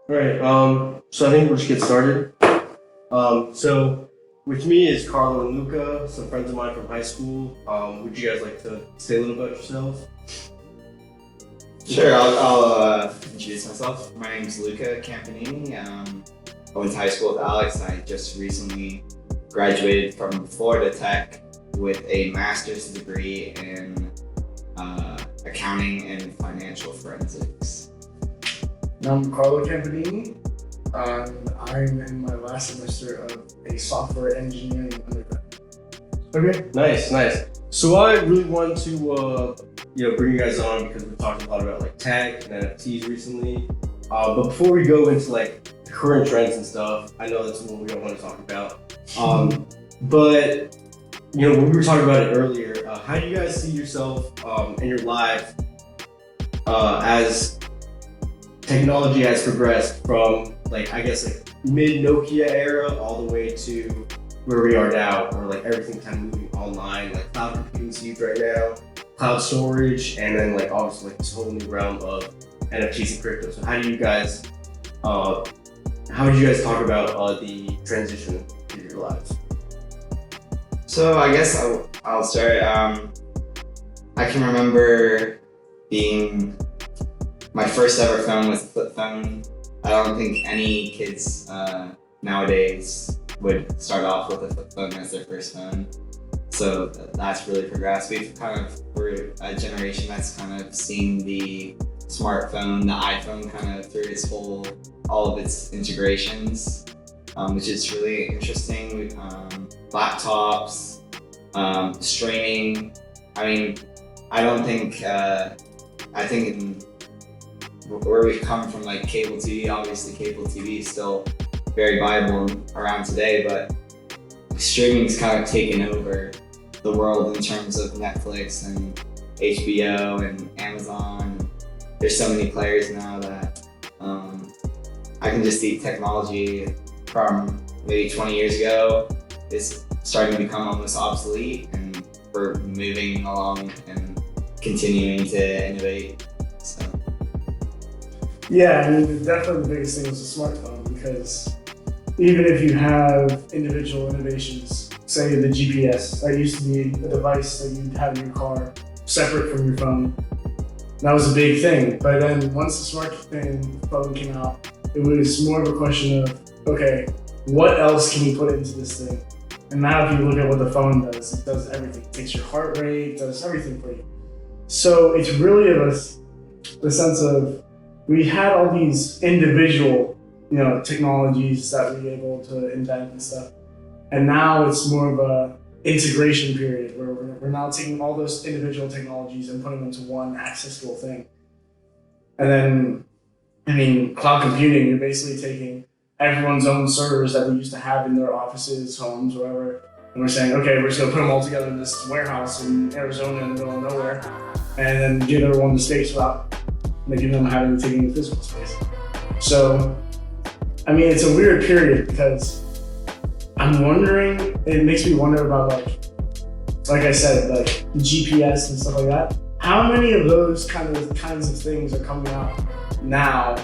All right. So I think we'll just get started. So with me is Carlo and Luca, some friends of mine from high school. Would you guys like to say a little about yourselves? Sure, I'll introduce myself. My name's Luca Campanini. I went to high school with Alex. I just recently graduated from Florida Tech with a master's degree in accounting and financial forensics. I'm Carlo Campanini. I'm in my last semester of a software engineering undergrad. Okay. Nice. So I really wanted to bring you guys on because we talked a lot about like tech and NFTs recently. But before we go into like the current trends and stuff, I know that's what we don't want to talk about. But when we were talking about it earlier, how do you guys see yourself in your life as technology has progressed from mid Nokia era all the way to where we are now, where like everything's kind of moving online, like cloud computing's huge right now, cloud storage, and then like obviously like this whole new realm of NFTs and crypto. So how would you guys talk about the transition in your lives? So I guess I'll start. I can remember my first ever phone was a flip phone. I don't think any kids nowadays would start off with a flip phone as their first phone. So that's really progressed. We're a generation that's kind of seen the smartphone, the iPhone kind of through all of its integrations, which is really interesting. Laptops, streaming. I mean, I think where we've come from, like cable TV, obviously cable TV is still very viable around today, but streaming's kind of taken over the world in terms of Netflix and HBO and Amazon. There's so many players now that I can just see technology from maybe 20 years ago is starting to become almost obsolete, and we're moving along and continuing to innovate. So. Yeah, I mean, definitely the biggest thing was the smartphone, because even if you have individual innovations, say the GPS, that used to be a device that you'd have in your car separate from your phone. That was a big thing. But then once the smartphone came out, it was more of a question of, okay, what else can you put into this thing? And now if you look at what the phone does, it does everything. It takes your heart rate, it does everything for you. So it's really the sense of, we had all these individual, technologies that we were able to invent and stuff. And now it's more of a integration period where we're now taking all those individual technologies and putting them into one accessible thing. And then, cloud computing, you're basically taking everyone's own servers that they used to have in their offices, homes, wherever. And we're saying, okay, we're just gonna put them all together in this warehouse in Arizona in the middle of nowhere, and then give everyone the space without making them having to take any physical space. So, it's a weird period because I'm wondering, it makes me wonder about like I said, like GPS and stuff like that. How many of those kinds of things are coming out now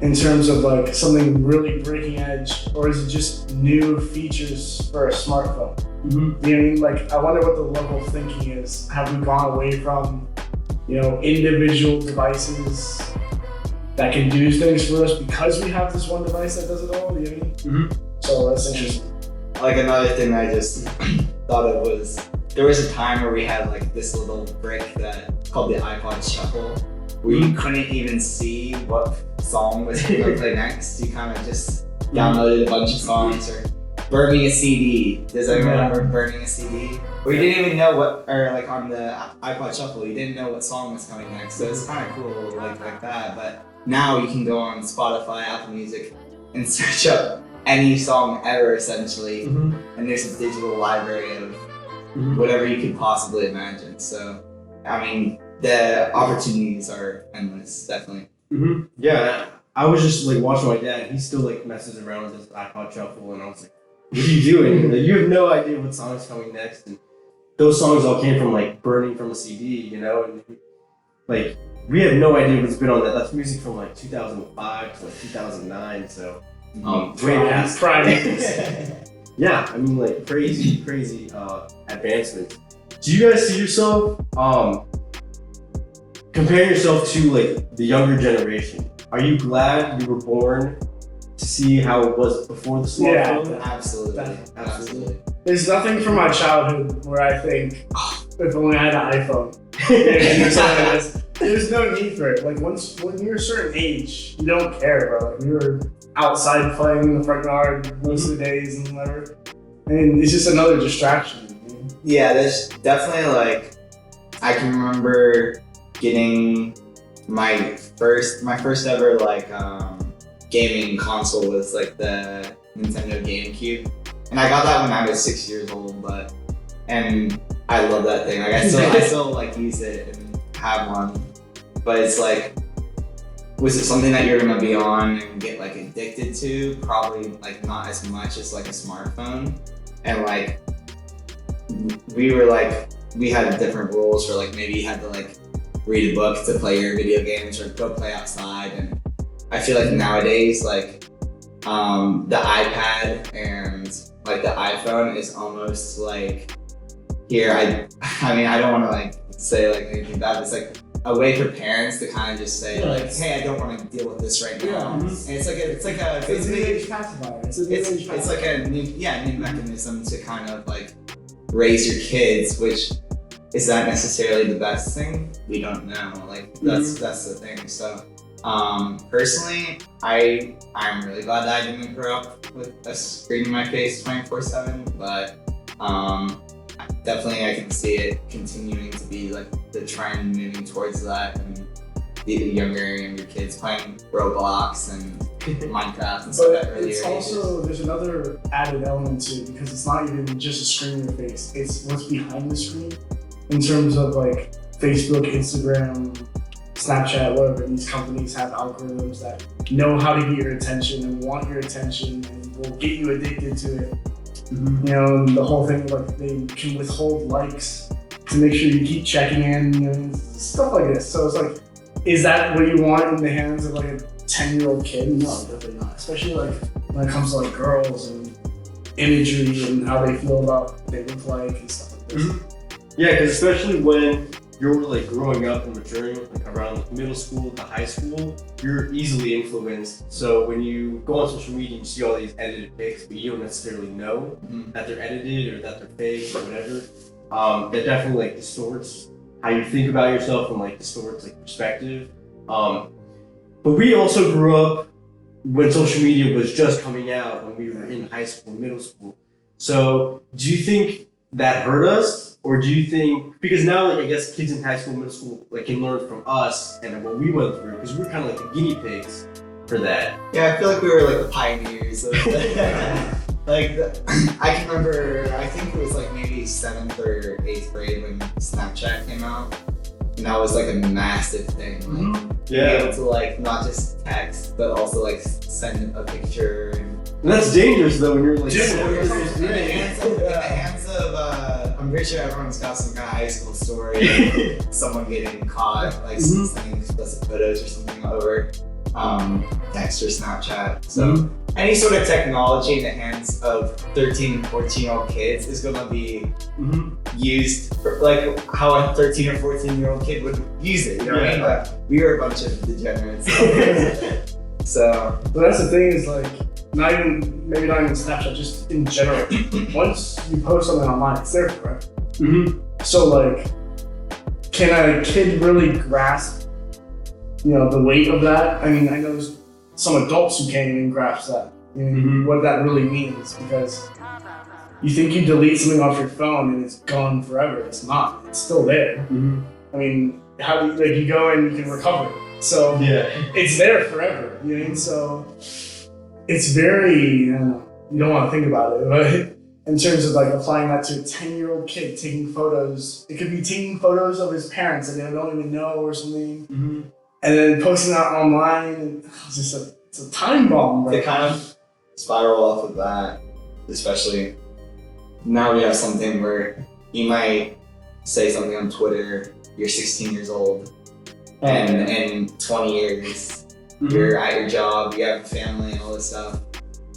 in terms of like something really breaking edge, or is it just new features for a smartphone? Mm-hmm. You know what I mean? Like, I wonder what the level of thinking is. Have we gone away from, individual devices that can do things for us because we have this one device that does it all? You know what I mean? Mm-hmm. So that's interesting. Like, another thing I just thought of was, there was a time where we had like this little brick called the iPod Shuffle, where you couldn't even see what song was going to play next. You kind of just downloaded a bunch of songs, or burning a CD. Does anyone remember burning a CD? Where you didn't even know or on the iPod Shuffle, you didn't know what song was coming next. So it's kind of cool like that. But now you can go on Spotify, Apple Music, and search up any song ever, essentially. Mm-hmm. And there's a digital library of whatever you could possibly imagine. So, the opportunities are endless, definitely. Mm-hmm. Yeah, I was just like watching my dad. He still like messes around with his iPod Shuffle, and I was like, "What are you doing? Like, you have no idea what song's coming next." And those songs all came from like burning from a CD, And like we have no idea what's been on that. That's music from like 2005 to like 2009. So way past. Yeah, I mean like crazy advancements. Do you guys see yourself comparing yourself to like the younger generation? Are you glad you were born to see how it was before the smartphone? Yeah, absolutely. There's nothing from my childhood where I think, oh, if only I had an iPhone. There's no need for it. Like when you're a certain age, you don't care, bro. Like we were outside playing in the front yard most of the days and whatever. And it's just another distraction. Yeah, there's definitely like, I can remember getting my first ever like gaming console was like the Nintendo GameCube, and I got that when I was 6 years old. And I love that thing. Like I still like use it and have one. But it's like, was it something that you're gonna be on and get like addicted to? Probably like not as much as like a smartphone. And like we had different rules for like maybe you had to like read a book to play your video games or go play outside. And I feel like nowadays like the iPad and like the iPhone is almost like here. I mean I don't want to like say like anything bad, but it's like a way for parents to kind of just say like, hey, I don't want to deal with this right now. And it's like a new age pacifier. It's like a new mechanism to kind of like raise your kids, which is that necessarily the best thing? We don't know. Like that's the thing. So personally, I'm really glad that I didn't grow up with a screen in my face 24/7, but definitely I can see it continuing to be like the trend moving towards that, and the younger kids playing Roblox and Minecraft and stuff at earlier ages. Also, there's another added element to it, because it's not even just a screen in your face, it's what's behind the screen in terms of like Facebook, Instagram, Snapchat, whatever. These companies have algorithms that know how to get your attention and want your attention and will get you addicted to it. You know, and the whole thing, like they can withhold likes to make sure you keep checking in, you know, stuff like this. So it's like, is that what you want in the hands of like a 10-year-old kid? No, definitely not. Especially like when it comes to like girls and imagery and how they feel about what they look like and stuff like this. Yeah, because especially when you're like growing up and maturing, like around like middle school to high school, you're easily influenced. So when you go on social media, you see all these edited pics, but you don't necessarily know that they're edited or that they're fake or whatever. That definitely like distorts how you think about yourself and like distorts like perspective. But we also grew up when social media was just coming out, when we were in high school, middle school. So do you think that hurt us? Or do you think, because now like I guess kids in high school, middle school like can learn from us and what we went through, because we were kind of like the guinea pigs for that. Yeah, I feel like we were like the pioneers of I can remember, I think it was like maybe 7th or 8th grade when Snapchat came out. And that was like a massive thing. Like, being able to like not just text, but also like send a picture. And that's dangerous though when you're like in the hands of I'm pretty sure everyone's got some kind of high school story of someone getting caught like sending explicit photos or something over text or Snapchat. So any sort of technology in the hands of 13 and 14-year-old kids is going to be used for, like how a 13 or 14-year-old kid would use it. You know what I mean? Like, we were a bunch of degenerates. So, but that's the thing is like, maybe not even Snapchat, just in general. Once you post something online, it's there forever. So like, can a kid really grasp, you know, the weight of that? I mean, I know there's some adults who can't even grasp that, you know, what that really means, because you think you delete something off your phone and it's gone forever. It's not. It's still there. I mean, how do you, like, you go and you can recover it. So it's there forever, you know? So it's very, I don't know, you don't want to think about it, but in terms of like applying that to a 10-year-old kid taking photos, it could be taking photos of his parents that they don't even know or something, and then posting that online, and it's just it's a time bomb. To kind of spiral off of that, especially now we have something where you might say something on Twitter, you're 16 years old, And in 20 years, you're at your job, you have a family and all this stuff.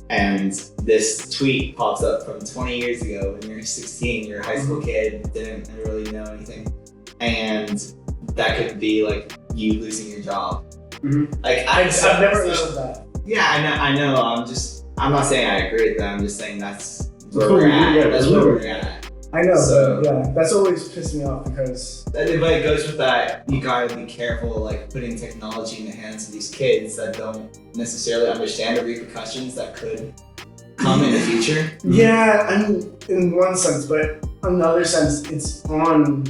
And this tweet pops up from 20 years ago when you're 16, you're a high school kid, didn't really know anything. And that could be like you losing your job. Like I've never understood that. Yeah, I know. I'm not saying I agree with that. I'm just saying that's where we're at. That's where we're at. I know, so, but yeah, that's always pissed me off because. But it goes with that. You gotta be careful, like putting technology in the hands of these kids that don't necessarily understand the repercussions that could come in the future. Yeah, I mean, in one sense, but in another sense, it's on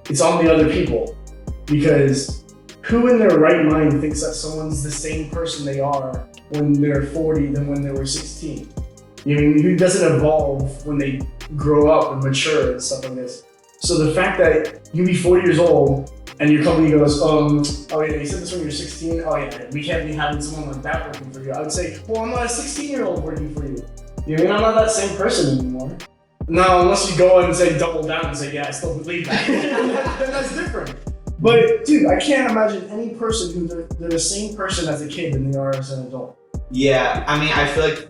the other people, because who in their right mind thinks that someone's the same person they are when they're 40 than when they were 16? You know, who doesn't evolve when they grow up and mature and stuff like this? So the fact that you be 40 years old and your company goes, oh yeah, you said this when you were 16? Oh yeah, we can't be having someone like that working for you. I would say, well, I'm not a 16-year-old working for you. You know, I mean, I'm not that same person anymore. Now, unless you go and say double down and say, yeah, I still believe that, then that's different. But dude, I can't imagine any person who they're the same person as a kid than they are as an adult. Yeah, I mean, I feel like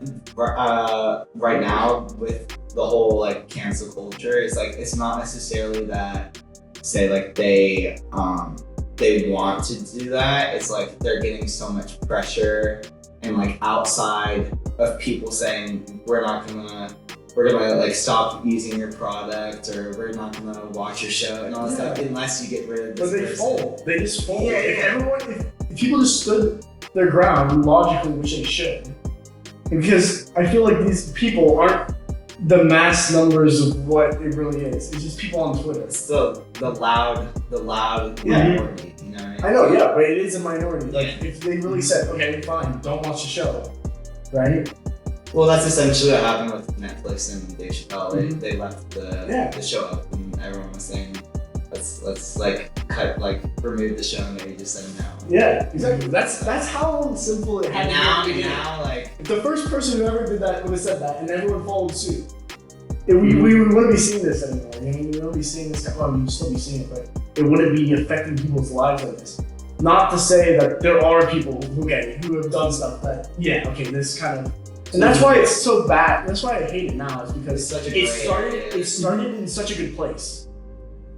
right now with the whole like cancel culture, it's like it's not necessarily that say like they want to do that. It's like they're getting so much pressure and like outside of people saying we're gonna like stop using your product, or we're not gonna watch your show and all that stuff unless you get rid of this person. Fold. They just fold. If people just stood their ground logically, which they should, because I feel like these people aren't the mass numbers of what it really is. It's just people on Twitter. It's the loud minority. You know what I mean? I know, yeah, but it is a minority. Like if they really said, okay, fine, don't watch the show, right? Well, that's essentially what happened with Netflix and Dave Chappelle. They left the show up, and everyone was saying, let's like cut, like remove the show, and they just said no. Yeah, exactly. That's how simple it had to be. Now, like if the first person who ever did that would have said that, and everyone followed suit, we wouldn't be seeing this anymore. You know, we wouldn't be seeing this. Well, we'd still be seeing it, but it wouldn't be affecting people's lives like this. Not to say that there are people who have done stuff that this kind of. And that's why it's so bad. That's why I hate it now. Is because it started in such a good place,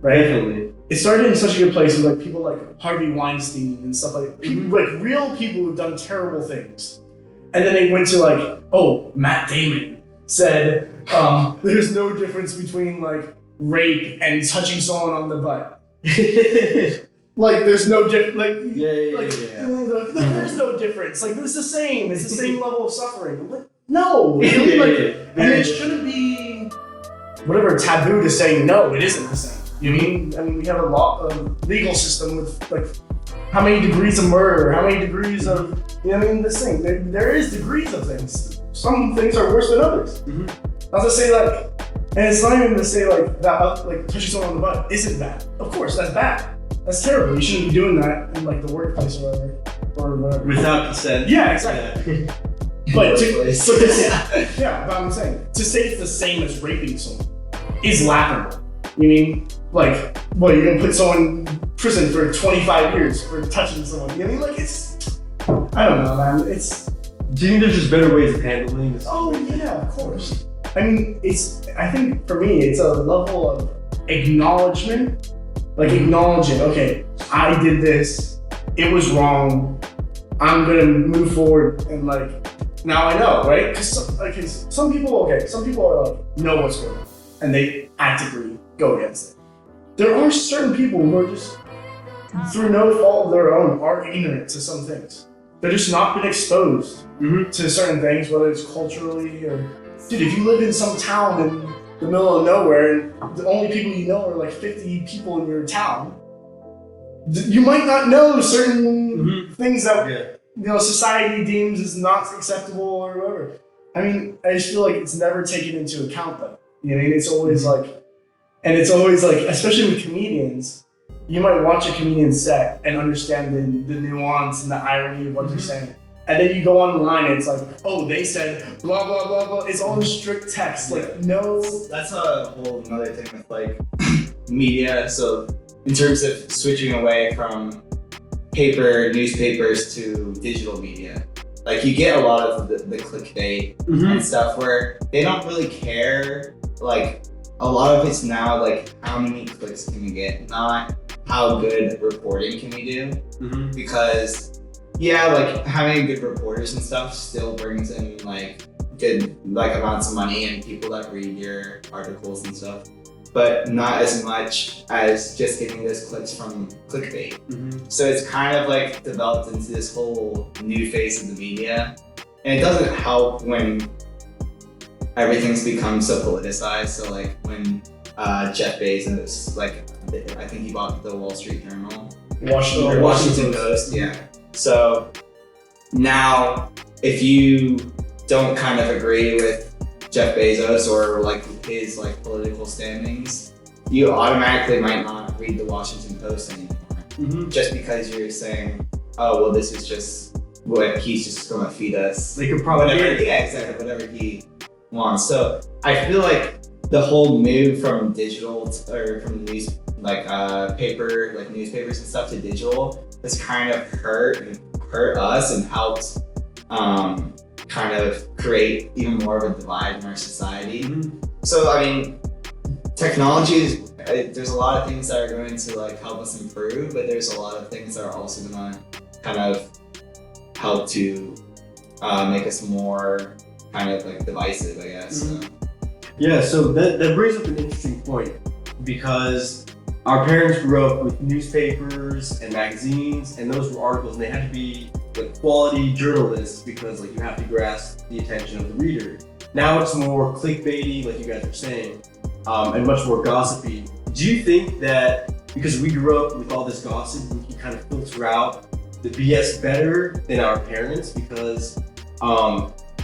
right? Definitely. It started in such a good place with like people like Harvey Weinstein and stuff like people, like real people who've done terrible things, and then they went to like, oh, Matt Damon said there's no difference between like rape and touching someone on the butt. Like there's no difference. Like there's no difference. Like it's the same. It's the same level of suffering. Like, no, and it shouldn't be whatever taboo to say no. It isn't the same. You mean? I mean, we have a legal system with like how many degrees of murder, how many degrees of this thing. There is degrees of things. Some things are worse than others. Not to say like, and it's not even to say like that like touching someone on the butt isn't bad. Of course, that's bad. That's terrible. You shouldn't be doing that in like the workplace or whatever. Without consent. Yeah, exactly. Yeah. But but I'm saying to say it's the same as raping someone is laughable. You mean like what? You're gonna put someone in prison for 25 years for touching someone? You know, like it's. I don't know, man. It's. Do you think there's just better ways of handling this? Oh yeah, of course. I mean, I think for me, it's a level of acknowledgement. Like acknowledging, okay, I did this, it was wrong, I'm gonna move forward and like, now I know, right? Because some people are like, know what's going on, and they actively go against it. There are certain people who are just, through no fault of their own, are ignorant to some things. They're just not been exposed to certain things, whether it's culturally or, dude, if you live in some town in the middle of nowhere, and the only people you know are like 50 people in your town, you might not know certain things that society deems as not acceptable or whatever. I mean, I just feel like it's never taken into account though. You know, it's always like, especially with comedians, you might watch a comedian set and understand the nuance and the irony of what they're saying. And then you go online and it's like, oh, they said blah, blah, blah, blah. It's all in strict text. Like, no. That's a whole another thing with like media. So in terms of switching away from paper newspapers to digital media. Like you get a lot of the clickbait and stuff where they don't really care. Like a lot of it's now like how many clicks can we get, not how good reporting can we do. Because like having good reporters and stuff still brings in like good like amounts of money and people that read your articles and stuff, but not as much as just getting those clicks from clickbait. So it's kind of like developed into this whole new face of the media, and it doesn't help when everything's become so politicized. So like when Jeff Bezos, like I think he bought the Wall Street Journal, Washington Post, So now if you don't kind of agree with Jeff Bezos or like his like political standings, you automatically might not read the Washington Post anymore. Just because you're saying, oh well, this is just what he's just gonna feed us. They could probably whatever he wants. So I feel like the whole move from digital or from paper, like newspapers and stuff, to digital has kind of hurt us and helped kind of create even more of a divide in our society. So I mean, technology there's a lot of things that are going to like help us improve, but there's a lot of things that are also gonna kind of help to make us more kind of like divisive, I guess. So that brings up an interesting point, because our parents grew up with newspapers and magazines, and those were articles, and they had to be like quality journalists because like you have to grasp the attention of the reader. Now it's more clickbaity, like you guys are saying, and much more gossipy. Do you think that because we grew up with all this gossip, we can kind of filter out the BS better than our parents because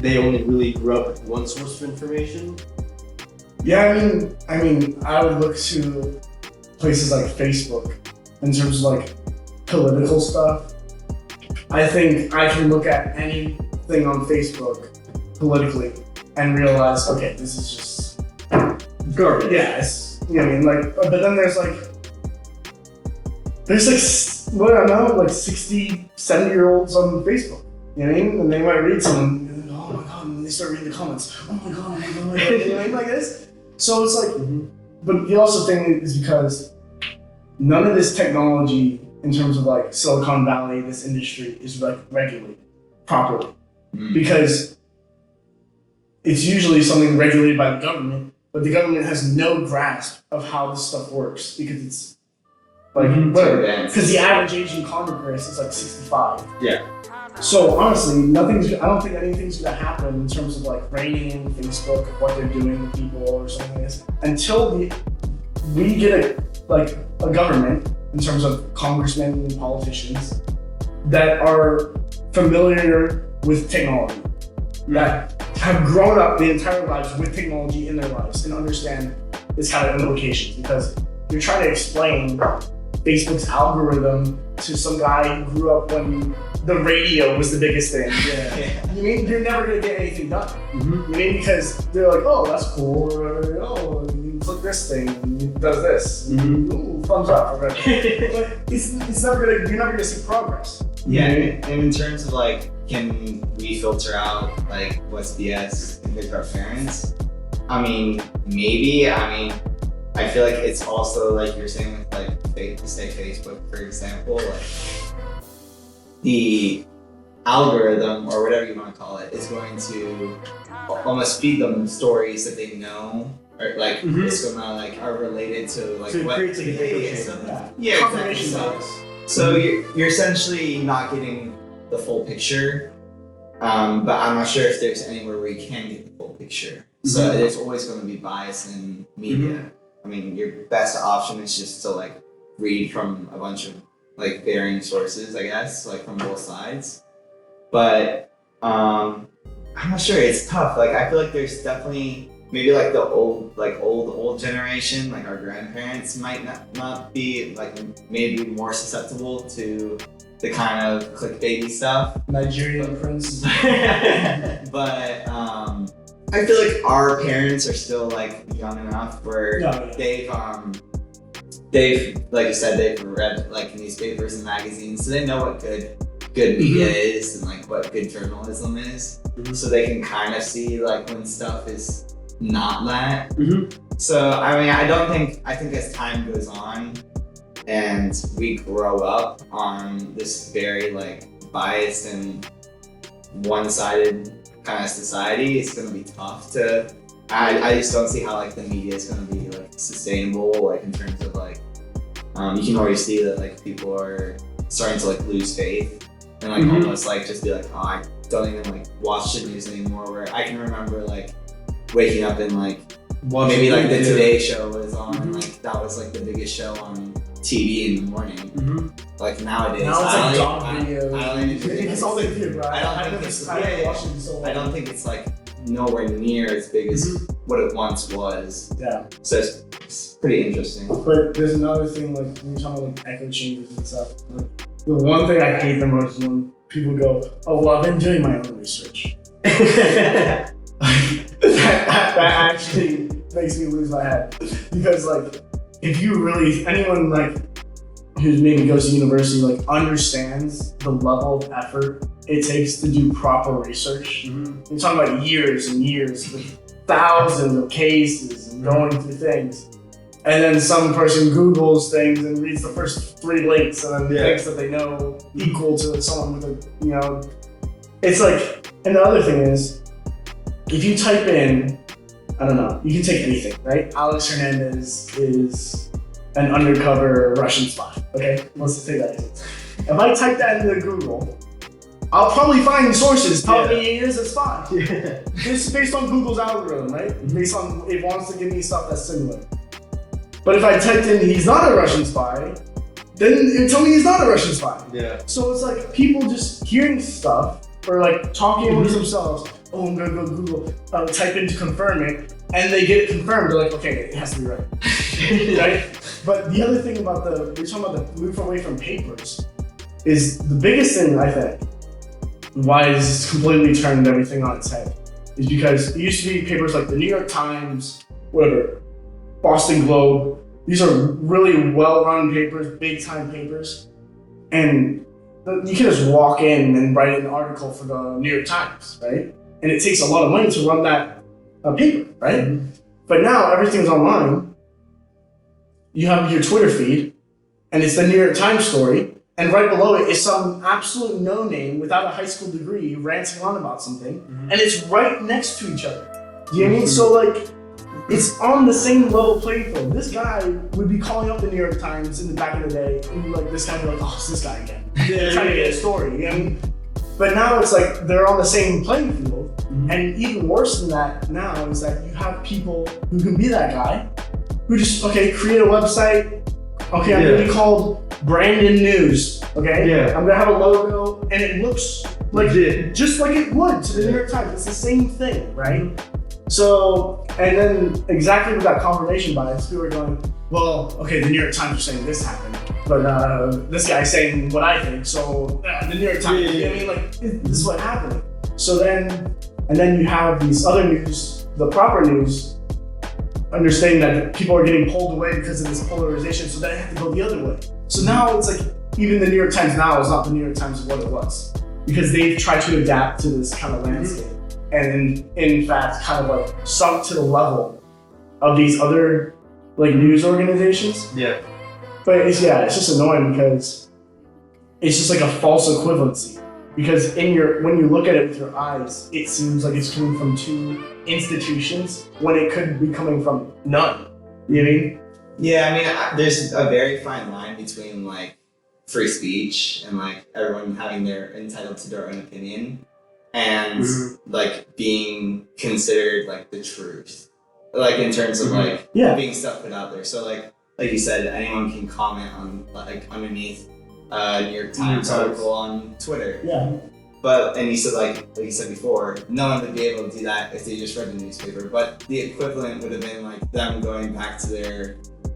they only really grew up with one source of information? Yeah, I mean, I would look to places like Facebook in terms of like political stuff. I think I can look at anything on Facebook politically and realize, okay, this is just garbage. Yeah, you know what I mean? Like, but then there's like 60, 70-year-olds on Facebook. You know what I mean? And they might read something, and then, oh my god, and they start reading the comments. Oh my god, you know what I mean? Like this. So it's like, but the also thing is because none of this technology in terms of like Silicon Valley, this industry is like regulated properly because it's usually something regulated by the government, but the government has no grasp of how this stuff works because it's like whatever. Because the average age in Congress is like 65. Yeah. So honestly, I don't think anything's gonna happen in terms of like reining in Facebook, what they're doing to people or something like this, until we get a government in terms of congressmen and politicians that are familiar with technology, that have grown up the entire lives with technology in their lives and understand its kind of implications. Because you're trying to explain Facebook's algorithm to some guy who grew up when the radio was the biggest thing. Yeah. You mean you're never gonna get anything done? You mean because they're like, oh, that's cool, or oh, you click this thing and it does this. Ooh, thumbs up. But it's never gonna. You're never gonna see progress. Yeah, and in terms of like, can we filter out like what's BS compared to our parents? I mean, maybe. I mean, I feel like it's also like you're saying with like say Facebook, for example, like the algorithm or whatever you want to call it is going to almost feed them stories that they know, or like it's gonna like are related to like so what creates like an echo yeah, confirmation bias. So you're essentially not getting the full picture, but I'm not sure if there's anywhere where you can get the full picture. So there's always going to be bias in media. I mean, your best option is just to like read from a bunch of like varying sources, I guess, like from both sides. But I'm not sure. It's tough. Like I feel like there's definitely maybe like the old generation, like our grandparents might not be like maybe more susceptible to the kind of clickbaity stuff. Nigerian prince. But I feel like our parents are still like young enough where they've like you said, they've read like newspapers and magazines, so they know what good media is and like what good journalism is. So they can kind of see like when stuff is not that. So I mean, I think as time goes on and we grow up on this very like biased and one-sided kind of society, it's gonna be tough to. I just don't see how like the media is gonna be like sustainable, like in terms of like you can already see that like people are starting to like lose faith and like almost like just be like, oh, I don't even like watch the news anymore. Where I can remember like waking up and like maybe like the Today Show was on, and like that was like the biggest show on TV in the morning. Like nowadays, Now it's like dog I don't even think it's all they do, right? I don't think it's like nowhere near as big as what it once was. Yeah. So it's pretty interesting. But there's another thing, like when you're talking about like echo chambers and stuff. Like, the one thing I hate the most is when people go, "Oh, well, I've been doing my own research." that actually makes me lose my head, because like if you really, anyone like who maybe goes to university like understands the level of effort it takes to do proper research. You're talking about years and years with thousands of cases and going through things. And then some person Googles things and reads the first 3 links and then thinks that they know equal to someone with a, you know, it's like, and the other thing is, if you type in, I don't know, you can take anything, right? Alex Hernandez is an undercover Russian spy, okay? Let's just take that as it. If I type that into Google, I'll probably find sources telling me he is a spy. This is based on Google's algorithm, right? Based on, it wants to give me stuff that's similar. But if I typed in he's not a Russian spy, then it told me he's not a Russian spy. So it's like people just hearing stuff or like talking amongst themselves. Oh, I'm gonna go Google, type in to confirm it, and they get it confirmed. They're like, okay, it has to be right. Right? But the other thing about we're talking about the move away from papers, is the biggest thing I think, why this completely turned everything on its head, is because it used to be papers like the New York Times, whatever, Boston Globe. These are really well-run papers, big-time papers, and you can just walk in and write an article for the New York Times, right? And it takes a lot of money to run that paper, right? But now everything's online. You have your Twitter feed, and it's the New York Times story, and right below it is some absolute no-name without a high school degree ranting on about something, and it's right next to each other. Do you know what I mean? So like, it's on the same level playing field. This guy would be calling up the New York Times in the back of the day, and like this guy would be like, oh, it's this guy again. Trying to get a story, you know what I mean? But now it's like they're on the same playing field, and even worse than that now is that you have people who can be that guy, who just, create a website, I'm gonna be called Brandon News, I'm gonna have a logo, and it looks like just like it would to the New York Times. It's the same thing, right? So, and then exactly with that confirmation bias, people are going, well, the New York Times are saying this happened, but this guy's saying what I think, so the New York Times, you know what I mean? Like, this is what happened. So then you have these other news, the proper news, understanding that people are getting pulled away because of this polarization, so they have to go the other way. So now it's like, even the New York Times now is not the New York Times of what it was, because they've tried to adapt to this kind of landscape. And in fact, kind of like sunk to the level of these other like news organizations. But it's just annoying because it's just like a false equivalency. Because when you look at it with your eyes, it seems like it's coming from 2 institutions when it could be coming from none. You know what I mean? Yeah, I mean, there's a very fine line between like free speech and like everyone having entitled to their own opinion, and like being considered like the truth, like in terms of like being stuff put out there. So like you said, anyone can comment on like underneath New York Times article on Twitter. And you said like you said before, no one would be able to do that if they just read the newspaper. But the equivalent would have been like them going back to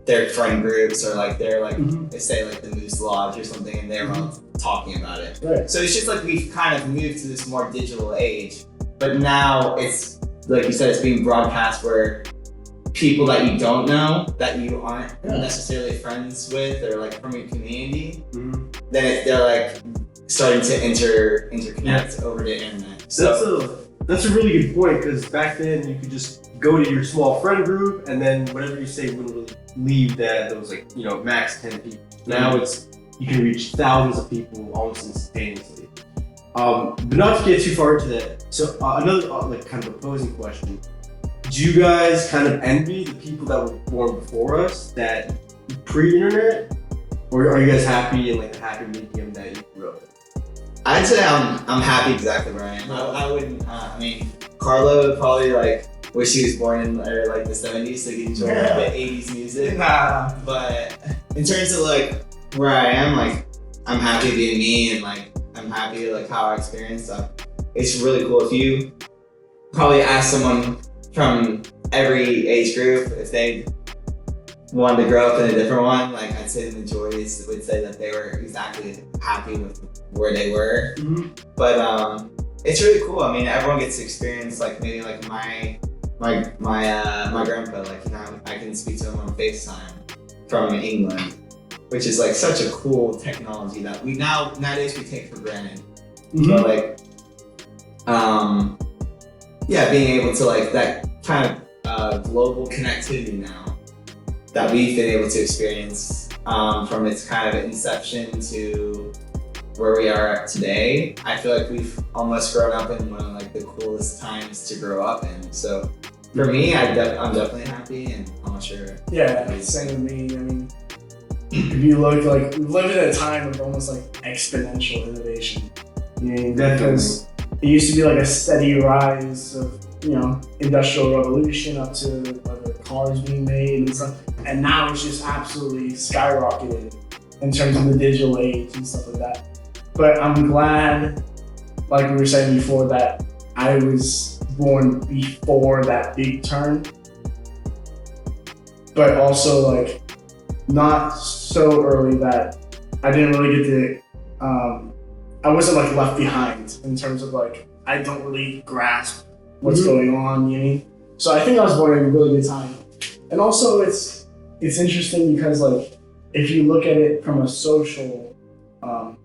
their friend groups or like their like say like the Moose Lodge or something, and they're all talking about it. So it's just like we've kind of moved to this more digital age, but now it's like you said, it's being broadcast where people that you don't know, that you aren't necessarily friends with or like from your community, then they're like starting to interconnect over the internet. So that's a really good point, because back then you could just go to your small friend group and then whatever you say wouldn't really leave those like, you know, max 10 people. Now you can reach thousands of people almost instantaneously. But not to get too far into that. So another like kind of opposing question. Do you guys kind of envy the people that were born before us, that pre-internet? Or are you guys happy in like the happy medium that you grew up in? I'd say I'm happy exactly where I am. I wouldn't, I mean, Carlo would probably like wish he was born in like the 70s so he could enjoy the 80s music. But in terms of like where I am, like I'm happy being me and like I'm happy like how I experienced stuff. It's really cool. If you probably ask someone from every age group if they wanted to grow up in a different one, like I'd say the majority would say that they were exactly happy with where they were. But it's really cool. I mean, everyone gets to experience like maybe like my grandpa, like, you know, I can speak to him on FaceTime from England, which is like such a cool technology that we nowadays we take for granted. But like yeah, being able to like that kind of global connectivity now that we've been able to experience from its kind of inception to where we are at today, I feel like we've almost grown up in one of like the coolest times to grow up in. So for me, I'm definitely happy, and I'm not sure. Yeah, same with me. I mean, if you look, like, we live in a time of almost like exponential innovation. You know, because it used to be like a steady rise of, you know, industrial revolution up to other cars being made and stuff. And now it's just absolutely skyrocketed in terms of the digital age and stuff like that. But I'm glad, like we were saying before, that I was born before that big turn. But also like not so early that I didn't really get to, I wasn't like left behind in terms of like, I don't really grasp what's going on, you know what I mean? So I think I was born at a really good time. And also it's interesting because like, if you look at it from a social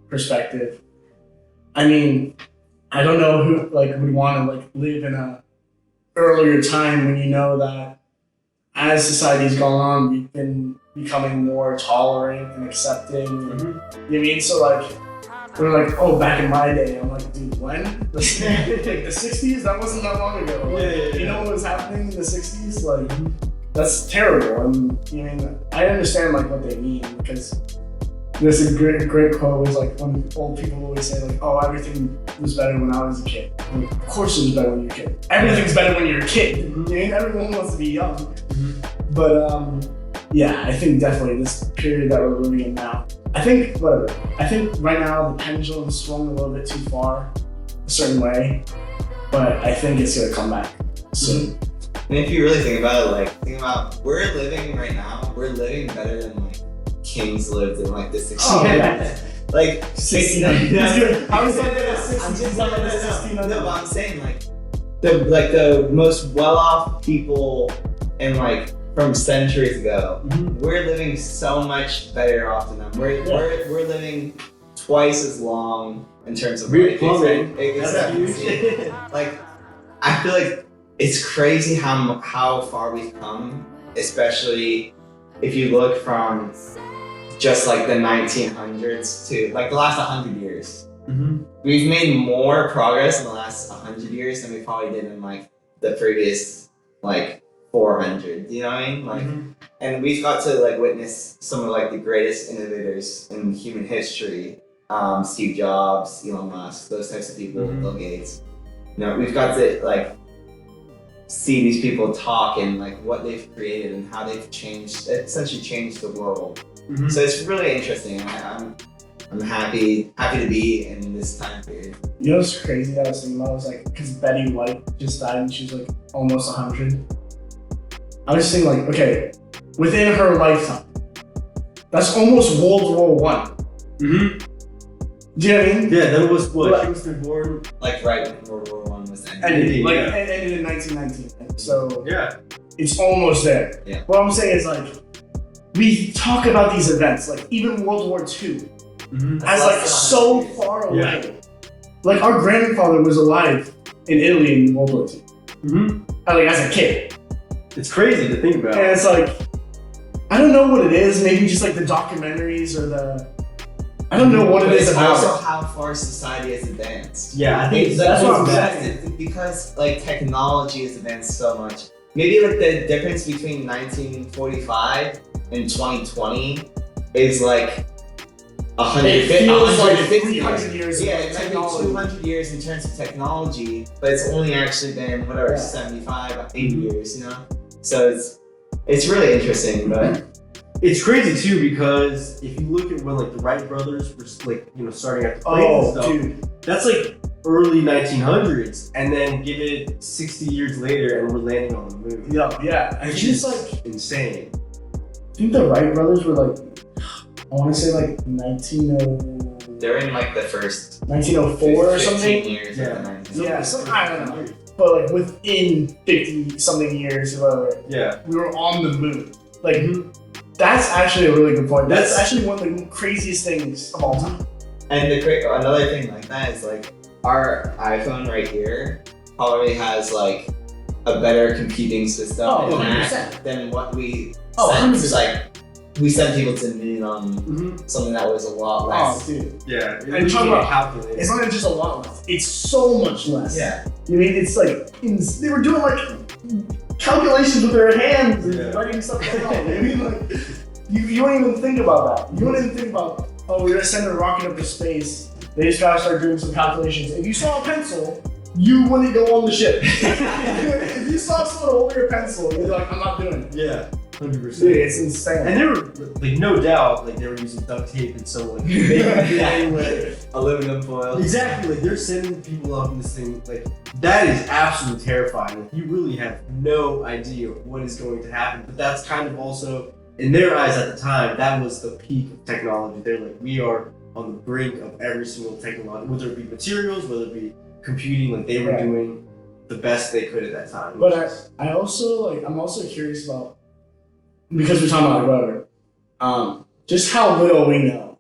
perspective, I mean, I don't know who like would want to like live in a earlier time when you know that as society's gone on, we've been becoming more tolerant and accepting. You know what I mean? So like, we're like, oh, back in my day. I'm like, dude, when? Like the 60s? That wasn't that long ago. Like, you know what was happening in the 60s? Like, that's terrible. And you mean, I understand like what they mean, because there's a great quote was like, when old people always say like, oh, everything was better when I was a kid. Like, of course it was better when you're a kid. Everything's better when you're a kid. You know? Everyone wants to be young. But yeah, I think definitely this period that we're living in now, I think right now the pendulum swung a little bit too far a certain way, but I think it's gonna come back soon. And if you really think about it, like, think about we're living better than like kings lived in like the 60s. Oh, yeah. Like 1600s. I was like the 1600s. No, but I'm saying like the most well-off people and like from centuries ago, we're living so much better off than them. We're living twice as long in terms of life. Exactly. Like, I feel like it's crazy how far we've come, especially if you look from just like the 1900s to like the last 100 years. We've made more progress in the last 100 years than we probably did in like the previous like 400, you know what I mean? Like, and we've got to like witness some of like the greatest innovators in human history. Steve Jobs, Elon Musk, those types of people, Bill Gates. You know, we've got to like see these people talk and like what they've created and how they've essentially changed the world. So it's really interesting. I'm happy to be in this time period. You know what's crazy that I was thinking about? I was like, because Betty White just died and she was like almost 100. I was thinking like, okay, within her lifetime, that's almost World War One. Do you know what I mean? Yeah, that was what? She was born like right when World War One was ended. Ended in 1919. So yeah. it's almost there. Yeah. What I'm saying is like, we talk about these events, like even World War II, as like so far away. Yeah. Like our grandfather was alive in Italy in World War II. Like as a kid. It's crazy to think about. And it's like, I don't know what it is. Maybe just like the documentaries or I don't know what it is It's about. also how far society has advanced. Yeah, I think that's what I'm saying. Because like technology has advanced so much. Maybe like the difference between 1945 and 2020 is like 150 300 years. Yeah, it might be 200 years in terms of technology, but it's only actually been whatever 75, 80 years, you know. So it's really interesting, but. It's crazy too because if you look at when like the Wright brothers were like starting out the planes and stuff, dude. that's like early 1900s, and then give it 60 years later and we're landing on the moon. Yeah. I Which think is it's like, insane. I think the Wright brothers were like, I want to say like 1900. They're in like the first 1904 or 15 something. years Yeah. of the 1900s. Yeah, I don't know. But like within 50 something years, Yeah. we were on the moon. Like. That's actually a really good point. That's actually one of the craziest things of all time. And another thing like that is like our iPhone right here probably has like a better computing system than what we sent. 100%. Like we sent people to the moon on something that was a lot less. Oh, dude. Yeah. And talk about calculating. It's not even just a lot less. It's so much less. Yeah. You mean it's like they were doing like calculations with their hands and writing stuff down. I mean, like you don't even think about that. You don't even think about, oh, we're gonna send a rocket up to space. They just gotta start doing some calculations. If you saw a pencil, you wouldn't go on the ship. If you saw someone holding a pencil, you're like, I'm not doing it. Yeah. 100%. Dude, it's insane. And they were like, no doubt, like they were using duct tape and so like anyway. Aluminum foil. Exactly, like they're sending people up in this thing. Like that is absolutely terrifying. Like, you really have no idea what is going to happen. But that's kind of also, in their eyes at the time, that was the peak of technology. They're like, we are on the brink of every single technology, whether it be materials, whether it be computing. Like they were doing the best they could at that time. But I'm also curious about, because we're talking about whatever, just how little we know,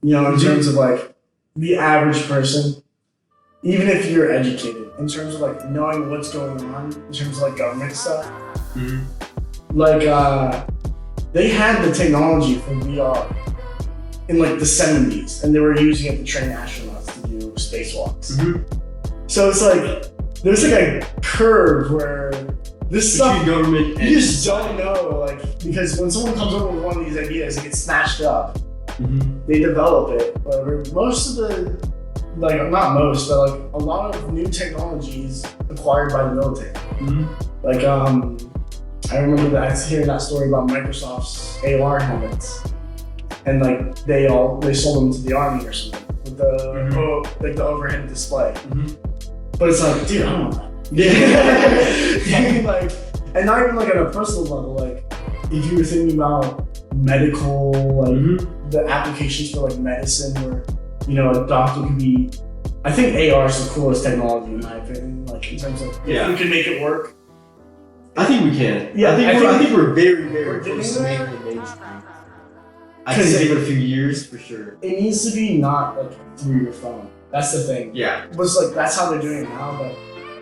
in terms of like the average person, even if you're educated, in terms of like knowing what's going on, in terms of like government stuff. Like they had the technology for VR in like the 70s, and they were using it to train astronauts to do spacewalks. So it's like there's like a curve where this stuff, government you just don't know, like, because when someone comes up with one of these ideas, it gets snatched up. They develop it, whatever. Most of the, like, not most, but like a lot of new technology is acquired by the military. Like, I remember hearing that story about Microsoft's AR helmets, and like they sold them to the army or something with the like the overhead display. But it's like, dude, I don't know that. Like, and not even like on a personal level, like if you were thinking about medical, like the applications for like medicine where, a doctor could be, I think AR is the coolest technology in my opinion, like in terms of if we can make it work. I think we can. Yeah, I think we're very, very we're close to getting making it mainstream. I'd say give it a few years for sure. It needs to be not like through your phone. That's the thing. Yeah. But it's like, that's how they're doing it now, but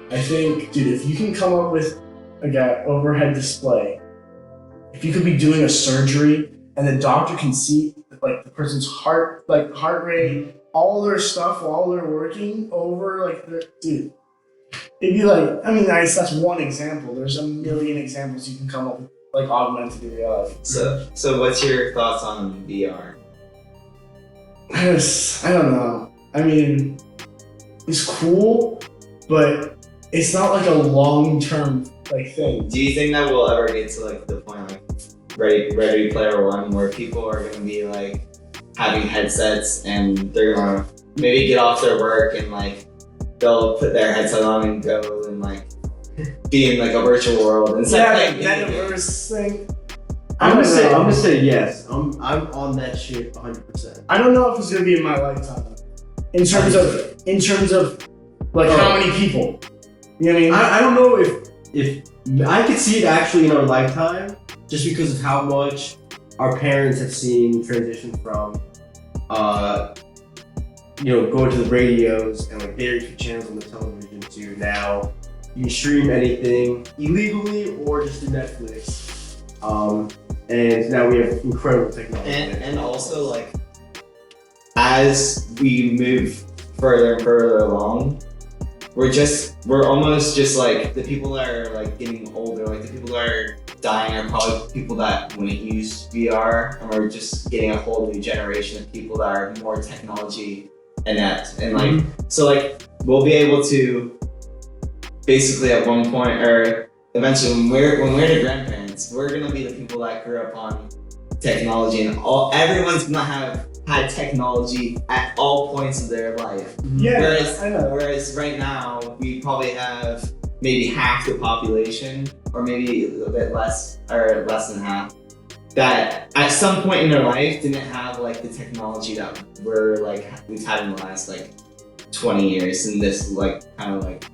I think, dude, if you can come up with like an overhead display, if you could be doing a surgery and the doctor can see like the person's heart rate, all their stuff while they're working over dude, it'd be like, I mean, that's one example. There's a million examples you can come up with, like augmented reality. So what's your thoughts on VR? I don't know. I mean, it's cool, but it's not like a long-term like thing. Do you think that we'll ever get to like the point like Ready Player One where people are gonna be like having headsets and they're gonna maybe get off their work and like they'll put their headset on and go and like be in like a virtual world and Metaverse thing. I'm gonna say yes. I'm on that shit 100%. I don't know if it's gonna be in my lifetime. In terms of like how many people. You know what I mean? I don't know if I could see it actually in our lifetime, just because of how much our parents have seen transition from, going to the radios and like their YouTube channels on the television to now you can stream anything illegally or just through Netflix. And now we have incredible technology. And also like as we move further and further along, we're almost just like the people that are like getting older, like the people that are dying are probably people that wouldn't use VR, and we're just getting a whole new generation of people that are more technology inept. And like so like we'll be able to basically at one point or eventually when we're the grandparents, we're gonna be the people that grew up on technology, and everyone's gonna have had technology at all points of their life. Yeah, I know. Whereas right now we probably have maybe half the population, or maybe a little bit less, or less than half, that at some point in their life didn't have like the technology that we've had in the last like 20 years in this like kind of like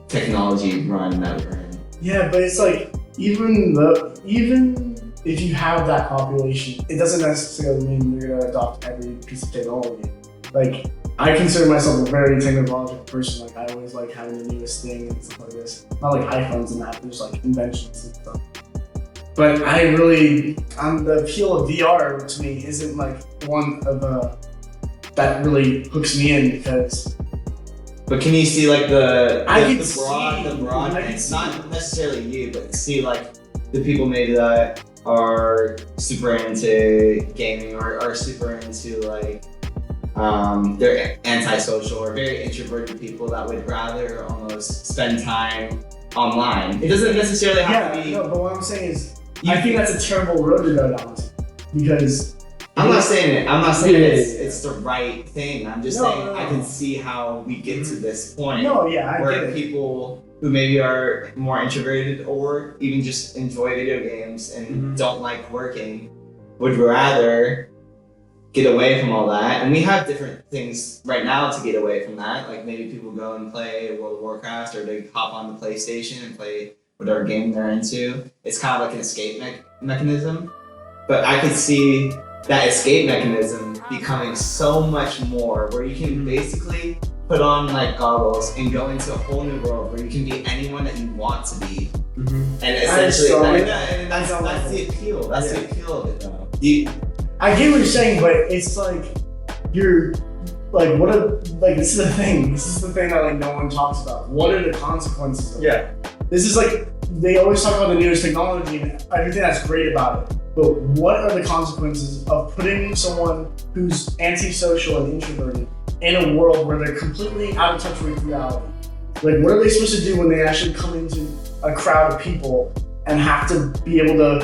technology run that we're in. Yeah, but it's like even if you have that population, it doesn't necessarily mean you're gonna adopt every piece of technology. Like, I consider myself a very technological person. Like, I always like having the newest thing and stuff like this. Not like iPhones and that, but just like inventions and stuff. But the appeal of VR to me isn't like one of that really hooks me in, because. But can you see like the broad, I it's not necessarily you, but see like the people maybe that are super into gaming or are super into like they're antisocial or very introverted people that would rather almost spend time online. It doesn't necessarily have to be. No, but what I'm saying is, I think that's a terrible road to go down, because I'm not saying it's the right thing. I'm just saying I can see how we get to this point I get where it. people who maybe are more introverted or even just enjoy video games and don't like working would rather get away from all that. And we have different things right now to get away from that. Like maybe people go and play World of Warcraft, or they hop on the PlayStation and play whatever game they're into. It's kind of like an escape mechanism. But I could see that escape mechanism becoming so much more, where you can basically put on like goggles and go into a whole new world where you can be anyone that you want to be. And essentially, that's the appeal. That's the appeal of it, though. I get what you're saying, but it's like you're like, this is the thing. This is the thing that like no one talks about. What are the consequences of it? This is like, they always talk about the newest technology and everything that's great about it. But what are the consequences of putting someone who's antisocial and introverted in a world where they're completely out of touch with reality? Like, what are they supposed to do when they actually come into a crowd of people and have to be able to,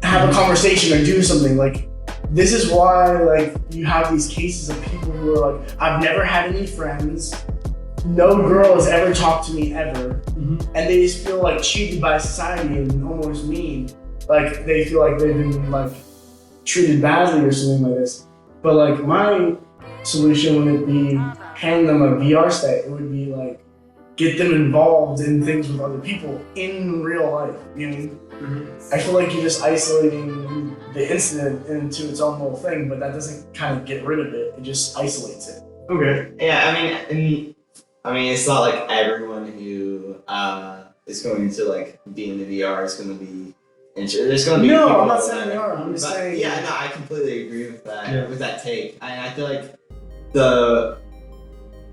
have a conversation or do something? Like, this is why, like, you have these cases of people who are like, I've never had any friends. No girl has ever talked to me ever. And they just feel like cheated by society and almost mean. Like, they feel like they've been like treated badly or something like this. But like, my solution wouldn't be handing them a VR set. It would be like, get them involved in things with other people in real life. You know? I feel like you're just isolating the incident into its own little thing, but that doesn't kind of get rid of it. It just isolates it. Okay. Yeah, I mean, it's not like everyone who is going to like be in the VR is going to be. There's going to be people. No, I'm not saying they are. I'm just saying. Yeah, no, I completely agree with that. Yeah. With that take, I feel like the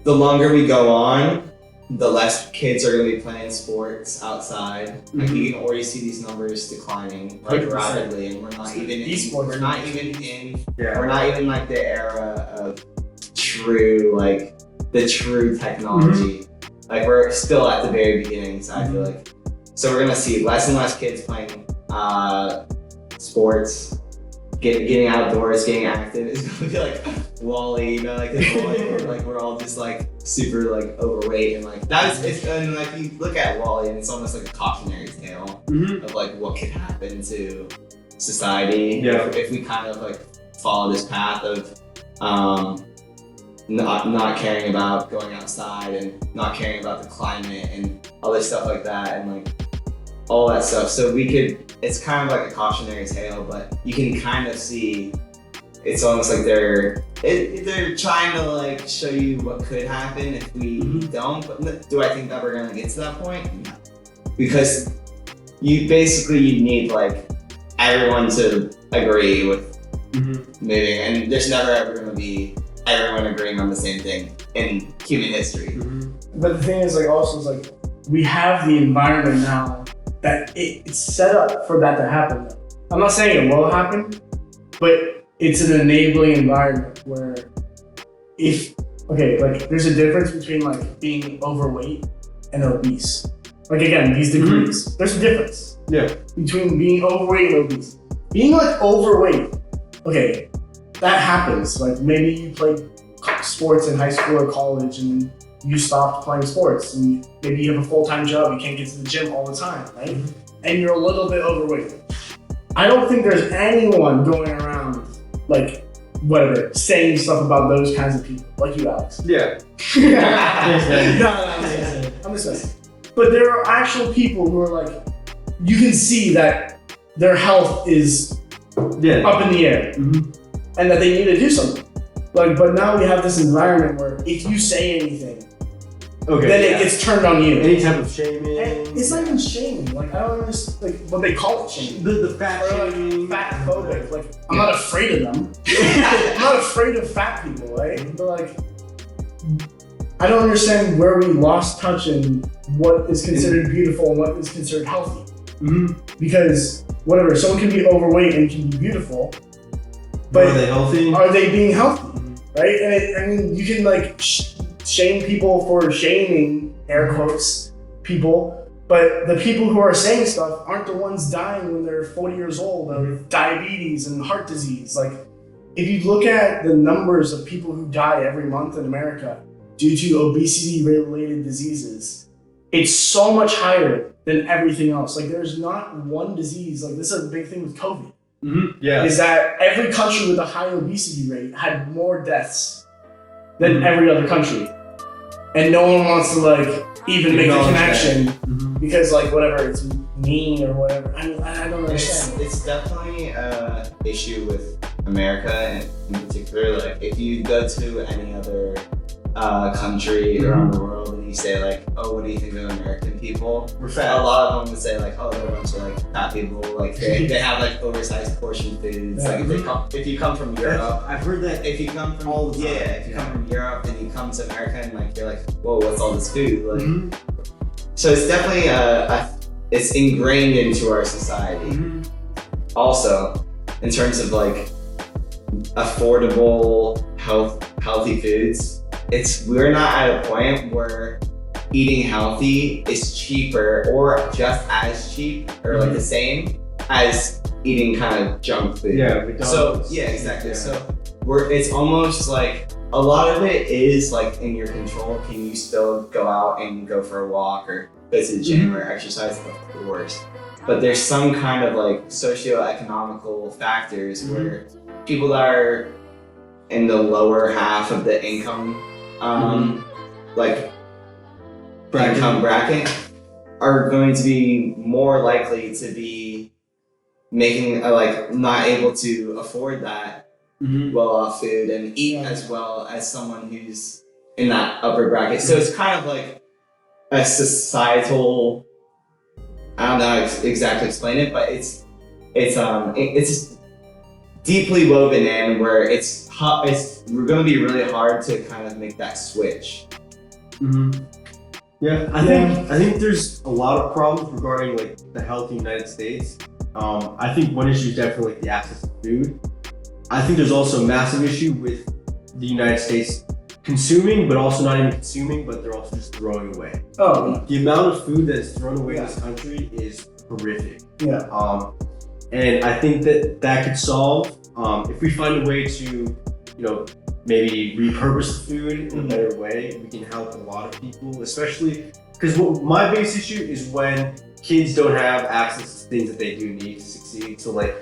longer we go on, the less kids are going to be playing sports outside. Like, you can already see these numbers declining like rapidly, and we're not even like the era of the true technology. Like, we're still at the very beginnings. I feel like we're gonna see less and less kids playing sports, getting outdoors, getting active. It's gonna be like Wall-E, like this Wall-E, where like we're all just like super like overweight, and like and like you look at Wall-E and it's almost like a cautionary tale of like what could happen to society if we kind of like follow this path of not caring about going outside and not caring about the climate and other stuff like that and like all that stuff. So it's kind of like a cautionary tale, but you can kind of see it's almost like they're trying to like show you what could happen if we don't. But do I think that we're gonna get to that point? No. Because you need like everyone to agree with moving, and there's never ever gonna be everyone agreeing on the same thing in human history. But the thing is, like, also is like we have the environment now that it's set up for that to happen. I'm not saying it will happen, but it's an enabling environment where there's a difference between like being overweight and obese. Like again, these degrees. There's a difference. Yeah. Between being overweight and obese. Being like overweight, okay, that happens. Like maybe you played sports in high school or college and you stopped playing sports and maybe you have a full-time job, you can't get to the gym all the time, right? And you're a little bit overweight. I don't think there's anyone going around like whatever, saying stuff about those kinds of people, like you, Alex. Yeah. No, I'm just messing. But there are actual people who are like, you can see that their health is up in the air, and that they need to do something. Like, but now we have this environment where if you say anything, then it gets turned on you. Any type of shaming. And it's not even shaming. Like I don't understand. Like what they call it shaming. The fat shaming. Fat phobic. Like I'm not afraid of them. I'm not afraid of fat people, right? But like, I don't understand where we lost touch in what is considered beautiful and what is considered healthy. Because whatever, someone can be overweight and can be beautiful, but are they healthy? Are they being healthy? Right? And I mean, you can like shame people for shaming, air quotes, people, but the people who are saying stuff aren't the ones dying when they're 40 years old of diabetes and heart disease. Like, if you look at the numbers of people who die every month in America due to obesity-related diseases, it's so much higher than everything else. Like, there's not one disease, like this is a big thing with COVID, is that every country with a high obesity rate had more deaths than every other country. And no one wants to like even make the connection because like whatever, it's mean or whatever. I mean, I don't understand. It's definitely an issue with America in particular. Like if you go to any other country around the world and you say like, oh, what do you think of American people? We're fat. A lot of them would say like, oh, they're a bunch of like fat people. Like they have like oversized portion foods. Yeah. Like if you come from Europe, I've heard that. if you come from all the time. if you come from Europe and you come to America and like you're like, whoa, what's all this food? Like, so it's definitely it's ingrained into our society. Also, in terms of like affordable healthy foods. We're not at a point where eating healthy is cheaper or just as cheap or like the same as eating kind of junk food. Yeah, McDonald's. So yeah, exactly. Yeah. So it's almost like a lot of it is like in your control. Can you still go out and go for a walk or go to the gym or exercise? Of course. But there's some kind of like socio-economical factors where people that are in the lower half of the income like income bracket are going to be more likely to be making like not able to afford that well-off food and eat as well as someone who's in that upper bracket. So it's kind of like a societal, I don't know how to exactly explain it, but it's deeply woven in where it's going to be really hard to kind of make that switch. Yeah, I think there's a lot of problems regarding like the healthy United States. I think one issue is definitely like the access to food. I think there's also a massive issue with the United States consuming, but also not even consuming, but they're also just throwing away. The amount of food that is thrown away in this country is horrific. And I think that could solve if we find a way to, maybe repurpose the food in a better way. We can help a lot of people, especially because my biggest issue is when kids don't have access to things that they do need to succeed. So like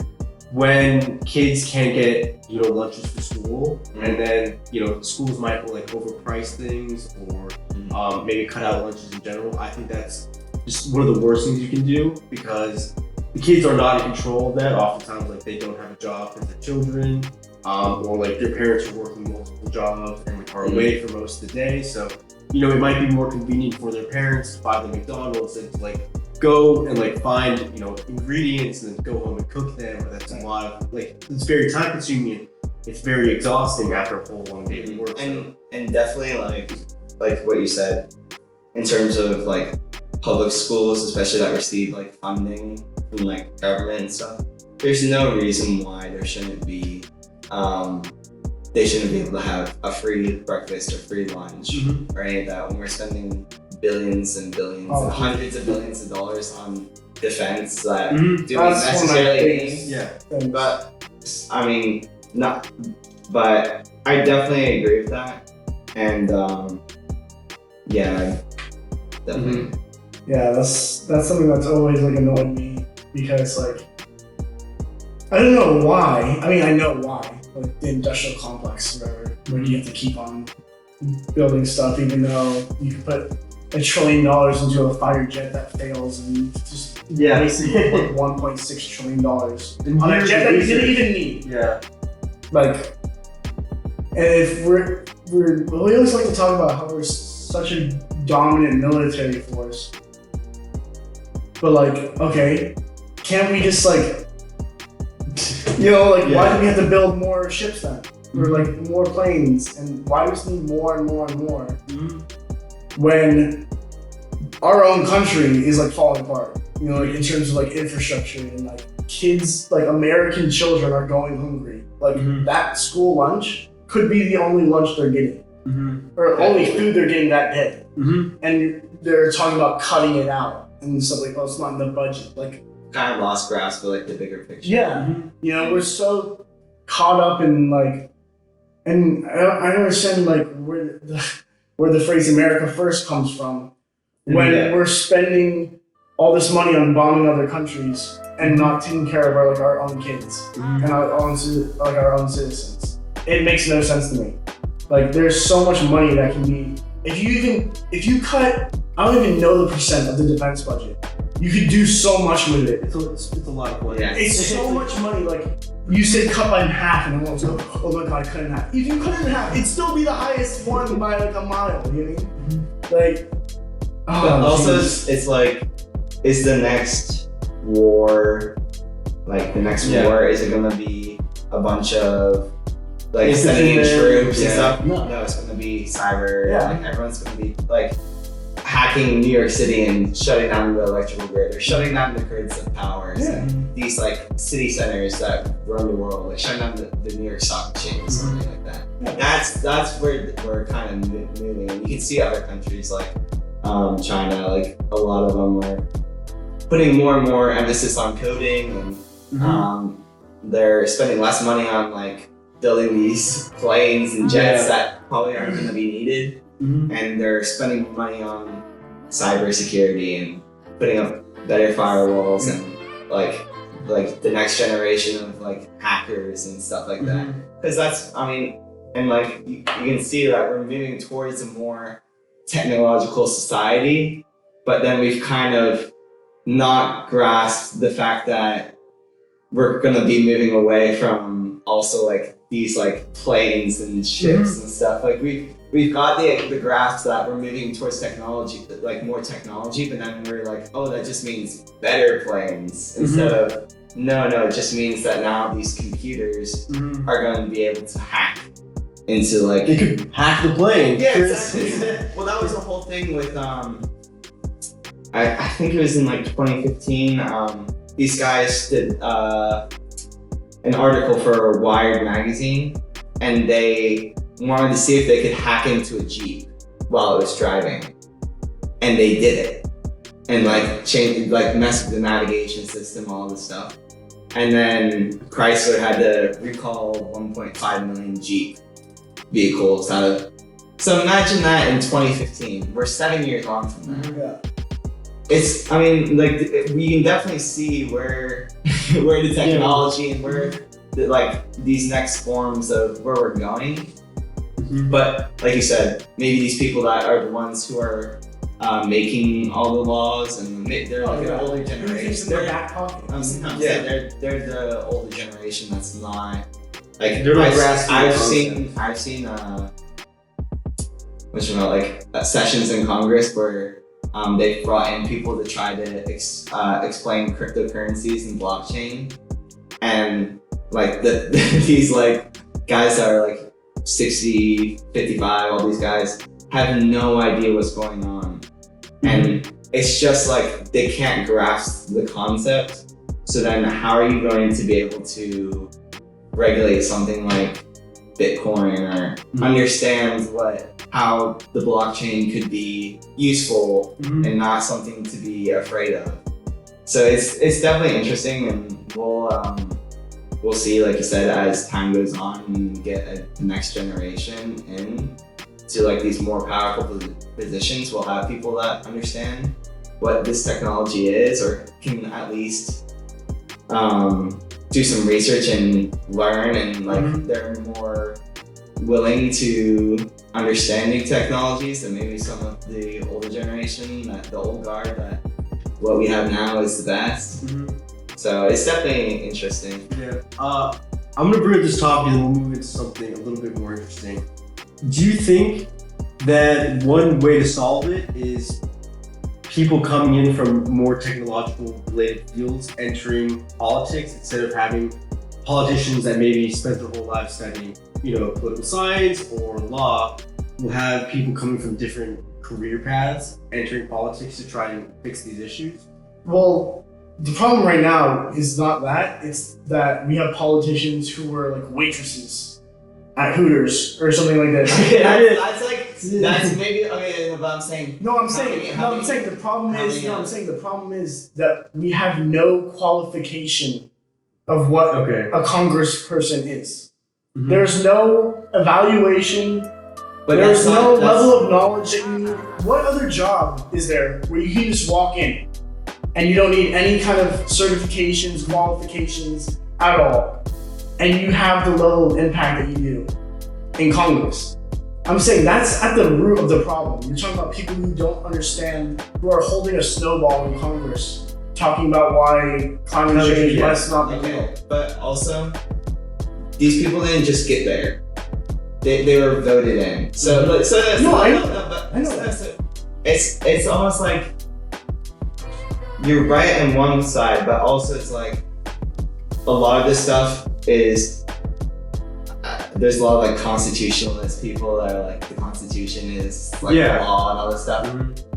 when kids can't get, lunches for school, and then, schools might like overprice things or maybe cut out lunches in general. I think that's just one of the worst things you can do, because the kids are not in control of that. Oftentimes, like, they don't have a job for their children, or like their parents are working multiple jobs and are away for most of the day. So, it might be more convenient for their parents to buy the McDonald's and to like go and like find, ingredients and then go home and cook them. Or that's a lot of like, it's very time consuming. It's very exhausting after a full long day of work. And definitely like what you said, in terms of like public schools, especially that receive like funding from like government and stuff, there's no reason why there shouldn't be they shouldn't be able to have a free breakfast or free lunch or any of that, when we're spending billions and billions and hundreds of billions of dollars on defense that do necessarily mean. Yeah. But I mean, but I definitely agree with that. And yeah, definitely. Yeah, that's something that's always like annoyed me, because like, I don't know why. I mean, I know why. Like the industrial complex, where you have to keep on building stuff, even though you can put $1 trillion into a fighter jet that fails, and just basically put $1.6 trillion on a jet that you didn't even need. Yeah. Like, and if we always like to talk about how we're such a dominant military force, but like, okay, can't we just like, why do we have to build more ships then? Or like more planes? And why do we just need more and more and more? When our own country is like falling apart, like in terms of like infrastructure, and like kids, like American children are going hungry. Like that school lunch could be the only lunch they're getting, or only food they're getting that day. And they're talking about cutting it out and stuff like, oh, it's not in the budget. Like, kind of lost grasp of like the bigger picture. Yeah, we're so caught up in like, and I don't understand like where the phrase "America First" comes from, when we're spending all this money on bombing other countries and not taking care of our own kids and our own citizens. It makes no sense to me. Like, there's so much money that can be, if you cut, I don't even know the percent of the defense budget. You could do so much with it. It's a lot of money. Yeah. It's so much money. Like, you say cut by half, and everyone's go, oh my god, cut it in half. If you cut it in half, it'd still be the highest one by like a mile. You know what I mean? Like, but also, it's like, is the next war, like the next war, is it gonna be a bunch of like sending in troops and stuff? No, it's gonna be cyber. Like, everyone's gonna be like hacking New York City and shutting down the electrical grid, or shutting down the grids of powers and these like city centers that run the world, like shutting down the New York Stock Exchange or something like that. That's where we're kind of moving. And you can see other countries like China, like a lot of them are putting more and more emphasis on coding, and they're spending less money on like building these planes and jets that probably aren't going to be needed. And they're spending money on cybersecurity and putting up better firewalls and like the next generation of like hackers and stuff like that. Because that's, I mean, and like you can see that we're moving towards a more technological society, but then we've kind of not grasped the fact that we're going to be moving away from also like these like planes and ships and stuff. Like we've got the grasp that we're moving towards technology, like more technology, but then we're like, oh, that just means better planes instead of no, it just means that now these computers are going to be able to hack into like, they could hack the plane. Yeah, exactly. Well, that was the whole thing with I think it was in like 2015. These guys did an article for Wired magazine, and they wanted to see if they could hack into a Jeep while it was driving, and they did it, and like changed, like messed with the navigation system, all this stuff, and then Chrysler had to recall 1.5 million Jeep vehicles out of. So imagine that in 2015. We're 7 years on from that. It's, I mean, like we can definitely see where where the technology and where these next forms of where we're going. But like you said, maybe these people that are the ones who are making all the laws, and they're like an older generation. They're the older generation that's not like. I've seen sessions in Congress where they've brought in people to try to explain cryptocurrencies and blockchain, and like these like guys that are like 60, 55, all these guys have no idea what's going on. And it's just like they can't grasp the concept. So then how are you going to be able to regulate something like Bitcoin or understand how the blockchain could be useful and not something to be afraid of? So it's definitely interesting, and we'll see, like you said, as time goes on and get the next generation in to like these more powerful positions. We'll have people that understand what this technology is, or can at least do some research and learn, and like they're more willing to understand new technologies than maybe some of the older generation, the old guard, that what we have now is the best. So it's definitely interesting. Yeah. I'm gonna bring up this topic and we'll move into something a little bit more interesting. Do you think that one way to solve it is people coming in from more technological related fields entering politics, instead of having politicians that maybe spent their whole life studying, political science or law, will have people coming from different career paths entering politics to try and fix these issues? Well, the problem right now is not that. It's that we have politicians who were like waitresses at Hooters or something like that. That's maybe okay. But I'm saying I'm saying the problem is that we have no qualification of what a congressperson is. There's no evaluation. But there's no level of knowledge that you need. What other job is there where you can just walk in and you don't need any kind of certifications, qualifications at all, and you have the level of impact that you do in Congress? I'm saying that's at the root of the problem. You're talking about people who don't understand, who are holding a snowball in Congress, talking about why climate change must not be real. But also, these people didn't just get there. They were voted in. I know that. It's almost like you're right on one side, but also it's like a lot of this stuff is there's a lot of like constitutionalist people that are like the Constitution is like the law and all this stuff,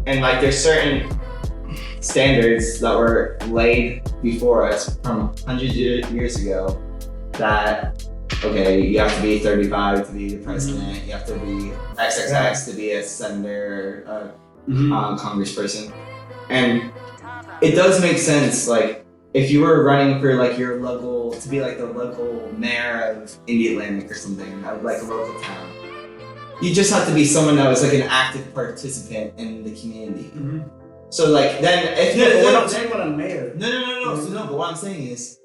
and like there's certain standards that were laid before us from hundreds of years ago that. Okay, you have to be 35 to be the president. You have to be XXX to be a senator or congressperson. And it does make sense, like, if you were running for, like, your local, to be, like, the local mayor of Indialand or something, of, like, a local town, you just have to be someone that was, like, an active participant in the community. So, like, then, if we're not talking about a mayor. No. But what I'm saying is,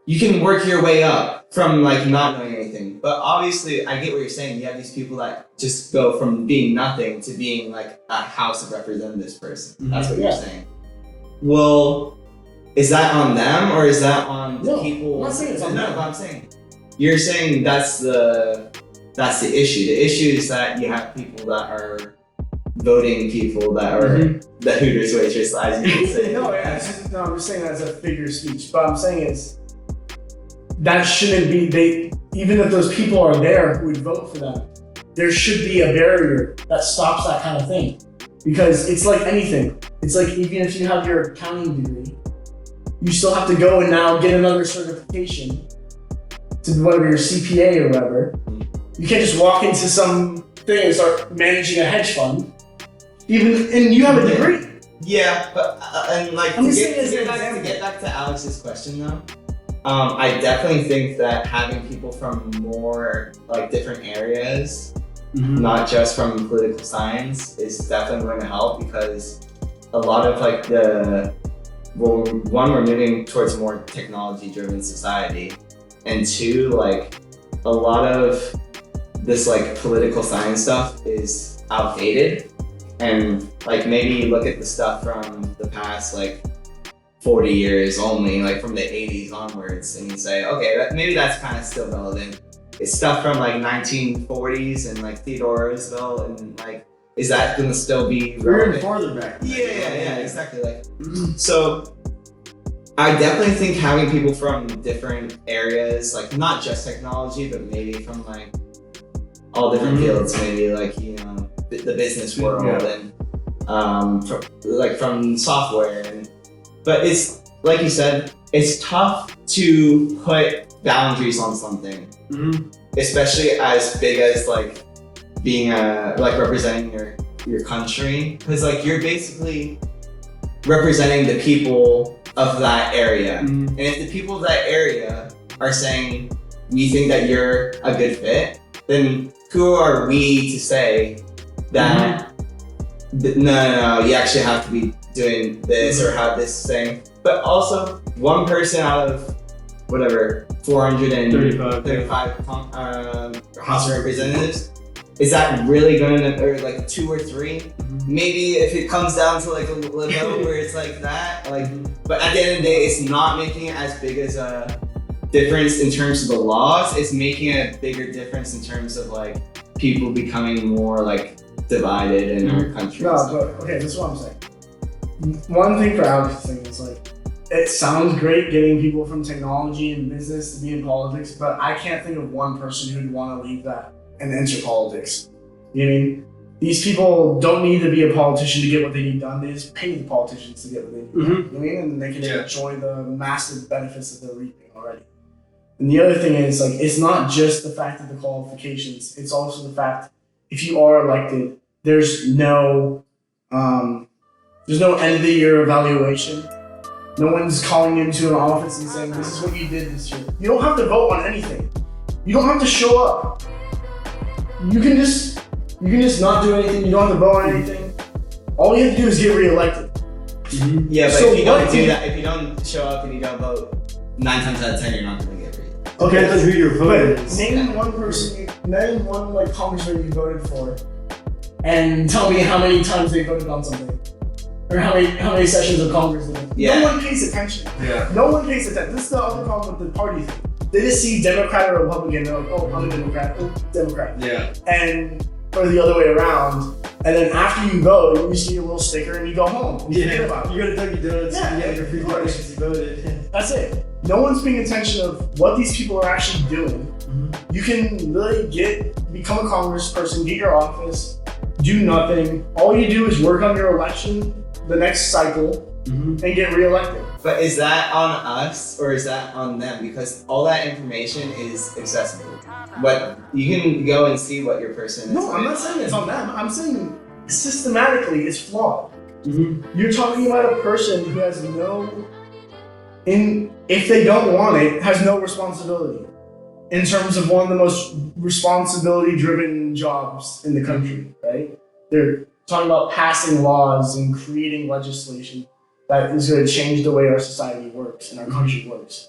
you can work your way up from like not knowing anything. But obviously, I get what you're saying. You have these people that just go from being nothing to being like a House of Representatives person. That's what you're saying. Well, is that on them or is that on the people? I'm not saying it's on them. But I'm saying you're saying that's the issue. The issue is that you have people that are voting people that are the Hooters waitress, as you can say. I'm just saying that's a figure of speech. But I'm saying is. That shouldn't be, even if those people are there who would vote for them, there should be a barrier that stops that kind of thing. Because it's like anything. It's like even if you have your accounting degree, you still have to go and now get another certification to whatever your CPA or whatever. You can't just walk into some thing and start managing a hedge fund, and you have a degree. Yeah, but and like to get back to Alex's question though. I definitely think that having people from more like different areas, not just from political science, is definitely going to help, because a lot of like the well, one, we're moving towards a more technology-driven society, and two, like a lot of this like political science stuff is outdated, and like maybe look at the stuff from the past like 40 years only, like from the 80s onwards, and you say, okay, maybe that's kind of still relevant. It's stuff from like 1940s and like Theodore Roosevelt, and like, is that gonna still be relevant? We're even farther back. Yeah, exactly. Like, so I definitely think having people from different areas, like not just technology, but maybe from like all different fields, maybe like, you know, the business world, and from software, but it's like you said, it's tough to put boundaries on something, especially as big as like being like representing your country, because like you're basically representing the people of that area, and if the people of that area are saying we think that you're a good fit, then who are we to say that no, you actually have to be doing this or have this thing? But also, one person out of whatever 435 House of Representatives, is that really going to, or like 2 or 3? Maybe if it comes down to like a limo where it's like that, like, but at the end of the day, it's not making it as big as a difference in terms of the laws. It's making a bigger difference in terms of like people becoming more like divided in our country. No, but okay, this is what I'm saying. One thing for Alex's thing is like, it sounds great getting people from technology and business to be in politics, but I can't think of one person who'd want to leave that and enter politics. You know what I mean? These people don't need to be a politician to get what they need done. They just pay the politicians to get what they need done. You know what I mean? And they can enjoy the massive benefits that they're reaping already. And the other thing is, like, it's not just the fact of the qualifications. It's also the fact, if you are elected, there's no end of the year evaluation. No one's calling you into an office and saying, this is what you did this year. You don't have to vote on anything. You don't have to show up. You can just not do anything. You don't have to vote on anything. All you have to do is get reelected. Yeah, but if you don't do that, if you don't show up and you don't vote, 9 times out of 10 you're not going to get reelected. Okay, that's who you're voting is. Name one person, name one like congressman you voted for, and tell me how many times they voted on something. Or how many sessions of Congress did it. Yeah. No one pays attention. Yeah. No one pays attention. This is the other problem with the party thing. They just see Democrat or Republican, they're like, oh, I'm a Democrat, oh, Democrat. Yeah. And, or the other way around. And then after you vote, you see a little sticker and you go home. And you forget about it. You go to Dunkin' Donuts and get your free party because you voted. That's it. No one's paying attention of what these people are actually doing. You can really become a congressperson, get your office, do nothing. All you do is work on your election the next cycle and get reelected. But is that on us or is that on them? Because all that information is accessible. But you can go and see what your person is. No, I'm not saying it's on them. I'm saying systematically it's flawed. You're talking about a person who has if they don't want it, has no responsibility in terms of one of the most responsibility-driven jobs in the country, right? They're talking about passing laws and creating legislation that is going to change the way our society works and our country works.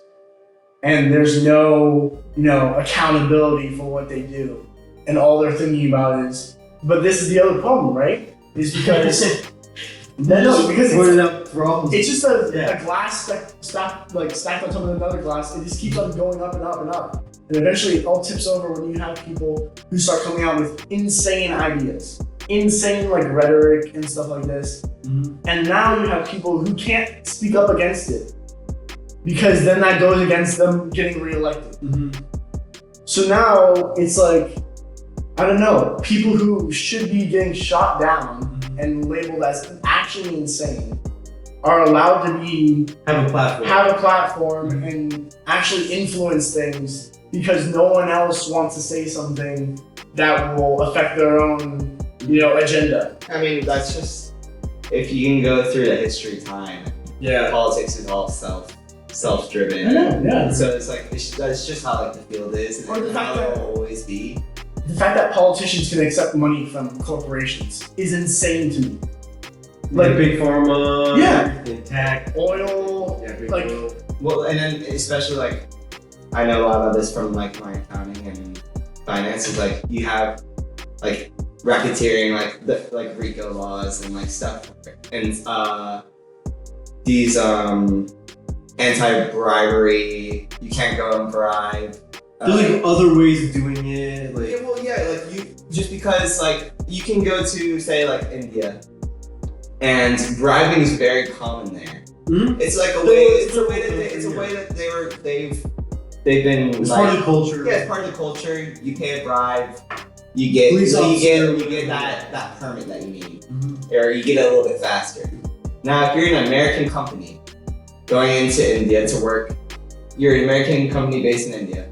And there's no, accountability for what they do. And all they're thinking about is, but this is the other problem, right? Is because it's just a glass stacked on top of another glass. It just keeps on going up and up and up. And eventually it all tips over when you have people who start coming out with insane ideas. Insane like rhetoric and stuff like this. And now you have people who can't speak up against it because then that goes against them getting reelected. So now it's like, I don't know, people who should be getting shot down and labeled as actually insane are allowed to have a platform and actually influence things because no one else wants to say something that will affect their own agenda. I mean, that's just, if you can go through the history of time, politics is all self-driven. Yeah. So it's like, that's just how like the field is, and how it will always be. The fact that politicians can accept money from corporations is insane to me. Like big pharma, Yeah. in tech, oil, yeah, big like oil. Well, and then especially like I know a lot about this from like my accounting and finance. Is like you have like racketeering, like the like RICO laws and like stuff, and these anti-bribery. You can't go and bribe. There's like other ways of doing it. Like Yeah, well, yeah, like you just because like you can go to say like India, and bribing is very common there. Mhm. It's like a way. It's a way that they've been. it's like, part of the culture. Yeah, it's part of the culture. You pay a bribe, you get that permit that you need, or you get it a little bit faster. Now, if you're an American company going into India to work, you're an American company based in India.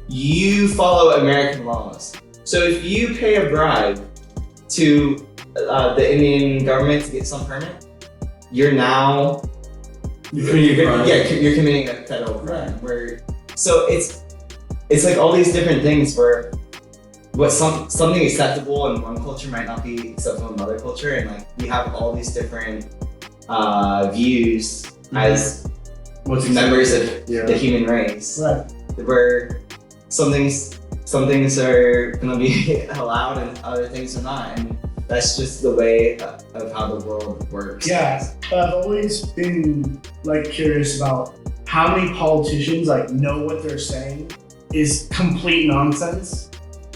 You follow American laws. So if you pay a bribe to the Indian government to get some permit, you're now You're committing a federal crime. So it's like all these different things where something acceptable in one culture might not be acceptable in another culture, and like we have all these different views as members of the human race, right. where some things are gonna be allowed and other things are not, and that's just the way of how the world works. Yeah, I've always been like curious about how many politicians like know what they're saying is complete nonsense,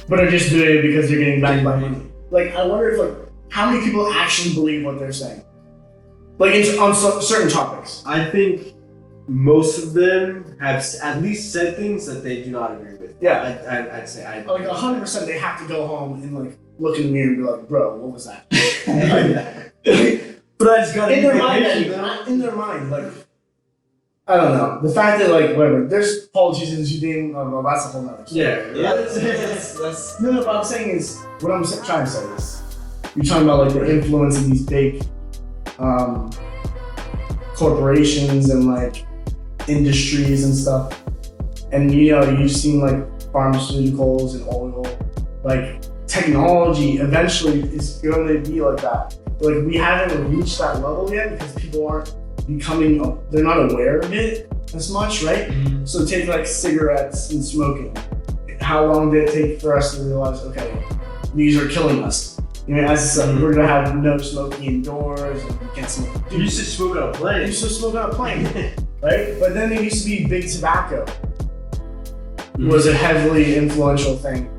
but are just doing it because they're getting backed by money. Like, I wonder if like how many people actually believe what they're saying, like on certain topics. I think most of them have at least said things that they do not agree with. Yeah, I'd say like 100%. They have to go home and like look in the mirror and be like, "Bro, what was that?" But I just got in their mind, like. I don't know. The fact that like whatever, there's politicians you think, oh, well, that's a whole nother story. Yeah. That's No, what I'm saying is, what I'm trying to say is, you're talking about like the influence of these big corporations and like industries and stuff, and you know you've seen like pharmaceuticals and oil, like technology eventually is going to be like that. Like we haven't reached that level yet because people aren't they're not aware of it as much, right? Mm-hmm. So take like cigarettes and smoking. How long did it take for us to realize, okay, these are killing us? You know, as we're gonna have no smoking indoors and we can't smoke. You used to smoke on a plane. You used to smoke on a plane, right? But then there used to be big tobacco. Was a heavily influential thing,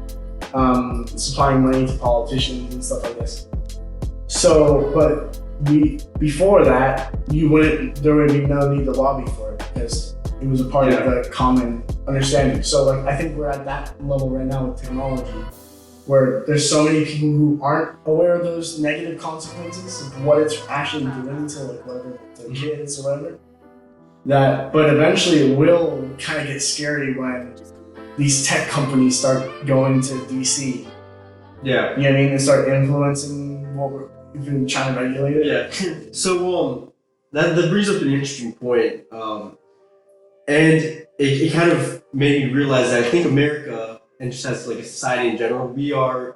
supplying money to politicians and stuff like this. So, but before that, there would be no need to lobby for it because it was a part of the common understanding. So like, I think we're at that level right now with technology where there's so many people who aren't aware of those negative consequences of what it's actually doing to like whatever the kids or whatever. But eventually it will kind of get scary when these tech companies start going to DC. Yeah. You know what I mean? They start influencing what we're even trying to regulate it. Yeah. So that brings up an interesting point. And it kind of made me realize that I think America, and just as like a society in general, we have,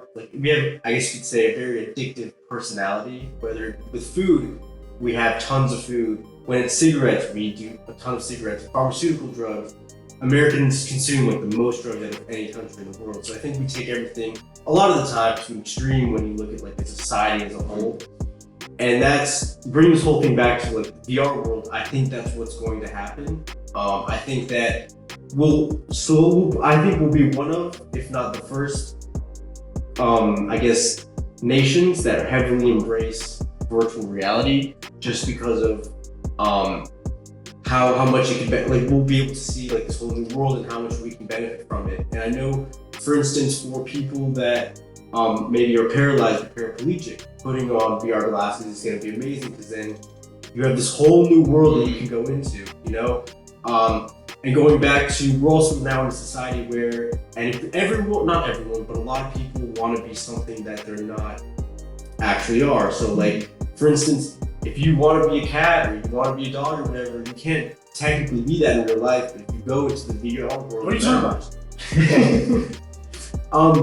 I guess you could say, a very addictive personality. Whether with food, we have tons of food. When it's cigarettes, we do a ton of cigarettes. Pharmaceutical drugs, Americans consume like the most drugs out of any country in the world. So I think we take everything a lot of the time to an extreme when you look at like the society as a whole. And that's bringing this whole thing back to like the VR world. I think that's what's going to happen. I think that we'll be one of, if not the first, I guess, nations that heavily embrace virtual reality, just because of how much it can we'll be able to see like this whole new world and how much we can benefit from it. And I know, for instance, for people that maybe are paralyzed or paraplegic, putting on VR glasses is going to be amazing because then you have this whole new world that you can go into, you know? And going back to, we're also now in a society where, and if not everyone, but a lot of people want to be something that they're not actually are. So like, for instance, if you want to be a cat or you want to be a dog or whatever, you can't technically be that in real life, but if you go into the VR world, What are you talking about?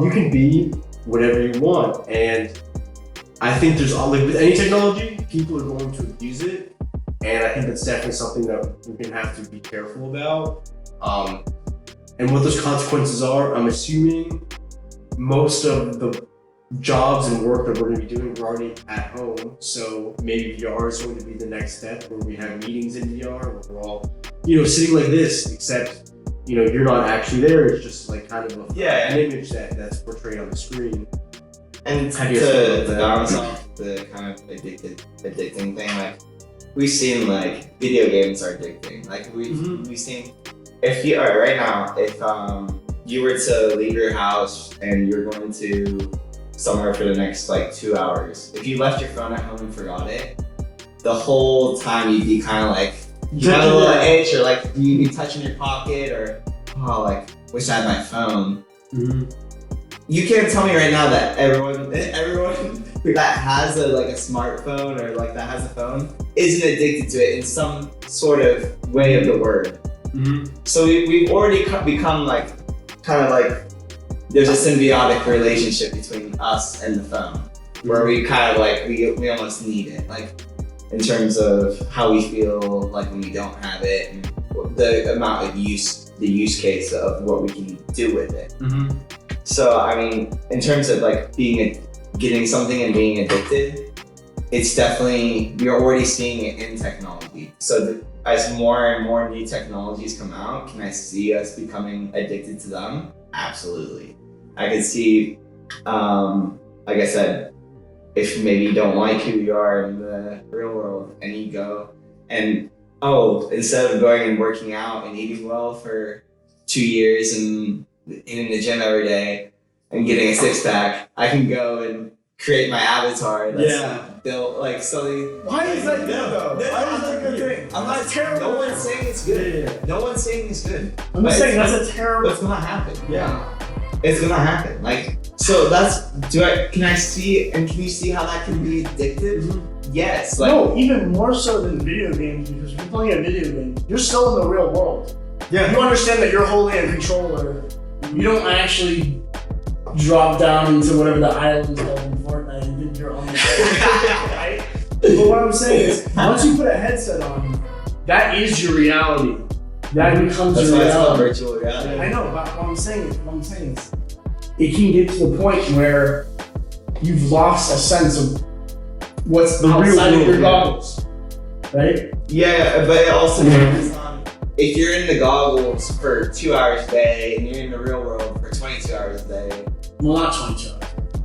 You can be whatever you want. And I think there's like with any technology, people are going to abuse it, and I think that's definitely something that we're gonna have to be careful about. And what those consequences are, I'm assuming most of the jobs and work that we're going to be doing, we're already at home. So maybe VR is going to be the next step where we have meetings in VR, where we're all, sitting like this, except, you're not actually there. It's just like kind of an image that's portrayed on the screen. And to balance off the kind of addicting thing, like we've seen like video games are addicting. Like we've seen, if you are right now, if you were to leave your house and you're going to somewhere for the next like 2 hours, if you left your phone at home and forgot it, the whole time you'd be kind of like, you have a little itch, or like you'd be touching your pocket, or like wish I had my phone. You can't tell me right now that everyone that has a smartphone or like that has a phone isn't addicted to it in some sort of way of the word. So we've already become like kind of like there's a symbiotic relationship between us and the phone, where we kind of like we almost need it, like in terms of how we feel like when we don't have it, and the amount of the use case of what we can do with it. So I mean, in terms of like getting something and being addicted, it's definitely, we're already seeing it in technology. So as more and more new technologies come out, can I see us becoming addicted to them? Absolutely. I could see, like I said, if maybe you don't like who you are in the real world and you go and, instead of going and working out and eating well for 2 years and in the gym every day and getting a six-pack, I can go and create my avatar that's built like something. Why is that good though? Why is that a good thing? I'm not terrible. No one's saying it's good. No one's saying it's good. I'm just saying that's a terrible. It's gonna happen. Yeah. It's gonna happen. Like, so can you see how that can be addictive? Yes. Like, no, even more so than video games, because if you're playing a video game, you're still in the real world. Yeah. You understand that you're holding a controller. You don't actually drop down into whatever the island's called in Fortnite and think you're on the right? But what I'm saying is, once you put a headset on, that is your reality. That becomes your reality. That's why it's called virtual reality. I know, but what I'm saying is, it can get to the point where you've lost a sense of what's the outside of your goggles, right? Yeah, but it also depends on if you're in the goggles for 2 hours a day and you're in the real world for 22 hours a day. Well, not 22 hours.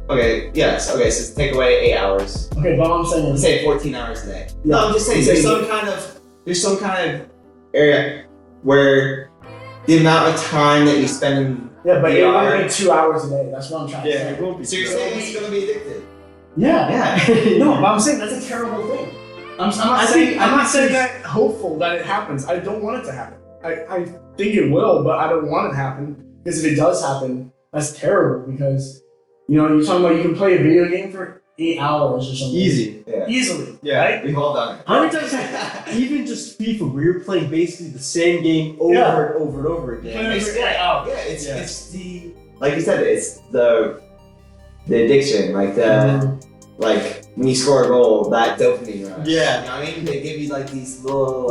Okay, yes. Okay, so take away 8 hours. Okay, but what I'm saying is, say 14 hours a day. Yeah. No, I'm just saying there's some kind of area where the amount of time that you spend in but it won't be 2 hours a day. That's what I'm trying to say. It won't be. So you're saying it's gonna be addictive? Yeah. No, but I'm saying that's a terrible thing. I'm not saying that hopeful that it happens. I don't want it to happen. I think it will, but I don't want it to happen, because if it does happen, that's terrible, because you're talking about you can play a video game for 8 hours or something. Easy. Yeah. Easily. Yeah. Right? We've all done it. How many times even just FIFA, where you're playing basically the same game over and over and over again. It's the, like you said, it's the addiction, like like when you score a goal, that dopamine rush. Yeah. You know what I mean? They give you like these little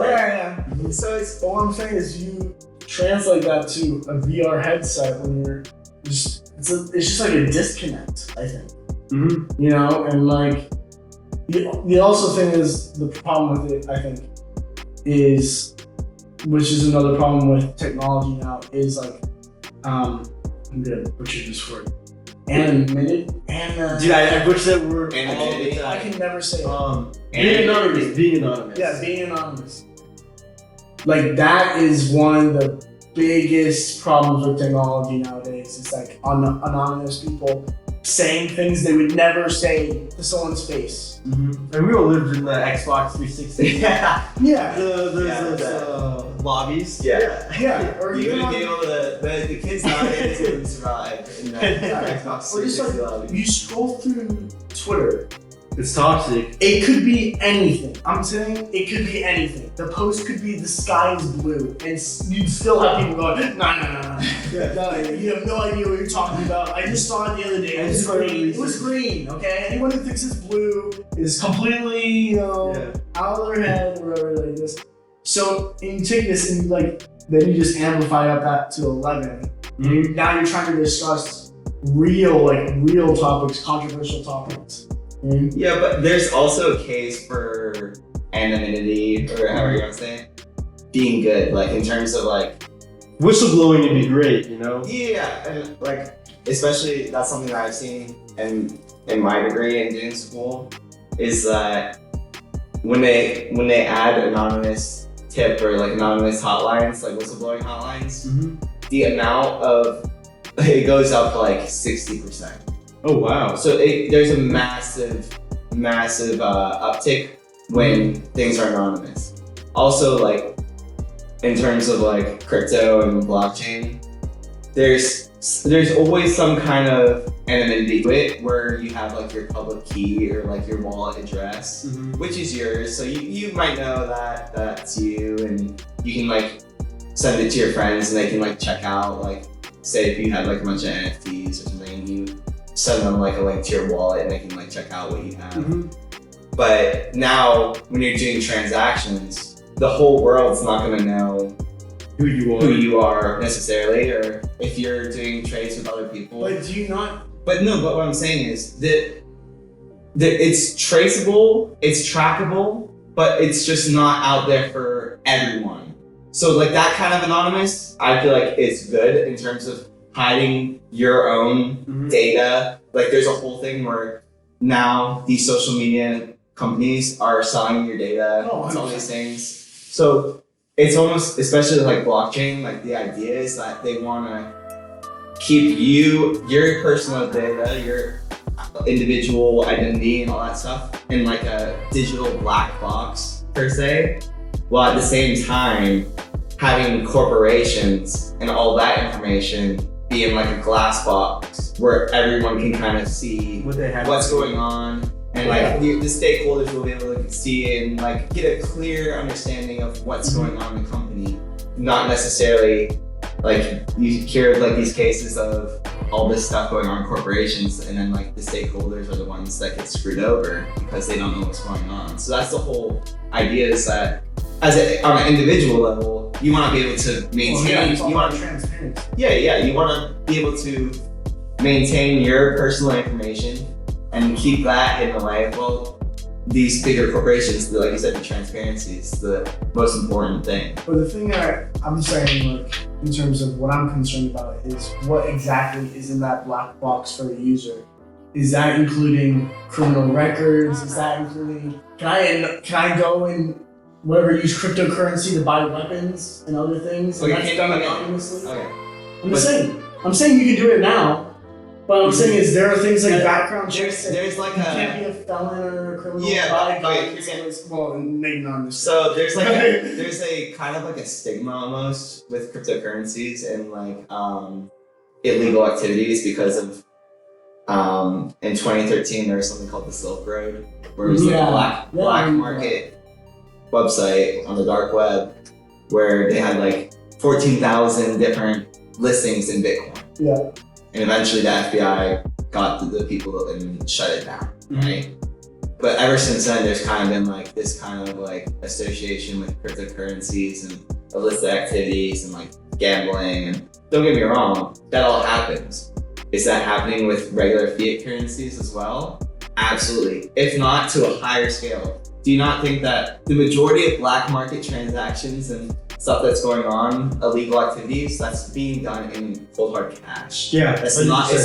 So it's, all I'm saying is you translate that to a VR headset when you're just, it's just like a disconnect, I think. And like the also thing is, the problem with it, I think, is, which is another problem with technology now, is like I'm gonna butcher this word. Animated? Dude, I butcher that word. Animated. I can never say being anonymous. Yeah, being anonymous. Like, that is one of the biggest problems with technology nowadays. It's like anonymous people saying things they would never say to someone's face. And we all lived in the Xbox 360. Yeah. Those lobbies. Yeah. Or you even wouldn't be able to, the kids nowadays wouldn't survive in that Xbox 360 lobby. You scroll through Twitter It's toxic. It could be anything. I'm saying it could be anything. The post could be the sky is blue, and you'd still have people going, no. You have no idea what you're talking about. I just saw it the other day. It was green. It was green. Okay. Anyone who thinks it's blue is completely, out of their head or whatever like this. So and you take this and then you just amplify up that to 11. And now you're trying to discuss real topics, controversial topics. Yeah, but there's also a case for anonymity, or however you want to say it, being good, like in terms of like whistleblowing would be great, you know? Yeah, and like especially that's something that I've seen in my degree in doing school, is that when they add anonymous tip or like anonymous hotlines, like whistleblowing hotlines, the amount of it goes up like 60%. Oh wow! So there's a massive uptick when things are anonymous. Also, like in terms of like crypto and blockchain, there's always some kind of anonymity to it, where you have like your public key or like your wallet address, which is yours. So you might know that that's you, and you can like send it to your friends, and they can like check out, like say if you had like a bunch of NFTs or something, you send them like a link to your wallet and they can like check out what you have. But now when you're doing transactions, the whole world's not gonna know who you are necessarily, or if you're doing trades with other people. But do you not? But what I'm saying is that it's traceable, it's trackable, but it's just not out there for everyone. So like that kind of anonymous, I feel like it's good in terms of hiding your own data. Like there's a whole thing where now these social media companies are selling your data, all these things. So it's almost, especially like blockchain, like the idea is that they want to keep your personal data, your individual identity and all that stuff in like a digital black box per se, while at the same time having corporations and all that information be in like a glass box where everyone can kind of see what's going on, and like the stakeholders will be able to see and like get a clear understanding of what's going on in the company. Not necessarily like you hear of like these cases of all this stuff going on in corporations, and then like the stakeholders are the ones that get screwed over because they don't know what's going on. So that's the whole idea, is that on an individual level, you want to be able to maintain. You want transparency. You want to be able to maintain your personal information and keep that hidden away. Well, these bigger corporations, like you said, the transparency is the most important thing. But the thing that I'm saying, like in terms of what I'm concerned about, is what exactly is in that black box for a user. Is that including criminal records? Is that including? Can I go and whatever, use cryptocurrency to buy weapons and other things? And that's done anonymously. Okay. I'm saying you can do it now, but I'm saying is there are things like background checks. There's like you can't be a felon or a criminal. Well, maybe not in this. So there's like there's a kind of like a stigma almost with cryptocurrencies and like illegal activities because of in 2013 there was something called the Silk Road, where it was like a black market website on the dark web where they had like 14,000 different listings in Bitcoin. Yeah. And eventually the FBI got the people and shut it down, right? But ever since then, there's kind of been like this kind of like association with cryptocurrencies and illicit activities and like gambling. And don't get me wrong, that all happens. Is that happening with regular fiat currencies as well? Absolutely, if not to a higher scale. Do you not think that the majority of black market transactions and stuff that's going on, illegal activities, that's being done in cold hard cash? Yeah, it's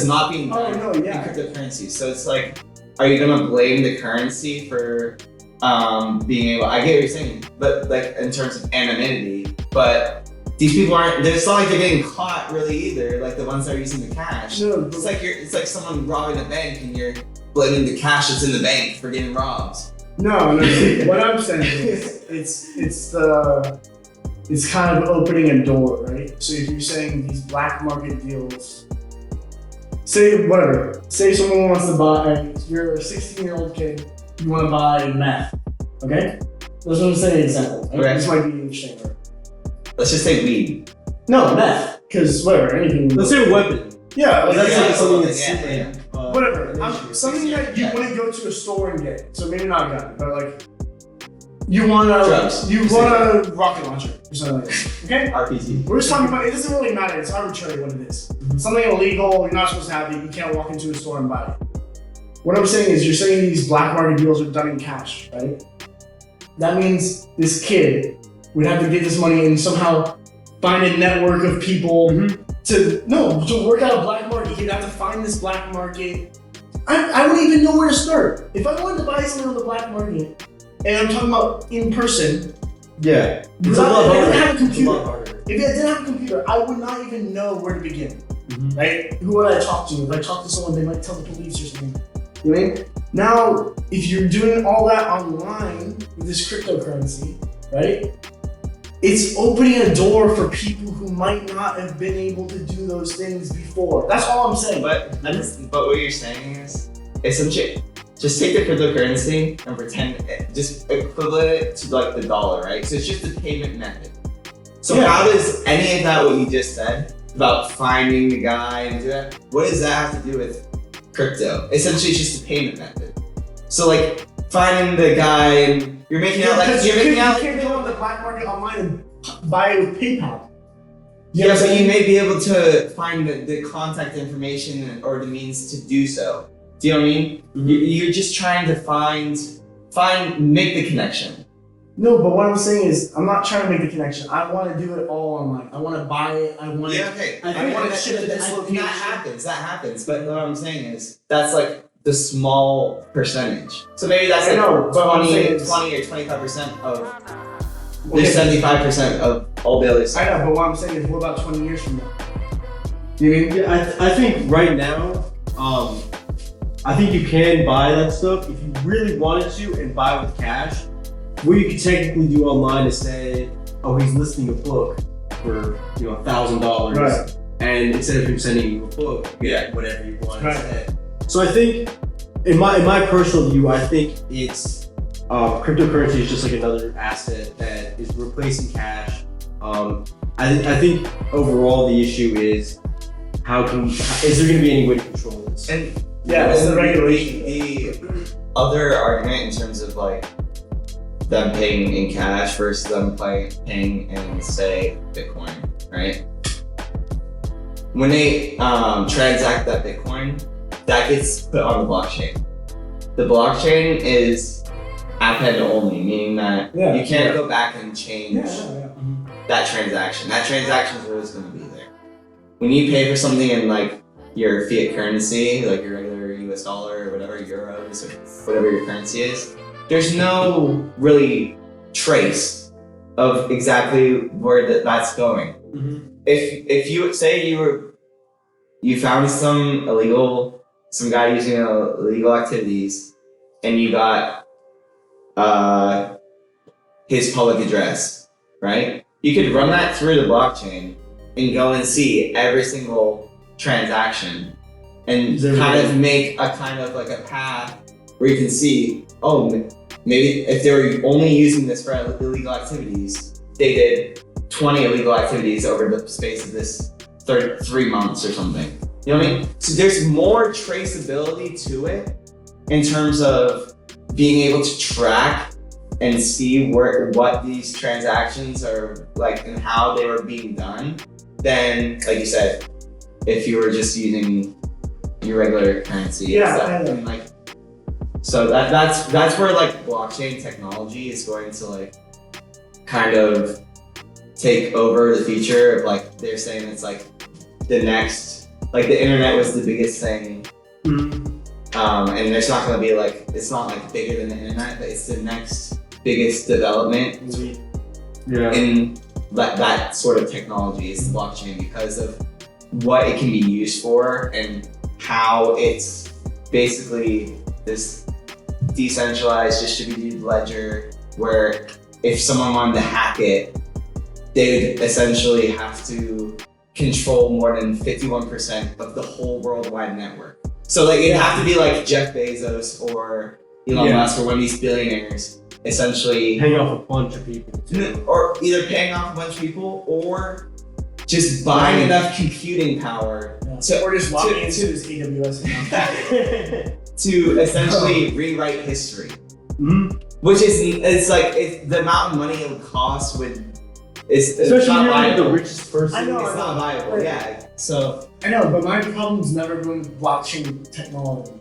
not being done in cryptocurrencies. So it's like, are you gonna blame the currency for being able? I get what you're saying, but like in terms of anonymity, but these people aren't. It's not like they're getting caught really either. Like the ones that are using the cash. No, it's like someone robbing a bank and you're blaming the cash that's in the bank for getting robbed. No. What I'm saying is, it's kind of opening a door, right? So if you're saying these black market deals, say someone wants to buy, you're a 16-year-old kid, you want to buy meth. Okay? That's what I'm saying. Example. Right? Okay. This might be interesting. Right? Let's just say weed. No, meth. Because whatever, anything. Let's say a weapon. Yeah, That's Yeah, like something yeah, that's yeah, yeah. whatever. an issue. Something that you Yeah. wouldn't go to a store and get. So maybe not a gun, but like you want Drugs. a rocket launcher or something like that. Okay? RPG. We're just talking about it doesn't really matter, it's arbitrary what it is. Something illegal, you're not supposed to have it, you can't walk into a store and buy it. What I'm saying is you're saying these black market deals are done in cash, right? That means this kid would have to get this money and somehow find a network of people to work out a black market. He'd have to find this black market. I wouldn't even know where to start. If I wanted to buy something on the black market, and I'm talking about in person, Yeah. It's a without- lot if I harder. didn't have a It's a computer, lot harder. if I didn't have a computer, I would not even know where to begin. Right? Who would I talk to? If I talk to someone, they might tell the police or something. You know what I mean? Now, if you're doing all that online with this cryptocurrency, right? It's opening a door for people who might not have been able to do those things before. That's all I'm saying. But what you're saying is essentially just take the cryptocurrency and pretend just equivalent it to like the dollar, right? So it's just a payment method. So Yeah. how does any of that what you just said about finding the guy and do that? What does that have to do with crypto? Essentially, it's just a payment method. So like finding the guy and you're making out like Because you're making out you can't go on the black market online and buy it with PayPal. yeah, but you may be able to find the contact information or the means to do so. Do you know what I mean? You're just trying to make the connection. No, but what I'm saying is, I'm not trying to make the connection. I want to do it all online. I want to buy it. I want Yeah, to. okay. I want to ship to this location. That happens. But what I'm saying is, that's like the small percentage. So maybe that's I like know, but what I'm 20 saying is- or 25% of Okay. there's 75% of all the others. I know, but what I'm saying is, what about 20 years from now? You mean? Yeah, I think right now, I think you can buy that stuff if you really wanted to and buy with cash. What you could technically do online is say, oh, he's listing a book for $1,000, Right. and instead of him sending you a book, you Yeah. get whatever you want Right. instead. So I think, in my personal view, I think it's cryptocurrency is just like another asset that is replacing cash. I think overall the issue is is there going to be any way to control this? And Yeah, it's the regulation. The other argument in terms of like them paying in cash versus them paying in say Bitcoin, right? When they transact that Bitcoin, that gets put on the blockchain. The blockchain is append only, meaning that Yeah. you can't go back and change Yeah. that transaction. That transaction is always going to be there. When you pay for something in like your fiat currency, like your regular US dollar or whatever, euros or whatever your currency is, there's no really trace of exactly where that's going. If you say you found some guy using illegal activities and you got his public address, right? You could run that through the blockchain and go and see every single transaction and kind of make a kind of like a path where you can see, oh, maybe if they were only using this for illegal activities, they did 20 illegal activities over the space of this 3 months or something. You know what I mean? So there's more traceability to it in terms of being able to track and see what these transactions are like and how they were being done than, like you said, if you were just using your regular currency. Yeah, and stuff. I know. And like, so that's where like blockchain technology is going to like kind of take over the future of like they're saying it's like the next, like the internet was the biggest thing. And there's not going to be like, it's not like bigger than the internet, but it's the next biggest development in that sort of technology is the blockchain because of what it can be used for and how it's basically this decentralized distributed ledger where if someone wanted to hack it, they would essentially have to control more than 51% of the whole worldwide network. So like it'd have to be like Jeff Bezos or Elon Musk or one of these billionaires essentially Paying off a bunch of people too. or either paying off a bunch of people or just buying enough computing power Or just logging into his AWS account. to essentially rewrite history. Mm-hmm. Which is, it's like, the amount of money it would cost it's Especially not when you're viable. the richest person. I know. It's not viable, Right. yeah. So, I know, but my problem's never been with blockchain technology.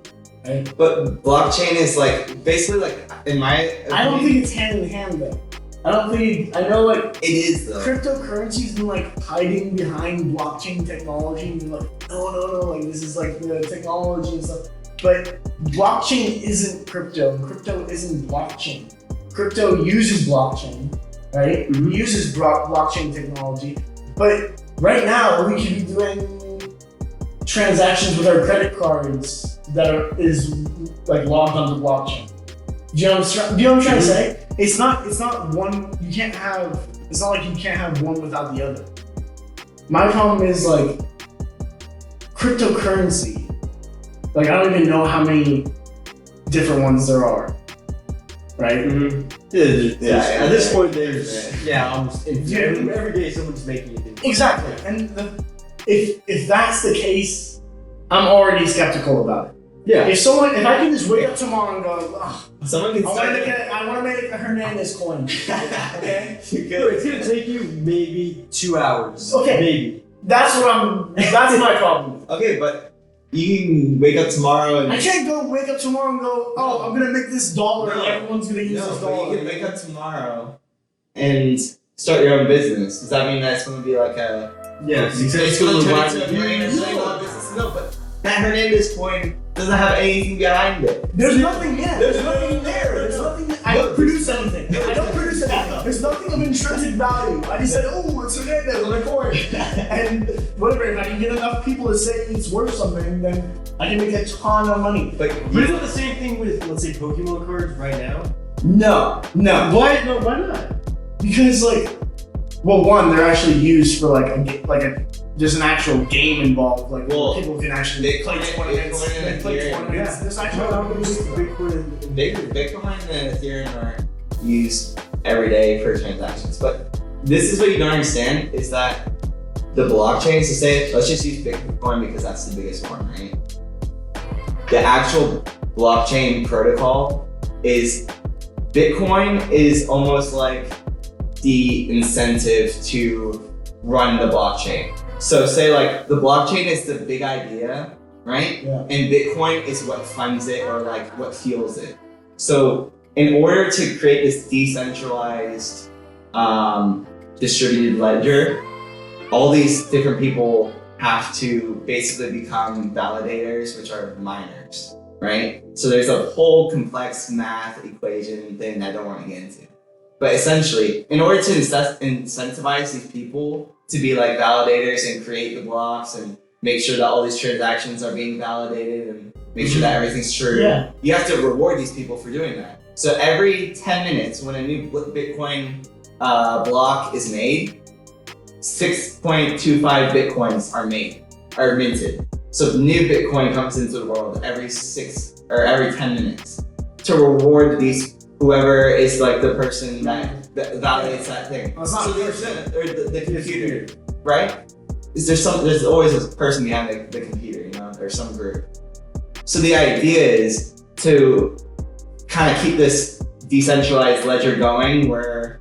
Right? but blockchain is like, basically like, in my opinion, I don't think it's hand in hand though. I know like it is though. cryptocurrency's been like hiding behind blockchain technology and been like, no, like this is like the technology and stuff. But blockchain isn't crypto, and crypto isn't blockchain. Crypto uses blockchain, right? Mm-hmm. It uses blockchain technology. But right now, we could be doing transactions with our credit cards that is like logged onto blockchain. Do you know what I'm trying to say? It's not one, it's not like you can't have one without the other. My problem is like cryptocurrency. Like I don't even know how many different ones there are. Right? Mm-hmm. At this point, there's almost infinite. Every day someone's making it. Exactly. And if that's the case, I'm already skeptical about it. Yeah. If I can just wake up tomorrow and go, Someone can I want to make a Hernandez coin. Okay? It's gonna take you maybe 2 hours. Okay. Maybe. That's my problem. Okay, but you can wake up tomorrow and I can't go wake up tomorrow and go, I'm gonna make this dollar and everyone's gonna use this but dollar. you can wake up tomorrow and start your own business. Does that mean that it's going to be like a... Yes. It's going to turn into a brand business? No, but that Hernandez coin doesn't have anything behind it. There's nothing there. There's nothing there. There's nothing. I don't produce anything. There's nothing of intrinsic value. I just said, it's Hernandez on a coin. And whatever, if I can get enough people to say it's worth something, then I can make a ton of money. But isn't the same thing with, let's say, Pokemon cards right now? No. Why not? Because one, they're actually used for there's an actual game involved. People can actually play tournaments. There's actually Bitcoin and Ethereum are used every day for transactions. But this is what you don't understand is that the blockchain, let's just use Bitcoin because that's the biggest one, right? The actual blockchain protocol is Bitcoin is almost like the incentive to run the blockchain. So say the blockchain is the big idea, right? Yeah. And Bitcoin is what funds it or what fuels it. So in order to create this decentralized distributed ledger, all these different people have to basically become validators, which are miners, right? So there's a whole complex math equation thing that I don't want to get into. But essentially, in order to incentivize these people to be validators and create the blocks and make sure that all these transactions are being validated and make sure that everything's true, you have to reward these people for doing that. So every 10 minutes when a new Bitcoin block is made, 6.25 Bitcoins are minted. So new Bitcoin comes into the world every 10 minutes to reward whoever is the person that validates that thing. Well, it's not or the computer, right? There's always a person behind the computer, or some group. So the idea is to kind of keep this decentralized ledger going where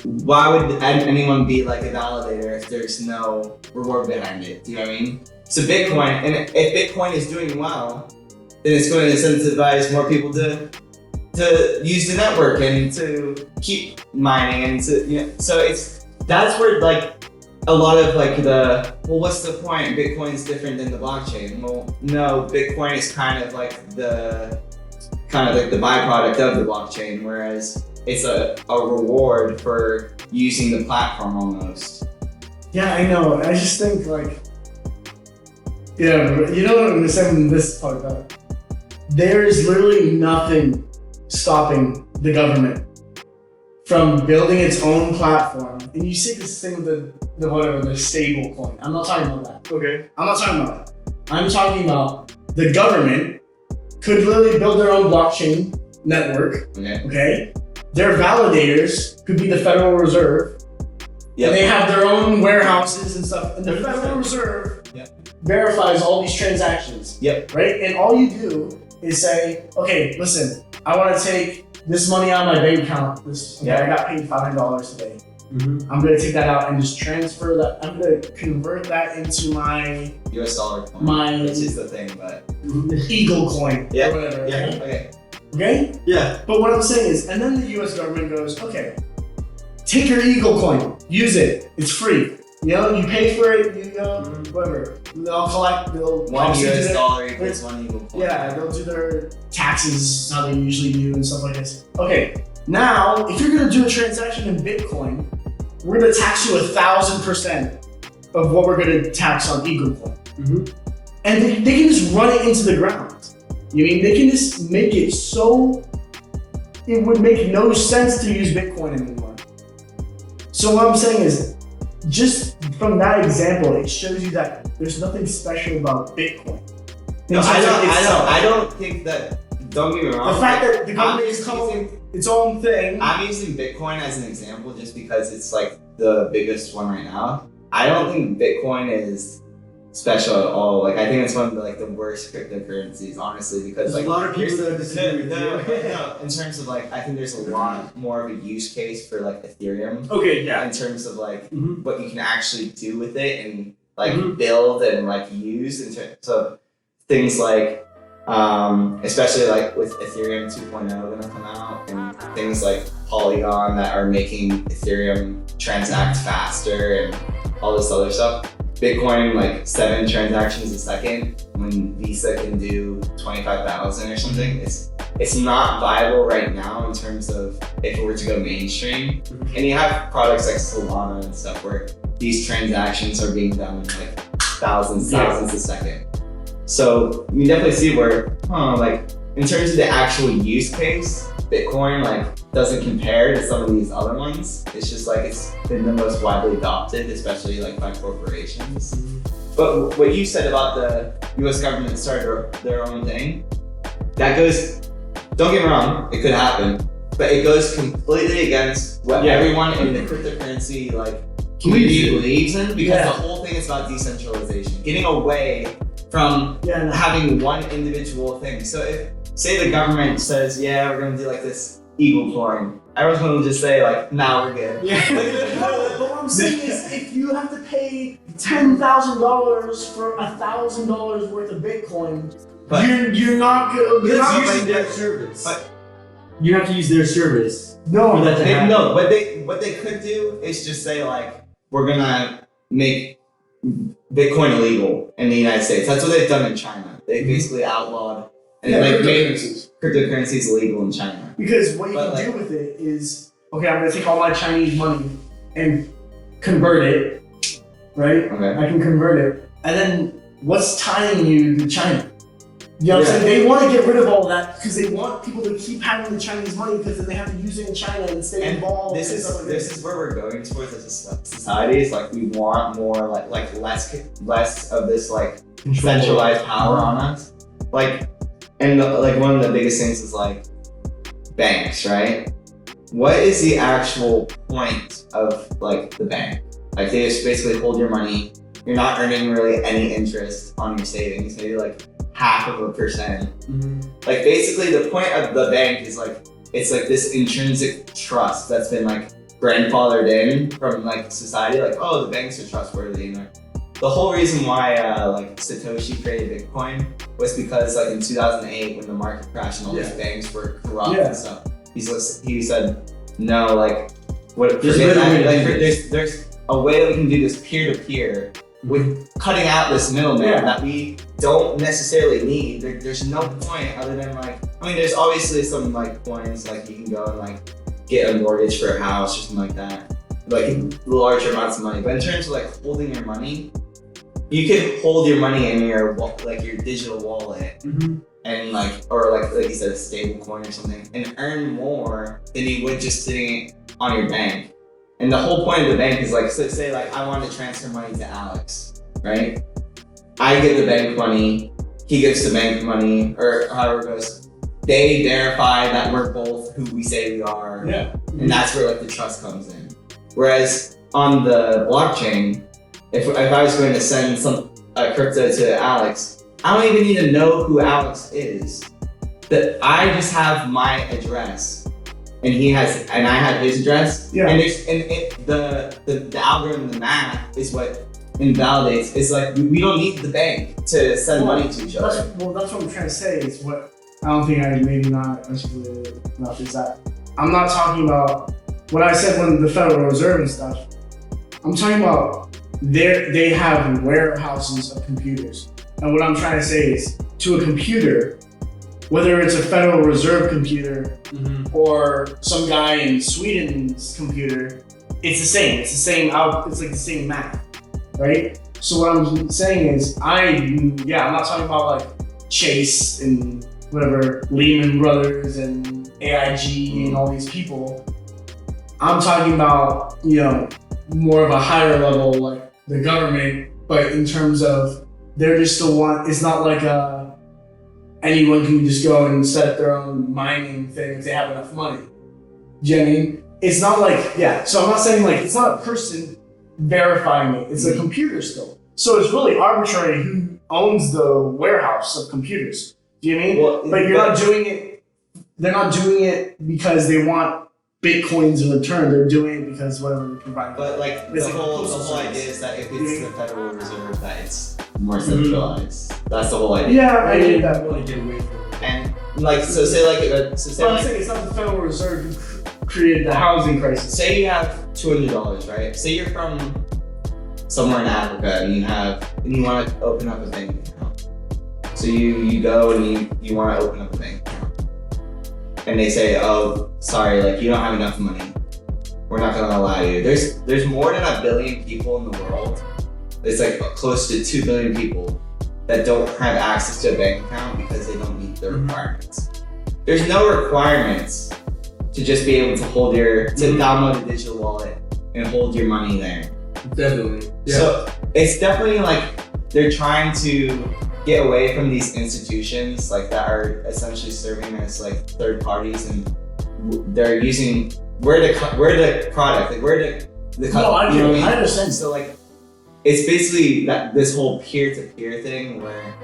why would anyone be a validator if there's no reward behind it? Do you know what I mean? So Bitcoin, and if Bitcoin is doing well, then it's going to incentivize more people to use the network and to keep mining and so that's where a lot of what's the point? Bitcoin's different than the blockchain. Well, no, Bitcoin is kind of the byproduct of the blockchain, whereas it's a reward for using the platform almost. Yeah, I know. I just think you know what I'm saying this part about it? There is literally nothing stopping the government from building its own platform. And you see this thing with the stable coin. I'm not talking about that. Okay. I'm not talking about that. I'm talking about the government could literally build their own blockchain network. Okay. Their validators could be the Federal Reserve. Yep. And they have their own warehouses and stuff. And the Federal Reserve verifies all these transactions. Yep. Right? And all you do is say, okay, listen, I want to take this money out of my bank account. I got paid $500 today. Mm-hmm. I'm gonna take that out and just transfer that. I'm gonna convert that into my US dollar coin, which is the thing, but Eagle coin yeah, or whatever. yeah, Okay? okay, Okay? Yeah. But what I'm saying is, and then the US government goes, okay, take your Eagle coin, use it, it's free. You know, you pay for it, you know, whatever. They'll collect, they'll one obviously do US their- dollar equals one Eagle coin. Yeah, they'll do their taxes how they usually do and stuff like this. Okay, now if you're gonna do a transaction in Bitcoin, we're gonna tax you 1,000% of what we're gonna tax on Eagle coin. And they can just run it into the ground. You mean they can just make it so it would make no sense to use Bitcoin anymore. So what I'm saying is, just from that example, it shows you that there's nothing special about Bitcoin. No, I don't think that. Don't get me wrong. The fact that the government is using- coming its own thing. I'm using Bitcoin as an example just because it's like the biggest one right now. I don't think Bitcoin is special at all. Like, I think it's one of the worst cryptocurrencies, honestly, because There's a lot of people that disagree with you. No, in terms of I think there's a lot more of a use case for Ethereum. Okay, yeah. In terms of Mhm. what you can actually do with it and build and use in terms of things especially with Ethereum 2.0 gonna come out and things like Polygon that are making Ethereum transact faster and all this other stuff. Bitcoin 7 transactions a second when Visa can do 25,000 or something. It's not viable right now in terms of if it were to go mainstream. And you have products like Solana and stuff where these transactions are being done in thousands a second. So you definitely see where, in terms of the actual use case, Bitcoin doesn't compare to some of these other ones. It's just it's been the most widely adopted, especially by corporations. But what you said about the U.S. government started their own thing, that goes. Don't get me wrong, it could happen, but it goes completely against what everyone in the cryptocurrency community believes in, because the whole thing is about decentralization, getting away from having one individual thing. So if, say the government says, we're gonna do this Eagle coin, everyone's gonna just say nah, we're good. But what I'm saying is, if you have to pay $10,000 for $1,000 worth of Bitcoin, you're not good. You're not using their service. But you have to use their service. No, for that to happen. No. What they could do is just say we're gonna make Bitcoin illegal in the United States. That's what they've done in China. They basically outlawed and made cryptocurrencies illegal in China. Because what you can do with it is, okay, I'm gonna take all my Chinese money and convert it, right? Okay. I can convert it, and then what's tying you to China? You know what I'm saying? They want to get rid of all that because they want people to keep having the Chinese money because then they have to use it in China and stay involved. This is where we're going towards as a society. It's we want more less of this centralized power on us. And one of the biggest things is banks, right? What is the actual point of the bank? They just basically hold your money. You're not earning really any interest on your savings. Maybe 0.5%. Basically the point of the bank is it's this intrinsic trust that's been grandfathered in from society. Oh, the banks are trustworthy. And the whole reason why Satoshi created Bitcoin was because in 2008 when the market crashed and all these banks were corrupt and stuff, he said no, there's a way that we can do this peer-to-peer with cutting out this middleman that we don't necessarily need. There's no point other than there's obviously some points you can go and get a mortgage for a house or something like that, larger amounts of money. But in terms of holding your money, you could hold your money in your your digital wallet and or you said a stable coin or something and earn more than you would just sitting on your bank. And the whole point of the bank is so say I want to transfer money to Alex, right? I give the bank money, he gives the bank money, or however it goes. They verify that we're both who we say we are. Yeah. And that's where like the trust comes in. Whereas on the blockchain, if I was going to send some crypto to Alex, I don't even need to know who Alex is. That I just have my address, and I have his address. Yeah. And the algorithm, the math is what invalidates. It's like we don't need the bank to send money to each other. That's what I'm trying to say. Is what I don't think I maybe not articulated enough is that I'm not talking about what I said when the Federal Reserve and stuff. I'm talking about they have warehouses of computers, and what I'm trying to say is to a computer, whether it's a Federal Reserve computer or some guy in Sweden's computer, it's the same. It's the same. It's like the same math, right? So what I'm saying is, I'm not talking about like Chase and whatever, Lehman Brothers and AIG and all these people. I'm talking about, more of a higher level, like the government, but in terms of they're just the one. It's not like anyone can just go and set up their own mining thing if they have enough money. Do you know what I mean? It's not like, so I'm not saying like, it's not a person verifying it, it's a computer still. So it's really arbitrary who owns the warehouse of computers. Do you know what I mean? Well, but they're not doing it because they want Bitcoins in return. They're doing it because whatever they're providing. But like the whole idea is that if it's the Federal Reserve, that it's more centralized. That's the whole idea. Yeah, I get that. Want to get away from it. And like, so say like, I'm saying it's not the Federal Reserve who created the housing crisis. say you have $200, right? Say you're from somewhere in Africa and you want to open up a bank account. So you go and you want to open up a bank account. And they say, oh, sorry, like you don't have enough money. We're not gonna allow you. There's more than 1 billion people in the world. It's like close to 2 billion people that don't have access to a bank account because they don't meet the requirements. There's no requirements to just be able to download a digital wallet and hold your money there. Definitely. Yeah. So it's definitely like they're trying to get away from these institutions like that are essentially serving as like third parties, and they're using we're the product, like we're the No, I understand. So like it's basically this whole peer-to-peer thing where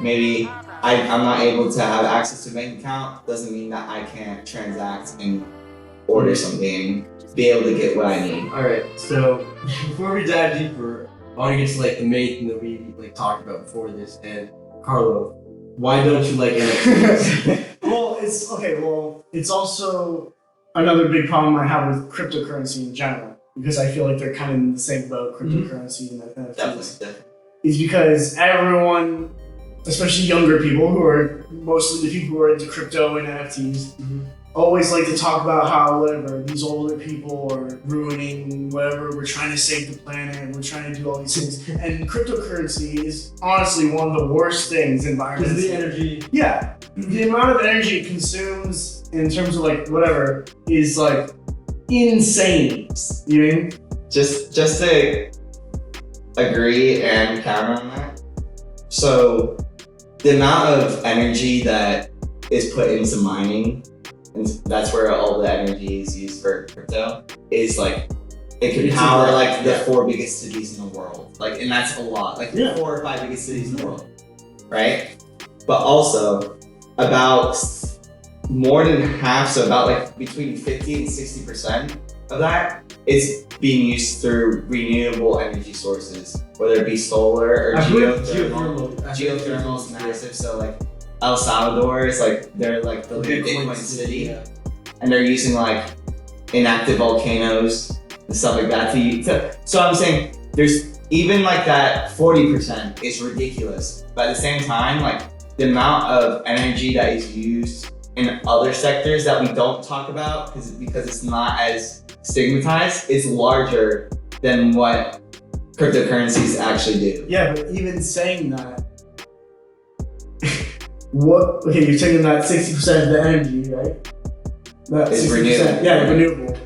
maybe I'm not able to have access to a bank account doesn't mean that I can't transact and order something, be able to get what I need. All right. So before we dive deeper, I want to get to like the main thing that we like talked about before this. And Carlo, why don't you like NFTs? Well, it's also another big problem I have with cryptocurrency in general, because I feel like they're kind of in the same boat, cryptocurrency and NFTs. Definitely. Is because everyone, especially younger people who are mostly the people who are into crypto and NFTs, always like to talk about how whatever these older people are ruining whatever. We're trying to save the planet. We're trying to do all these things, and cryptocurrency is honestly one of the worst things environmentally. Because the energy. Yeah, the amount of energy it consumes in terms of like whatever is like insane. You know what I mean? Just to agree and counter on that. So the amount of energy that is put into mining, and that's where all the energy is used for crypto, is like it can power like the 4 biggest cities in the world. Like, and that's a lot. Like the 4 or 5 biggest cities in the world, right? But also about more than half, so about like between 50 and 60% of that is being used through renewable energy sources, whether it be solar or geothermal. Geothermal is massive. So like El Salvador is like they're like the Bitcoin city, and they're using like inactive volcanoes and stuff like that so I'm saying there's even like that 40% is ridiculous, but at the same time, like the amount of energy that is used in other sectors that we don't talk about because it's not as stigmatized is larger than what cryptocurrencies actually do. Yeah, but even saying that, you're taking that 60% of the energy, right? That It's 60%, renewable. yeah, renewable.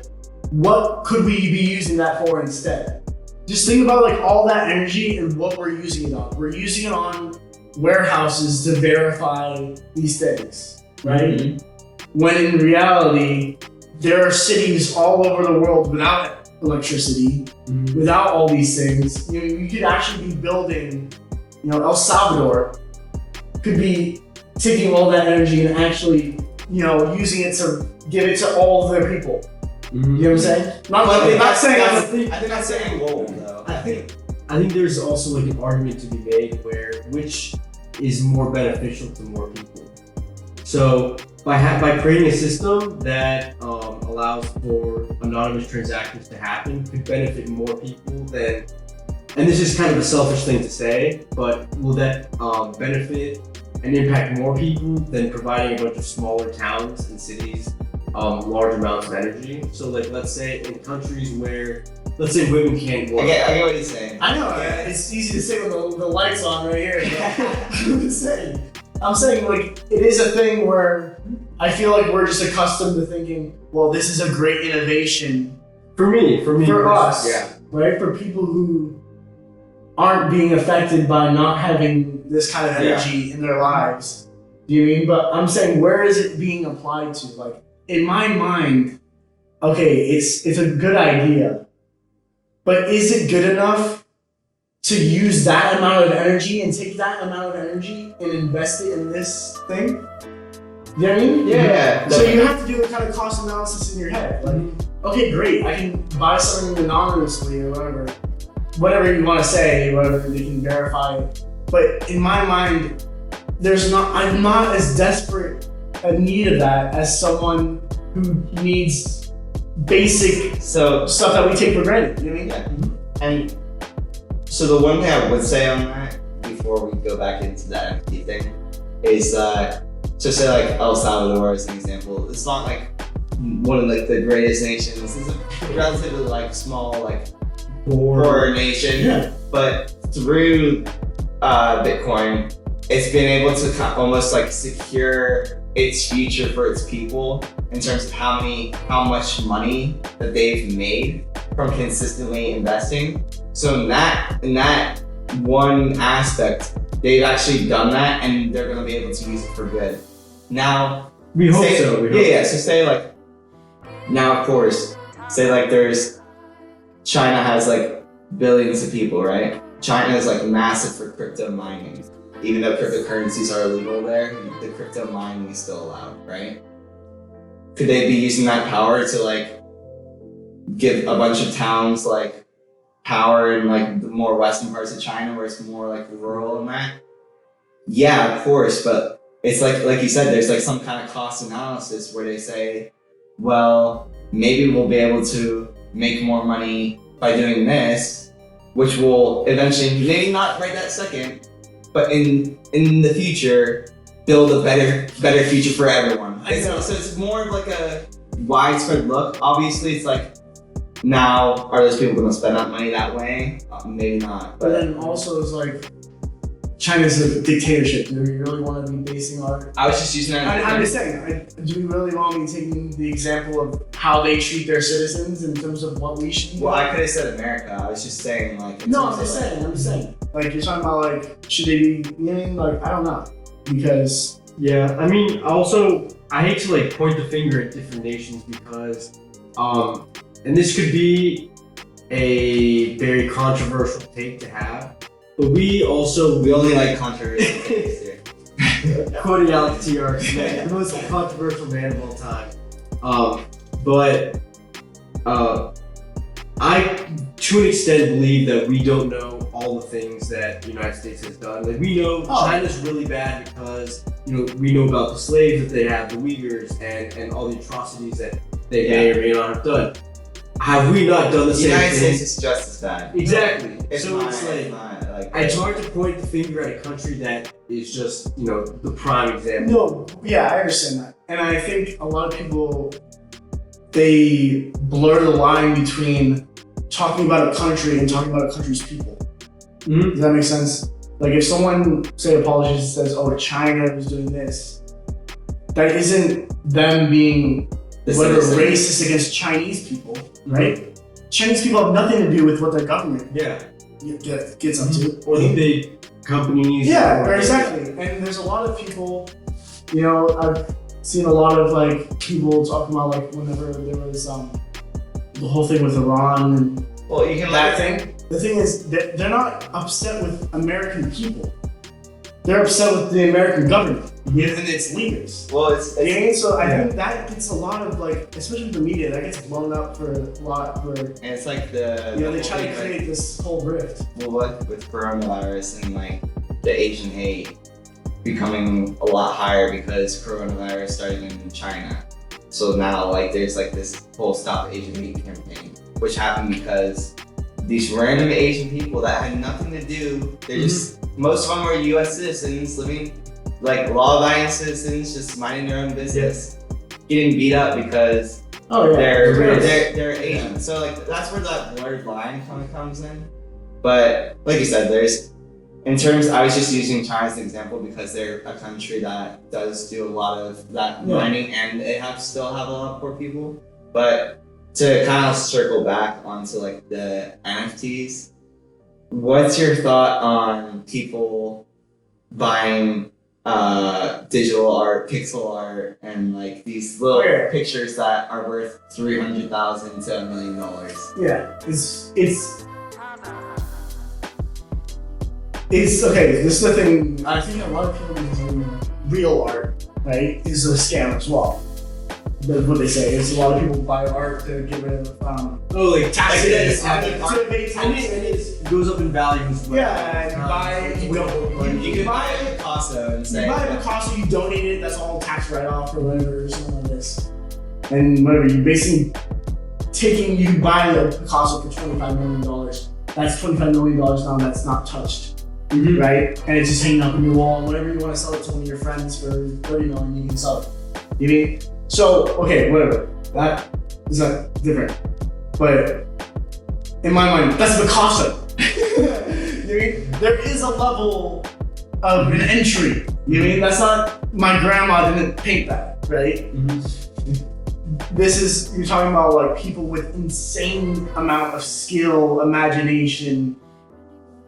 What could we be using that for instead? Just think about like all that energy and what we're using it on. We're using it on warehouses to verify these things, right? Mm-hmm. When in reality, there are cities all over the world without electricity, without all these things. You could actually be building, El Salvador could be taking all that energy and actually, using it to give it to all of their people. You know what I'm saying? I think that's saying goal though. I think there's also like an argument to be made where which is more beneficial to more people. So by creating a system that allows for anonymous transactions to happen could benefit more people than, and this is kind of a selfish thing to say, but will that benefit and impact more people than providing a bunch of smaller towns and cities large amounts of energy? So like let's say in countries where, let's say women can't work. I get what he's saying. I know, it's easy to say with the lights on right here. I'm saying like it is a thing where I feel like we're just accustomed to thinking, well, this is a great innovation For us, yeah. right? For people who aren't being affected by not having this kind of energy in their lives. Do you mean? But I'm saying, where is it being applied to? Like in my mind, okay, it's a good idea, but is it good enough to use that amount of energy and take that amount of energy and invest it in this thing? You know what I mean? Yeah. So you have to do a kind of cost analysis in your head. Like, okay, great, I can buy something anonymously or whatever you want to say, whatever they can verify it. But in my mind, I'm not as desperate a need of that as someone who needs basic stuff that we take for granted. You know what I mean? Yeah. And so the one thing I would say on that before we go back into that NFT thing is so say like El Salvador as an example, it's not like one of like the greatest nations. It's a relatively like small like poor nation, but through Bitcoin, it's been able to almost like secure its future for its people in terms of how much money that they've made from consistently investing. So in that one aspect, they've actually done that, and they're gonna be able to use it for good. Now, We hope so. So say like, now of course, say like China has like billions of people, right? China is like massive for crypto mining. Even though cryptocurrencies are illegal there, the crypto mining is still allowed, right? Could they be using that power to like give a bunch of towns like power in like the more western parts of China where it's more like rural and that? Yeah, of course, but it's like you said, there's like some kind of cost analysis where they say, well, maybe we'll be able to make more money by doing this, which will eventually, maybe not right that second, but in the future, build a better future for everyone. So it's more of like a widespread look. Obviously, it's like, now, are those people going to spend that money that way? Maybe not. But then also it's like, China's a dictatorship. Do we really want to be basing our... I was just using that. I'm just saying, do we really want to be taking the example of how they treat their citizens in terms of what we should be Well, doing? I could have said America. I was just saying like... No, I'm just saying. Like, you're talking about like, should they be, you know what I mean? Like, I don't know. Because... Yeah, I mean, also, I hate to like point the finger at different nations because, and this could be a very controversial take to have, but we only like controversial things here. quoting Alex TR, the most controversial man of all time. But I, to an extent, believe that we don't know all the things that the United States has done. Like, we know China's really bad because, we know about the slaves that they have, the Uyghurs, and all the atrocities that they may or may not have done. Have we not done the same thing? The United States is just as bad. Exactly. It's hard to point the finger at a country that is just, the prime example. No, yeah, I understand that. And I think a lot of people, they blur the line between talking about a country and talking about a country's people. Mm-hmm. Does that make sense? Like if someone, say a politician says, oh, China is doing this, that isn't them being racist against Chinese people, right? Mm-hmm. Chinese people have nothing to do with what their government gets up to. Or the big companies. Yeah, exactly. And there's a lot of people, you know, I've seen a lot of like people talking about like whenever there was the whole thing with Iran and Well, you can that thing. The thing is, they're not upset with American people. They're upset with the American government and its leaders. Well, You know what I mean? So I think that gets a lot of like, especially with the media, that gets blown up for a lot. For and it's like the you know, they try to create this whole rift. well, with coronavirus and like the Asian hate becoming a lot higher because coronavirus started in China. So now like there's like this whole Stop Asian Hate campaign, which happened because these random Asian people that had nothing to do, they're just, most of them are US citizens living like law-abiding citizens, just minding their own business, getting beat up because they're Asian. So like that's where that blurred line kind of comes in. But like you said, there's, in terms, I was just using China as an example because they're a country that does do a lot of that mining and they still have a lot of poor people. But to kind of circle back onto like the NFTs, what's your thought on people buying digital art, pixel art, and like these little pictures that are worth $300,000 to $1 million? Yeah, it's okay. This is the thing. I think a lot of people do real art, right? Is a scam as well. That's what they say. It's a lot of people buy art to get rid of like taxes. It goes up in value. Yeah, You can buy a Picasso and say, you buy a Picasso, you donate it. That's all tax write-off or whatever, or something like this. And whatever, you basically you buy a Picasso for $25 million. That's $25 million now that's not touched. Right? And it's just hanging up on your wall, and whatever you want to sell it to one of your friends for $30 million, you can sell it. You mean? So, okay, whatever. That is not different. But in my mind, that's Picasso. You mean? There is a level of an entry. You mean? That's not, my grandma didn't paint that, right? This is, you're talking about like people with insane amount of skill, imagination,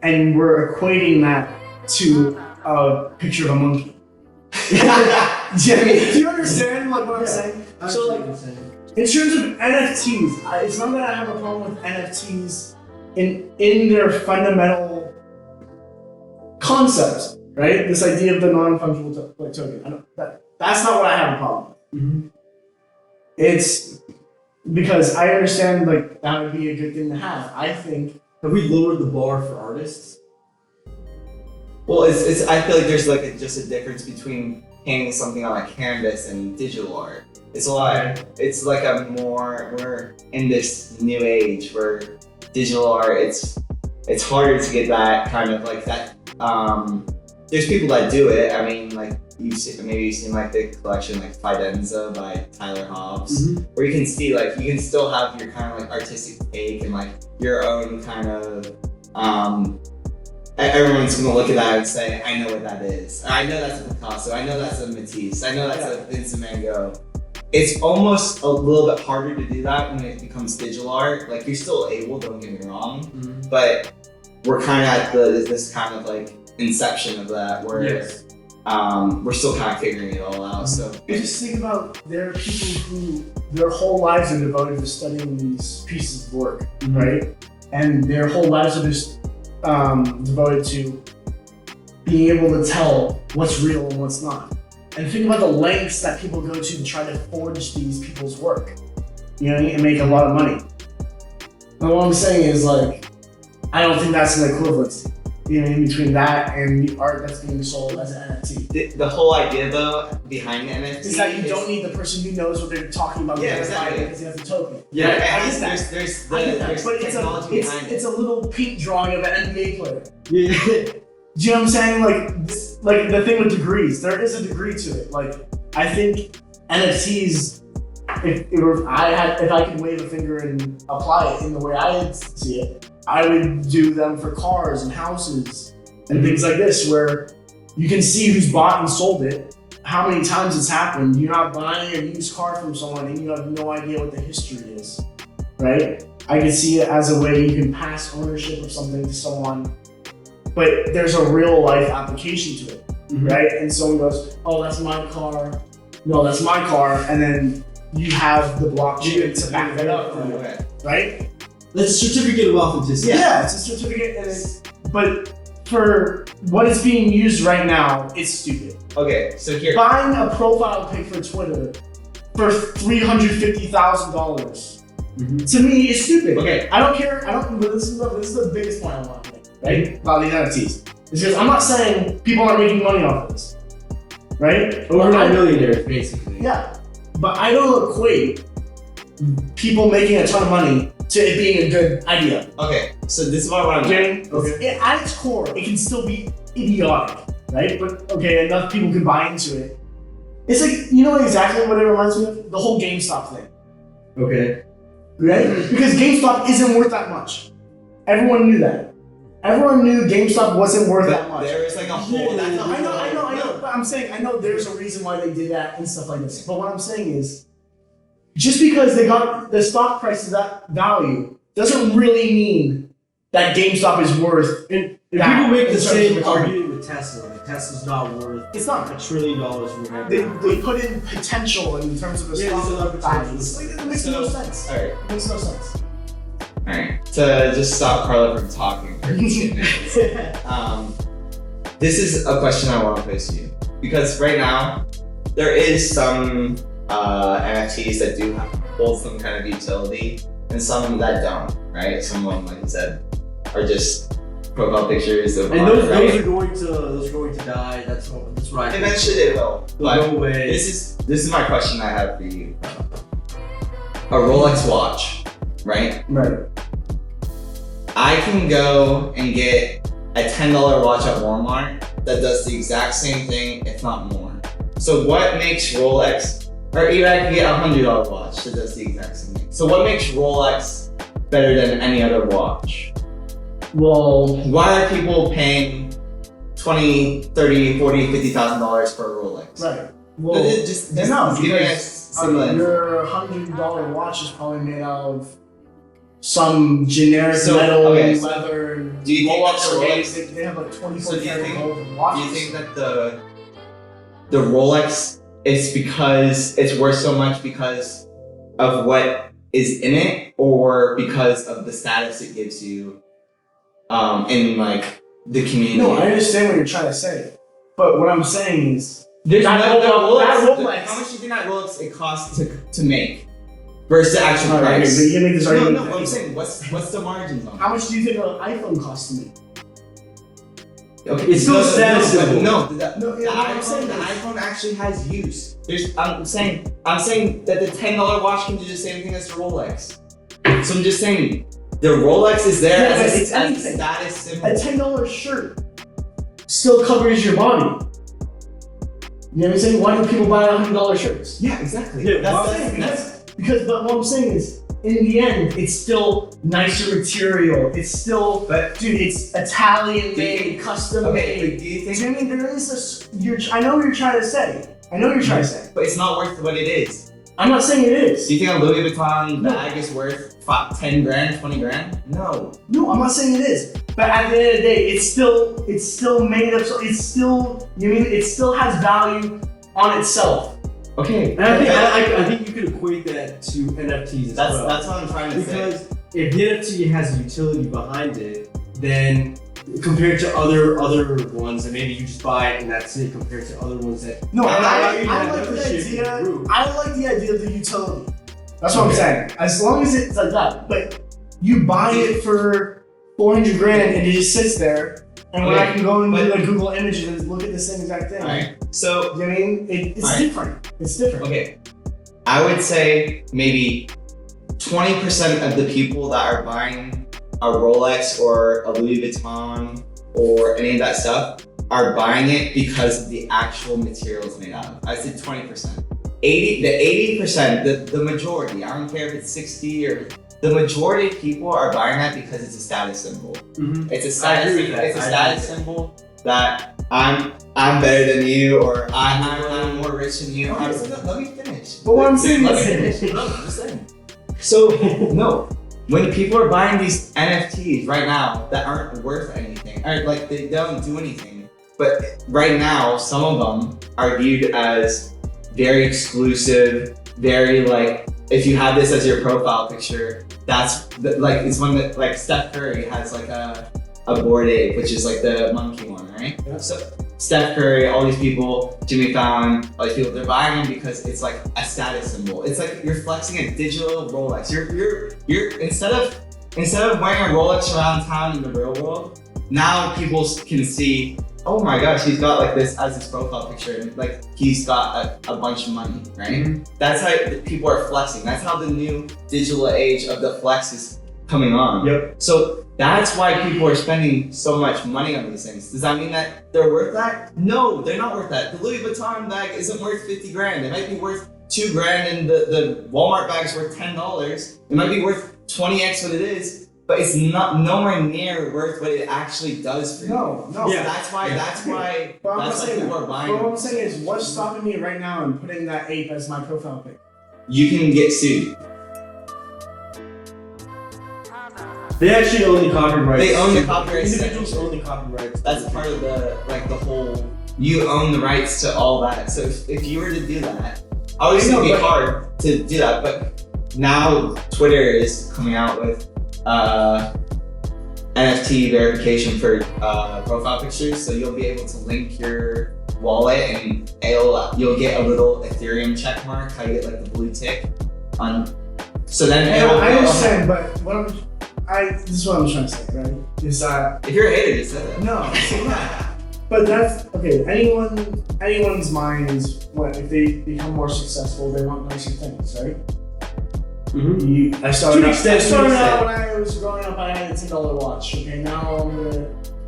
and we're equating that to a picture of a monkey. Do you understand like what I'm saying? So like, in terms of NFTs, it's not that I have a problem with NFTs in their fundamental concept, right? This idea of the non-fungible token. That's not what I have a problem with. It's because I understand like that would be a good thing to have. I think. Have we lowered the bar for artists? Well, it's. I feel like there's like just a difference between painting something on a canvas and digital art. It's a lot. It's like we're in this new age where digital art. It's harder to get that kind of like that. There's people that do it. I mean, like you've seen like the collection like Fidenza by Tyler Hobbs, where you can see like you can still have your kind of like artistic take and like your own kind of. Everyone's gonna look at that and say, I know what that is. I know that's a Picasso. I know that's a Matisse. I know that's a Vincent Van Gogh. It's almost a little bit harder to do that when it becomes digital art. Like you're still able, don't get me wrong, but we're kind of at this kind of like inception of that where we're still kind of figuring it all out. So just think about there are people who their whole lives are devoted to studying these pieces of work, right? And their whole lives are just devoted to being able to tell what's real and what's not. And think about the lengths that people go to try to forge these people's work, you know, and make a lot of money. And what I'm saying is like, I don't think that's an equivalency, you know, in between that and the art that's being sold as an NFT. The whole idea though behind the NFT is that you don't need the person who knows what they're talking about because he has a token. Yeah, right? there's technology behind it. It's a little paint drawing of an NBA player. Yeah. Do you know what I'm saying? Like the thing with degrees, there is a degree to it. Like I think NFTs, if I could wave a finger and apply it in the way I see it, I would do them for cars and houses and things like this, where you can see who's bought and sold it, how many times it's happened. You're not buying a used car from someone and you have no idea what the history is, right? I could see it as a way you can pass ownership of something to someone but there's a real life application to it, right? And someone goes, oh, that's my car. No, that's my car. And then you have the blockchain to back that up, right? That's a certificate of authenticity. Yeah, it's a certificate, but for what is being used right now, it's stupid. Okay, so here. Buying a profile pic for Twitter for $350,000 to me is stupid. Okay. I don't care. But this is the biggest point I want to make, right? About these NFTs. It's because I'm not saying people aren't making money off of this, right? We're not millionaires, basically. Yeah, but I don't equate people making a ton of money to it being a good idea. Okay, so this is what I'm Okay. At its core, it can still be idiotic, right? But okay, enough people can buy into it. It's like, you know exactly what it reminds me of? The whole GameStop thing. Okay. Right? Because GameStop isn't worth that much. Everyone knew that. Everyone knew GameStop wasn't worth that much. There is like a whole. I know. But I'm saying, I know there's a reason why they did that and stuff like this. But what I'm saying is, just because they got the stock price of that value doesn't really mean that GameStop is worth. And people make the same argument with Tesla. Like Tesla's not worth. It's not. $1 trillion or whatever. They put in potential in terms of the stock value. It makes no sense. Alright. It makes no sense. Alright. To just stop Carlo from talking for 15 minutes. This is a question I want to pose to you. Because right now, there is some NFTs that do hold some kind of utility and some that don't, right? Some of them, like you said, are just profile pictures of and art, those right? are going to die. That's right. Eventually they will. But no way. This is my question I have for you. A Rolex watch, right? Right. I can go and get a $10 watch at Walmart that does the exact same thing, if not more. So what makes Rolex, or even I can get a $100 watch that does the exact same thing. So what makes Rolex better than any other watch? Well, Why are people paying $20, $30, $40, $50,000 for a Rolex? right. Well, Just no, give me a because similar. your $100 watch is probably made out of some generic So, metal, okay, so leather. do you think Rolex that the or Rolex- they have like 24 So do you karat think- gold Do watches. you think that the Rolex is because it's worth so much because of what is in it, or because of the status it gives you in like the community? No, I understand what you're trying to say, but what I'm saying is There's that no Rolex. How much do you think that Rolex it costs to make versus the actual All right, price? but you can make this No, argument. no. I'm saying what's the margins on? How much do you think an iPhone costs to make? Okay, It's still a status symbol. No, No, yeah, what I'm saying the is- iPhone actually has use. I'm saying that the $10 watch can do the same thing as the Rolex. So I'm just saying the Rolex is there Yeah, but as it's a anything. status symbol. A $10 shirt still covers your body. You know what I'm saying? Why do people buy $100 shirts? Yeah, exactly. Yeah, that's Because, but what I'm saying is, in the end, it's still nicer material. It's still, dude, it's Italian made, custom okay. made. But do you You know think? what I mean? There is this. I know what you're trying to say. But it's not worth what it is. I'm not saying it is. Do you think a Louis Vuitton No. bag is worth 10 grand, 20 grand? No. No, I'm not saying it is. But at the end of the day, it's still made of. So it's still. You mean it still has value on itself. Okay. And I think you could equate that to NFTs as well. That's what I'm trying to say. Because if the NFT has a utility behind it, then compared to other ones, and maybe you just buy it and that's it, compared to other ones that No, I like the membership idea. group. I like the idea of the utility. That's what I'm saying. As long as it's like that, but you buy it for 400 grand and it just sits there, and when Okay, I can go into but- like Google Images and look at the same exact thing. Alright. So You know what I mean? It's Alright. different. It's different. okay, I would say maybe 20% of the people that are buying a Rolex or a Louis Vuitton or any of that stuff are buying it because of the actual material it's made out of. I said 20%. The 80%, the majority, I don't care if it's 60 or the majority of people are buying that because it's a status symbol. Mhm. It's a I status. agree with that. It's a I status agree. symbol that I'm better than you, or I'm more rich than you. Okay. Let me finish. But what I'm saying Let is- me finish. No, I'm just saying. So no, when people are buying these NFTs right now that aren't worth anything, or like they don't do anything. But right now, some of them are viewed as very exclusive, very like, if you have this as your profile picture, like it's one that, like Steph Curry has like a Bored Ape, which is like the monkey one, right? Yeah. So Steph Curry, all these people, Jimmy Fallon, all these people, they're buying them because it's like a status symbol. It's like you're flexing a digital Rolex. You're instead of wearing a Rolex around town in the real world, now people can see, oh my gosh, he's got like this as his profile picture, and like he's got a bunch of money, right? Mm-hmm. That's how people are flexing. That's how the new digital age of the flex is coming on. Yep. So that's why people are spending so much money on these things. Does that mean that they're worth that? No, they're not worth that. The Louis Vuitton bag isn't worth 50 grand. It might be worth 2 grand, and the Walmart bag's worth $10. It might be worth 20x what it is, but it's not nowhere near worth what it actually does for you. No. So that's why people are buying. But what I'm saying is, what's stopping me right now in putting that ape as my profile pic? You can get sued. They actually own the copyrights. They own the copyrights. Individuals own the copyrights. That's part of the whole. You own the rights to all that. So if you were to do that, obviously it'd be hard to do that. But now Twitter is coming out with NFT verification for profile pictures. So you'll be able to link your wallet, and you'll get a little Ethereum check mark. How you get like the blue tick on. So then I understand, but this is what I'm trying to say, right? Is that if you're a hater, just say that. no, but that's okay. Anyone's mind is what if they become more successful, they want nicer things, right? Mm-hmm. I started out when I was growing up. I had a $10 watch. Okay, now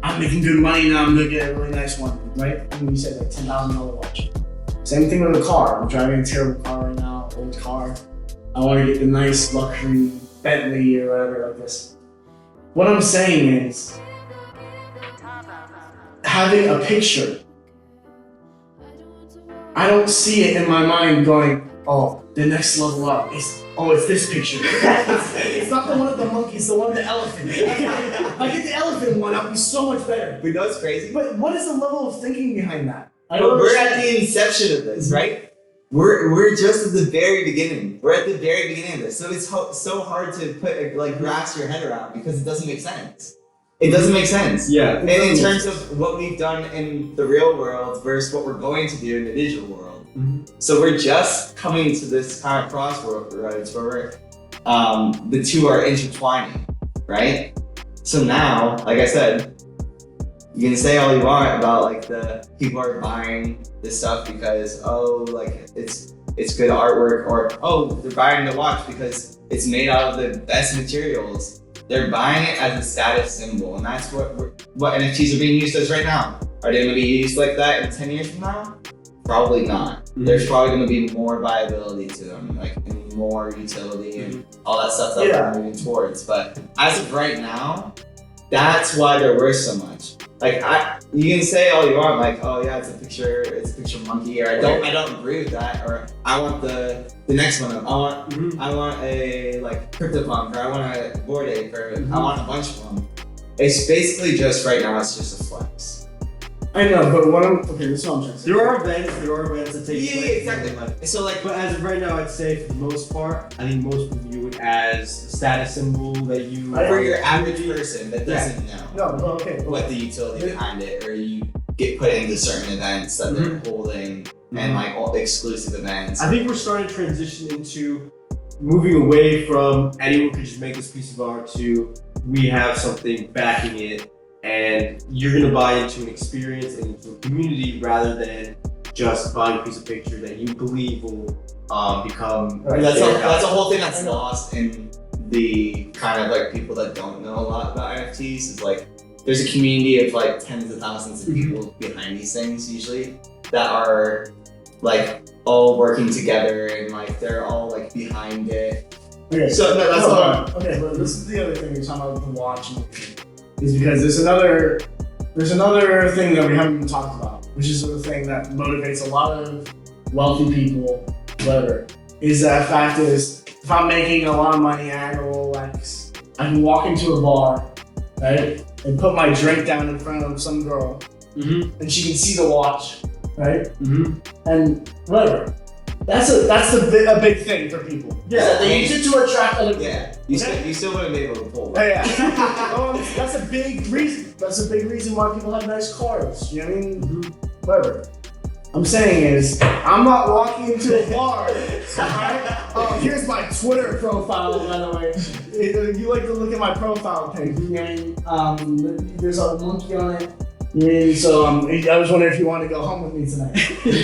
I'm making good money. Now I'm gonna get a really nice one, right? And you said like $10,000 watch. Same thing with a car. I'm driving a terrible car right now, old car. I want to get the nice luxury Bentley or whatever like this. What I'm saying is, having a picture, I don't see it in my mind going, oh, the next level up is, it's this picture. It's not the one of the monkey, it's the one of the elephant. If I get the elephant one, I'll be so much better. We know it's crazy. But what is the level of thinking behind that? We're at the inception of this, right? We're just at the very beginning. We're at the very beginning of this. So it's so hard to grasp your head around because it doesn't make sense. It doesn't make sense. Yeah. And in terms of what we've done in the real world versus what we're going to do in the digital world. Mm-hmm. So we're just coming to this kind of crossroads where the two are intertwining, right? So now, like I said, you can say all you want about like the people are buying this stuff because it's good artwork, or they're buying the watch because it's made out of the best materials. They're buying it as a status symbol, and that's what NFTs are being used as right now. Are they going to be used like that in 10 years from now? Probably not. Mm-hmm. There's probably going to be more viability to them, like and more utility and all that stuff that we're moving towards. But as of right now, that's why they're worth so much. Like you can say all you want, like, oh yeah, it's a picture monkey, or I don't agree with that, or I want the next one. I want a like CryptoPunk, or I want a Bored Ape, or I want a bunch of them. It's basically just right now, it's just a flex. I know, but this is what I'm trying to say. There are events that take place. Yeah, exactly. So like, but as of right now, I'd say for the most part, I think most people view it as a status symbol that you. For your average person that doesn't know what the utility behind it, or you get put into certain events that they're holding, and like all exclusive events. I think we're starting to transition into moving away from anyone can just make this piece of art to we have something backing it. And you're gonna buy into an experience and into a community rather than just buying a piece of picture that you believe will become. Right. That's a whole thing that's lost in the kind of like people that don't know a lot about NFTs. Is like there's a community of like tens of thousands of people behind these things usually that are like all working together and like they're all like behind it. Okay. So that's all. Okay, but this is the other thing you're talking about with the watch and is because there's another thing that we haven't even talked about, which is the thing that motivates a lot of wealthy people, whatever, is that fact is, if I'm making a lot of money, I have a Rolex, I can walk into a bar, right? and put my drink down in front of some girl, and she can see the watch, right? And whatever. That's a big thing for people. Yeah, They use it to attract other people. Yeah, you still wouldn't be able to pull. Yeah. That's a big reason. That's a big reason why people have nice cars. You know what I mean? Whatever. I'm saying is, I'm not walking into a bar. Alright? Here's my Twitter profile, by the way. If you like to look at my profile page, you know, there's a monkey on it. So I was wondering if you want to go home with me tonight.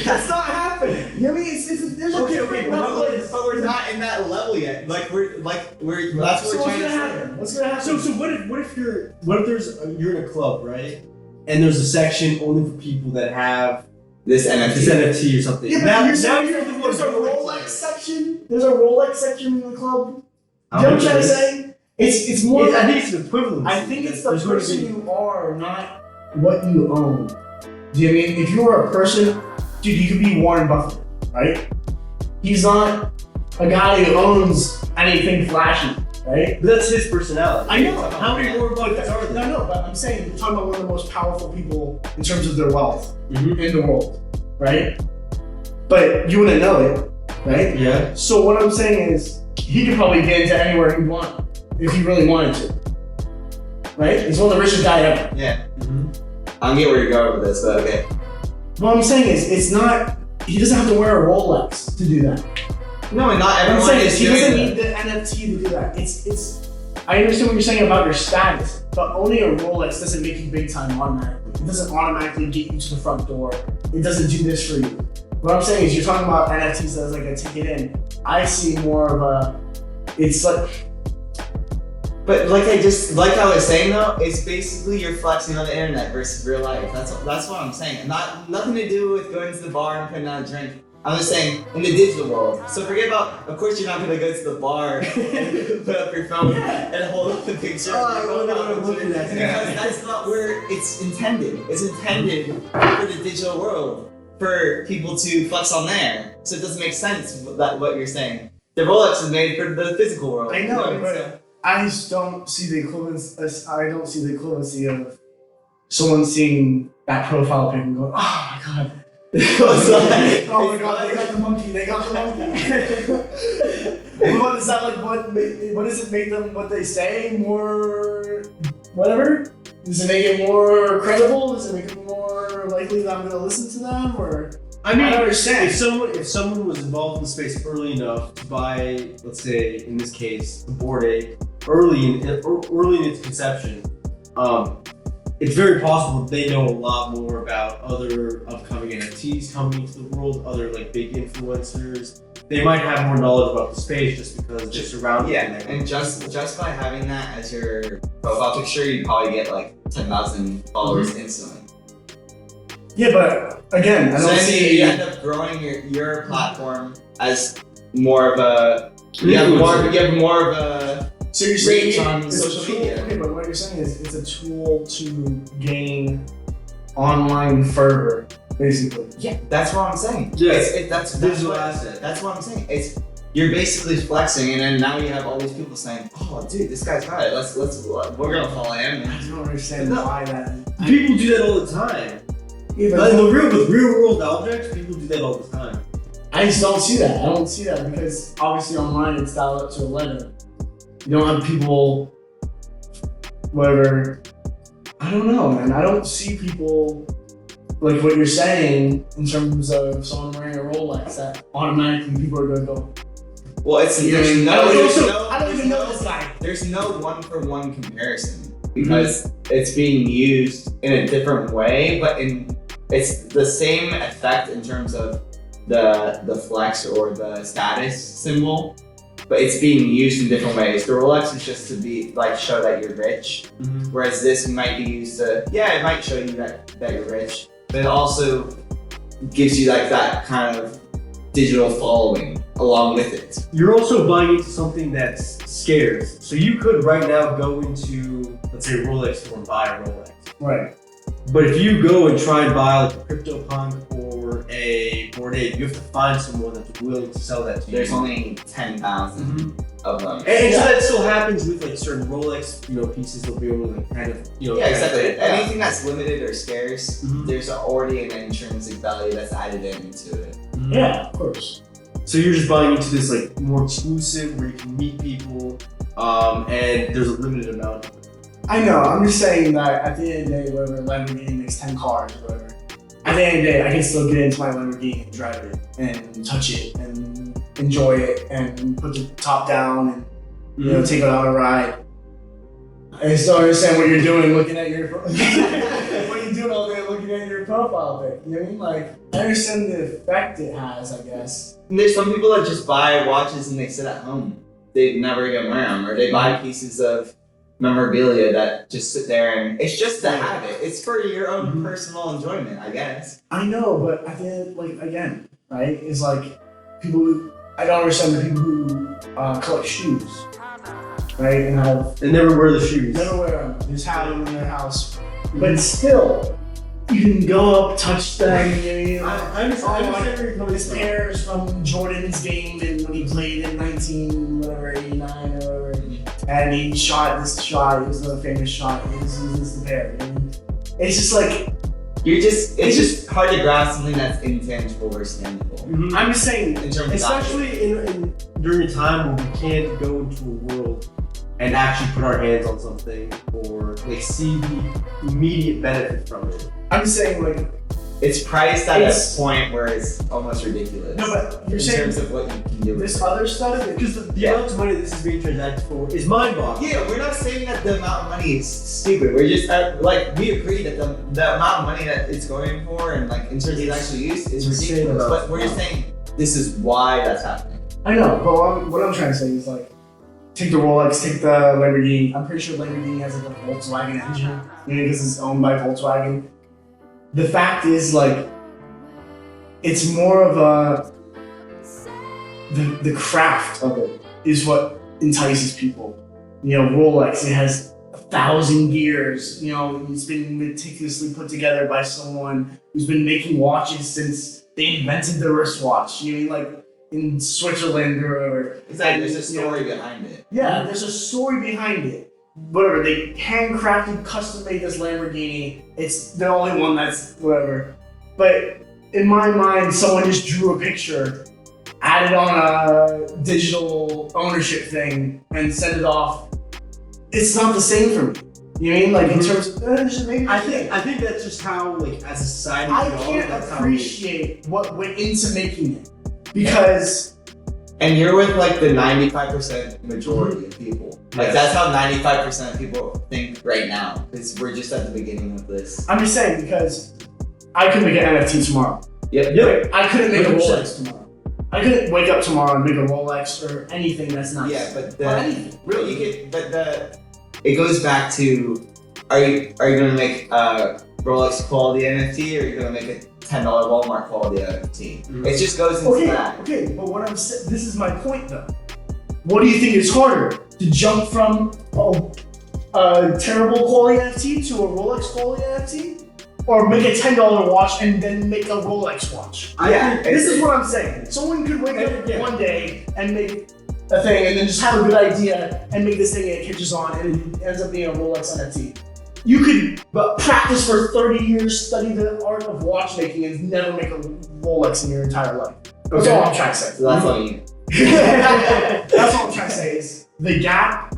That's not happening. You know what I mean? There's a different level. But we're not in that level yet. That's what we're trying to say. What's gonna happen? So what if you're in a club, right? And there's a section only for people that have this NFT or something. Yeah, now there's a Rolex Rolex section. There's a Rolex section in the club. You know what I'm trying to say? It's more. I think it's an equivalent. I think it's the person you are, not what you own. Do you know what I mean? If you were a person, dude, you could be Warren Buffett, right? He's not a guy who owns anything flashy, right? But that's his personality. I know. How many Warren Buffetts are there? No, but I'm saying you're talking about one of the most powerful people in terms of their wealth in the world, right? But you wouldn't know it, right? Yeah. So what I'm saying is, he could probably get into anywhere he wanted if he really wanted to, right? He's one of the richest guys ever. Yeah. I don't get where you're going with this, but okay. What I'm saying is, it's not. He doesn't have to wear a Rolex to do that. No, and not What I'm everyone saying is is, he doing doesn't that. need the NFT to do that. It's. I understand what you're saying about your status, but owning a Rolex doesn't make you big time automatically. It doesn't automatically get you to the front door. It doesn't do this for you. What I'm saying is, you're talking about NFTs as like a ticket in. I see more of a. It's like. But like I was saying though, it's basically you're flexing on the internet versus real life. That's what I'm saying. Nothing to do with going to the bar and putting on a drink. I'm just saying in the digital world. So forget about. Of course, you're not gonna go to the bar, and put up your phone, and hold up the picture. Because that's not where it's intended. It's intended for the digital world, for people to flex on there. So it doesn't make sense that what you're saying. The Rolex is made for the physical world. I know, but I just don't see the equivalence. I don't see the equivalency of someone seeing that profile pic and going, "Oh my god." Oh my god, they got the monkey, What is that like? What does it make them, what they say, more whatever? Does it make it more credible? Does it make it more likely that I'm gonna listen to them? Or I mean, I don't understand. If someone was involved in the space early enough to buy, let's say in this case, the Bored Ape early in its conception, it's very possible they know a lot more about other upcoming NFTs coming into the world, other like big influencers. They might have more knowledge about the space just because they're surrounded. Yeah, and just by having that as your profile picture, you probably get like 10,000 followers instantly. Yeah, but again, I So don't then see. you end up growing your platform as more of a. You have more of a. So you're saying reach on it's a social tool, media. okay, but what you're saying is it's a tool to gain online fervor, basically. Yeah, that's what I'm saying. Yeah, that's digital what, asset. That's what I'm saying. You're basically flexing, and then now you have all these people saying, "Oh, dude, this guy's got it. We're gonna follow him." I don't understand why that. People do that all the time. Yeah, But with real world objects, people do that all the time. I just don't see that. I don't see that because obviously online it's dialed up to 11. You don't have people, whatever. I don't know, man. I don't see people like what you're saying in terms of someone wearing a Rolex that automatically people are gonna go. Well, I don't even know this guy. There's no one-for-one comparison because it's being used in a different way, but it's the same effect in terms of the flex or the status symbol, but it's being used in different ways. The Rolex is just to be like show that you're rich, whereas this might be used to it might show you that you're rich, but it also gives you like that kind of digital following along with it. You're also buying into something that's scarce. So you could right now go into, let's say, a Rolex store and buy a Rolex. Right. But if you go and try and buy like a CryptoPunk or for a Bored Ape, you have to find someone that's willing to sell that to you. There's only 10,000 of them. And so that still happens with like certain Rolex, pieces. They'll be able to like kind of, Yeah, exactly. Anything that's limited or scarce, there's already an intrinsic value that's added into it. Yeah, of course. So you're just buying into this like more exclusive where you can meet people, and there's a limited amount of it. I know, I'm just saying that at the end of the day, whatever Lamborghini makes 10 cars or whatever, at the end of the day, I can still get into my Lamborghini and drive it and touch it and enjoy it and put the top down and take it on a ride. I still understand what you're doing looking at your what you doing all day looking at your profile pic. You know what I mean? Like, I understand the effect it has, I guess. And there's some people that just buy watches and they sit at home. They never even wear them, or they buy pieces of memorabilia that just sit there, and it's just to have it. It's for your own personal enjoyment, I guess. I know, but at the end, like, again, right? It's like people who, I don't understand the people who collect shoes, right? And never wear the shoes. never wear them. They just have them in their house. But still, you can go up, touch them. I understand where you're coming This from. pair is from Jordan's game and when he played in 89 or whatever. And he shot this shot. It was another famous shot. This is the pair. And it's just like It's just hard to grasp something that's intangible or tangible. I'm just saying, In terms of Especially during a time where we can't go into a world and actually put our hands on something or like see the immediate benefit from it. I'm just saying, like, it's priced at a point where it's almost ridiculous. no, but you're in saying terms of what you can do. this other stuff Because the amount of money this is being transacted for is mind-boggling. Yeah, we're not saying that the amount of money is stupid. We're just we agree that the amount of money that it's going for and like in terms of actual use is insane ridiculous. amount. But we're just saying this is why that's happening. I know, but what I'm trying to say is like, take the Rolex, take the Lamborghini. I'm pretty sure Lamborghini has like a Volkswagen engine, because it's owned by Volkswagen. The fact is, like, it's more of the craft of it is what entices people. Rolex, it has 1,000 gears. It's been meticulously put together by someone who's been making watches since they invented the wristwatch. Like in Switzerland or Exactly. There's a story behind it. yeah, there's a story behind it. Whatever, they handcrafted, custom made this Lamborghini. It's the only one that's whatever. But in my mind, someone just drew a picture, added on a digital ownership thing, and sent it off. It's not the same for me. You know what I mean? Like in terms of maybe I think that's just how, like, as a society, I we all- can't that's how we- appreciate what went into making it because And you're with like the 95% majority of people. Like Yes. that's how 95% of people think right now. Because we're just at the beginning of this. I'm just saying because I could make an NFT tomorrow. Yep. I couldn't make a 100%. Rolex tomorrow. I couldn't wake up tomorrow and make a Rolex or anything that's nice. Yeah, but Or anything. it goes back to are you gonna make a Rolex quality NFT or are you gonna make a $10 Walmart quality NFT? It just goes into that. Okay, but what I'm saying, this is my point though. What do you think is harder? To jump from a terrible quality NFT to a Rolex quality NFT? Or make a $10 watch and then make a Rolex watch? This is what I'm saying. Someone could wake up one day and make a thing and then just have a good idea and make this thing and it catches on and it ends up being a Rolex NFT. You could practice for 30 years, study the art of watchmaking and never make a Rolex in your entire life. That's all I'm trying to say. So that's all you. That's all I'm trying to say is the gap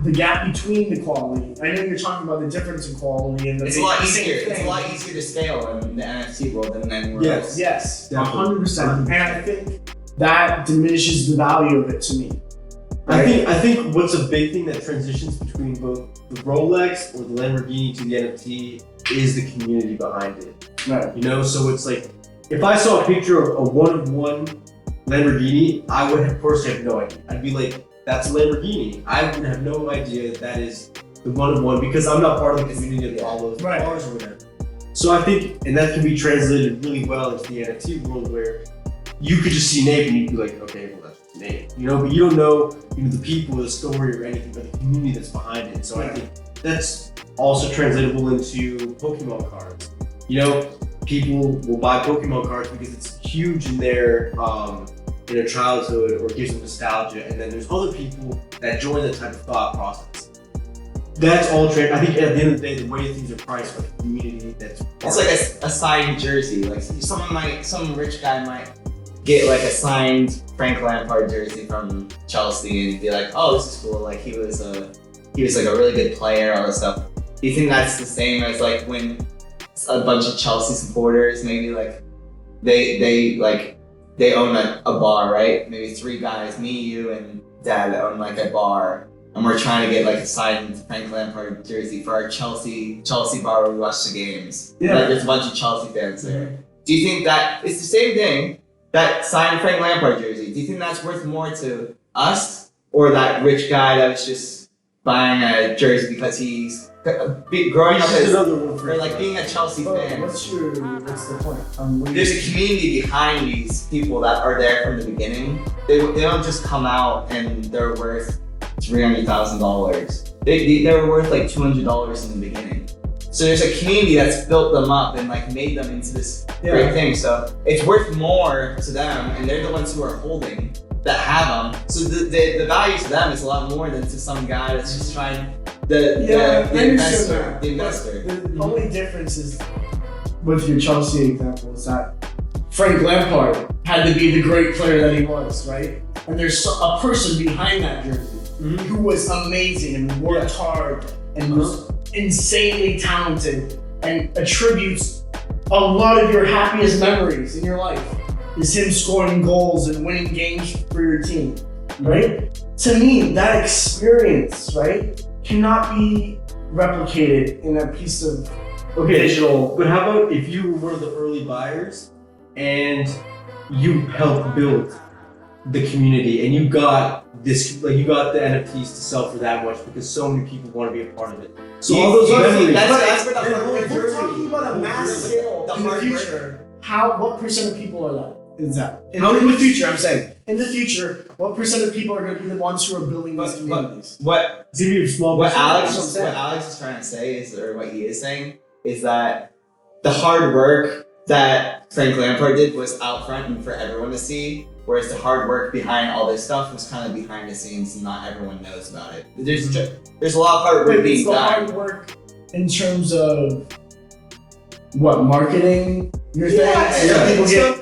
between the quality. I know you're talking about the difference in quality and It's a lot easier. It's a lot easier to scale in the NFT world than anywhere else. Yes, Definitely. 100%. And I think that diminishes the value of it to me. I think what's a big thing that transitions between both the Rolex or the Lamborghini to the NFT is the community behind it. Right. So it's like if I saw a picture of a one-of-one Lamborghini, I would of course have no idea. I'd be like, that's a Lamborghini. I would have no idea that is the one-of-one because I'm not part of the community that follows Right. cars or whatever. So I think, and that can be translated really well into the NFT world where you could just see Nate and you'd be like, okay, well that's just Nate, but you don't know, the people, the story, or anything, but the community that's behind it. So I think that's also translatable into Pokemon cards. People will buy Pokemon cards because it's huge in their childhood or gives them nostalgia, and then there's other people that join that type of thought process. That's all trade. I think at the end of the day, the way things are priced for the community, it's like a signed jersey. Like some rich guy might get like a signed Frank Lampard jersey from Chelsea and be like, oh, this is cool. Like he was like a really good player, all this stuff. Do you think that's the same as like when a bunch of Chelsea supporters maybe like they own a bar, right? Maybe 3 guys, me, you, and Dad own like a bar. And we're trying to get like a signed Frank Lampard jersey for our Chelsea bar where we watch the games. Yeah. Like there's a bunch of Chelsea fans there. Do you think that it's the same thing, that signed Frank Lampard jersey? Do you think that's worth more to us or that rich guy that was just buying a jersey because he's growing up as another one for or like being a Chelsea fan? What's the point? There's a community behind these people that are there from the beginning. They don't just come out and they're worth $300,000. They were worth like $200 in the beginning. So there's a community that's built them up and like made them into this great thing. So it's worth more to them, and they're the ones who are holding that have them. So the value to them is a lot more than to some guy that's just trying the investor. The only difference is with your Chelsea example is that Frank Lampard had to be the great player that he was, right? And there's a person behind that jersey who was amazing and worked hard and was insanely talented and attributes a lot of your happiest memories in your life is him scoring goals and winning games for your team, right? To me, that experience, right, cannot be replicated in a piece of digital. But how about if you were one of the early buyers and you helped build the community and you got this, like you got the NFTs to sell for that much because so many people want to be a part of it. So all those memories. That's where If we're talking about a mass scale in the future, what percent of people are that? Is that? In the future, I'm saying. In the future, what percent of people are going to be the ones who are building these communities? What Alex is trying to say is, or what he is saying, is that the hard work that Frank Lampard did was out front and for everyone to see, whereas the hard work behind all this stuff was kind of behind the scenes and not everyone knows about it. There's a lot of hard work being done. Hard work in terms of what, marketing? You're saying?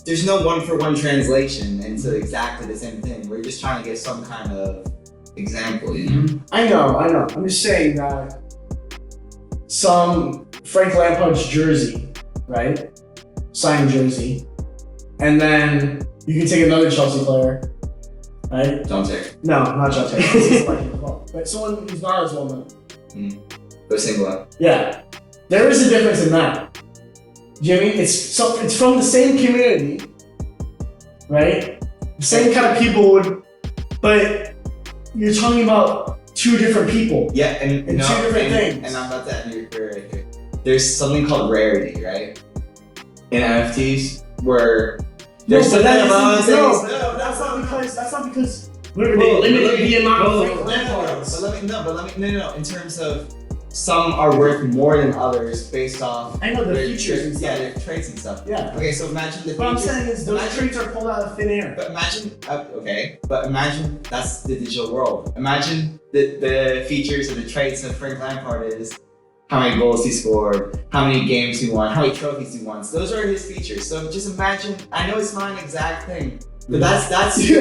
There's no one-for-one translation into exactly the same thing. We're just trying to get some kind of example, you know? I know. I'm just saying that some Frank Lampard's jersey, right? Signed jersey. And then you can take another Chelsea player, right? John Terry. No, not John Terry. But someone who's not as well known. Go single out. Yeah. There is a difference in that. Jimmy, it's from the same community, right? Same kind of people but you're talking about 2 different people. Yeah, and 2 different things. And I'm about to end your career right here. There's something called rarity, right? In NFTs, where there's something about that's not because we're limiting the amount of Frank Lampards. But let me. In terms of some are worth more than others based off. I know the features and stuff. Yeah, their traits and stuff. Yeah. Okay, so imagine the. What I'm saying is those traits are pulled out of thin air. But imagine that's the digital world. Imagine the features and the traits of Frank Lampard is how many goals he scored, how many games he won, how many trophies he won. So those are his features. So just imagine. I know it's not an exact thing. But that's you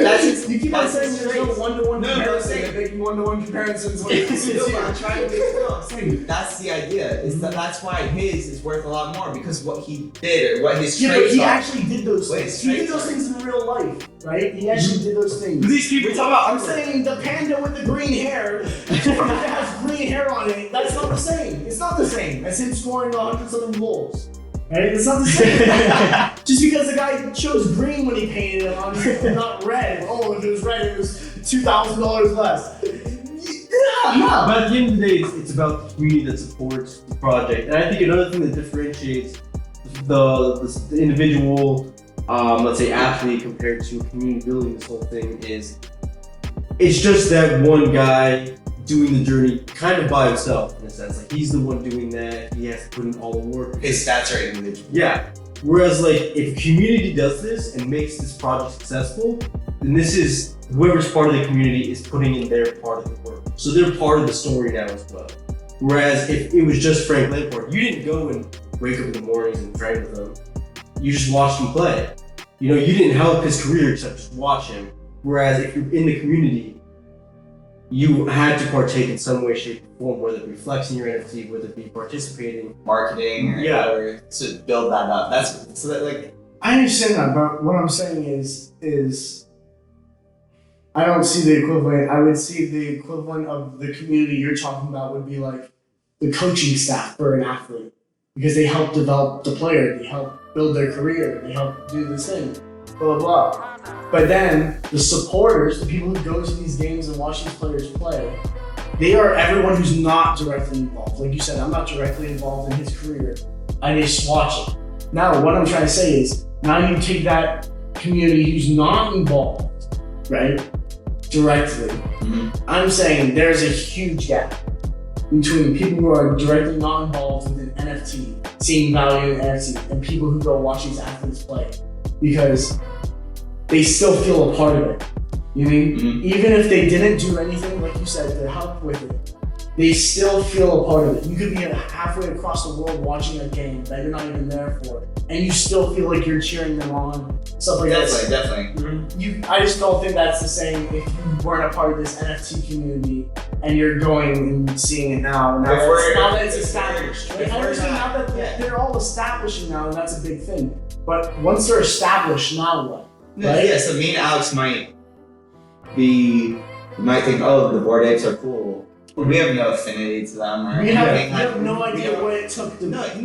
keep on saying there's no one-to-one comparison. They're making one-to-one comparisons. I'm trying to say that's the idea. Is that's why his is worth a lot more because what he did or what his traits but he are. actually did those things. He did those things in real life, right? He actually did those things. These people talk about. I'm saying the panda with the green hair that has green hair on it. That's not the same. It's not the same as him scoring 100-something goals. Right? It's not the same. Just because the guy chose green when he painted it on, not red. Oh, if it was red, it was $2,000 less. Yeah. But at the end of the day, it's about the community that supports the project. And I think another thing that differentiates the individual, let's say, athlete compared to a community building this whole thing is it's just that one guy doing the journey kind of by himself in a sense. Like he's the one doing that. He has to put in all the work. His stats are individual. Yeah. Whereas like if a community does this and makes this project successful, then this is whoever's part of the community is putting in their part of the work. So they're part of the story now as well. Whereas if it was just Frank Lampard, you didn't go and wake up in the mornings and train with him. You just watched him play. You know, you didn't help his career except just watch him. Whereas if you're in the community, you had to partake in some way, shape, or form, whether it be flexing your NFT, whether it be participating, marketing, or whatever, to build that up. That's so that like I understand that, but what I'm saying is I don't see the equivalent. I would see the equivalent of the community you're talking about would be like the coaching staff for an athlete, because they help develop the player, they help build their career, they help do this thing, blah, blah, blah. But then the supporters, the people who go to these games and watch these players play, they are everyone who's not directly involved. Like you said, I'm not directly involved in his career. I just watch it. Now, what I'm trying to say is, now you take that community who's not involved, right, directly. Mm-hmm. I'm saying there's a huge gap between people who are directly not involved with an NFT, seeing value in NFT, and people who go watch these athletes play, because they still feel a part of it. You know what I mean? Mm-hmm. Even if they didn't do anything, like you said, to help with it, they still feel a part of it. You could be halfway across the world watching a game that you're not even there for, and you still feel like you're cheering them on, stuff like that. Definitely. Mm-hmm. I just don't think that's the same if you weren't a part of this NFT community and you're going and seeing it now. Now that it's established. Right? I understand now that they're all establishing now, and that's a big thing. But once they're established, now what? Right? Yeah, so me and Alex might think, oh, the Bored Apes are cool. We have no affinity to them, or we have no idea what it took to. No, we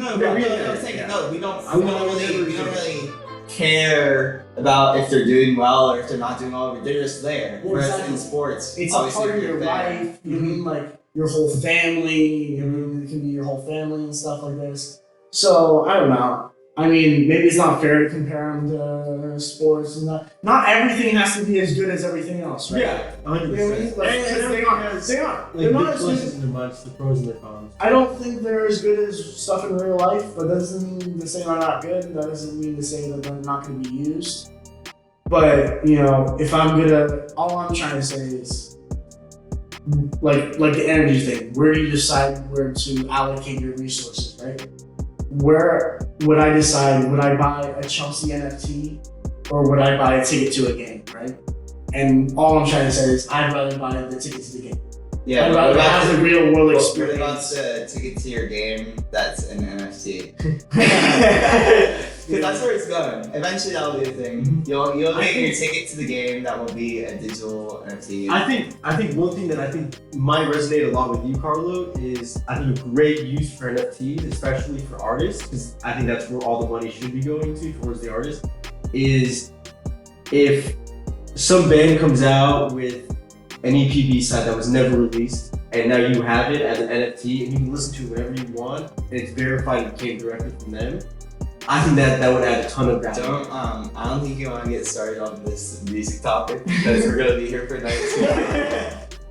don't really care about if they're doing well or if they're not doing well. They're just there. Well, whereas exactly. in sports, it's a part of your life. You mean like your whole family? You mean it can be your whole family and stuff like this. So I don't know. I mean, maybe it's not fair to compare them to sports, and not everything has to be as good as everything else, right? Yeah, 100%. You know what I mean? They are. They're not as good. The pros and the cons. I don't think they're as good as stuff in real life, but that doesn't mean to say they're not good. That doesn't mean to say that they're not going to be used. But, you know, if I'm gonna, all I'm trying to say is, like the energy thing, where do you decide where to allocate your resources, right? Where would I decide, would I buy a Chelsea NFT or would I buy a ticket to a game, right? And all I'm trying to say is I'd rather buy the ticket to the game. Yeah, I'd rather have the real world experience. What about the ticket to your game that's an NFT? Because that's where it's going. Eventually that'll be a thing. You'll get your ticket to the game that will be a digital NFT. I think one thing that I think might resonate a lot with you, Carlo, is I think a great use for NFTs, especially for artists, because I think that's where all the money should be going to, towards the artist, is if some band comes out with an EPB side that was never released, and now you have it as an NFT, and you can listen to it whenever you want, and it's verified and came directly from them. I think that would add a ton of value. I don't think you want to get started on this music topic because we're gonna be here for nights.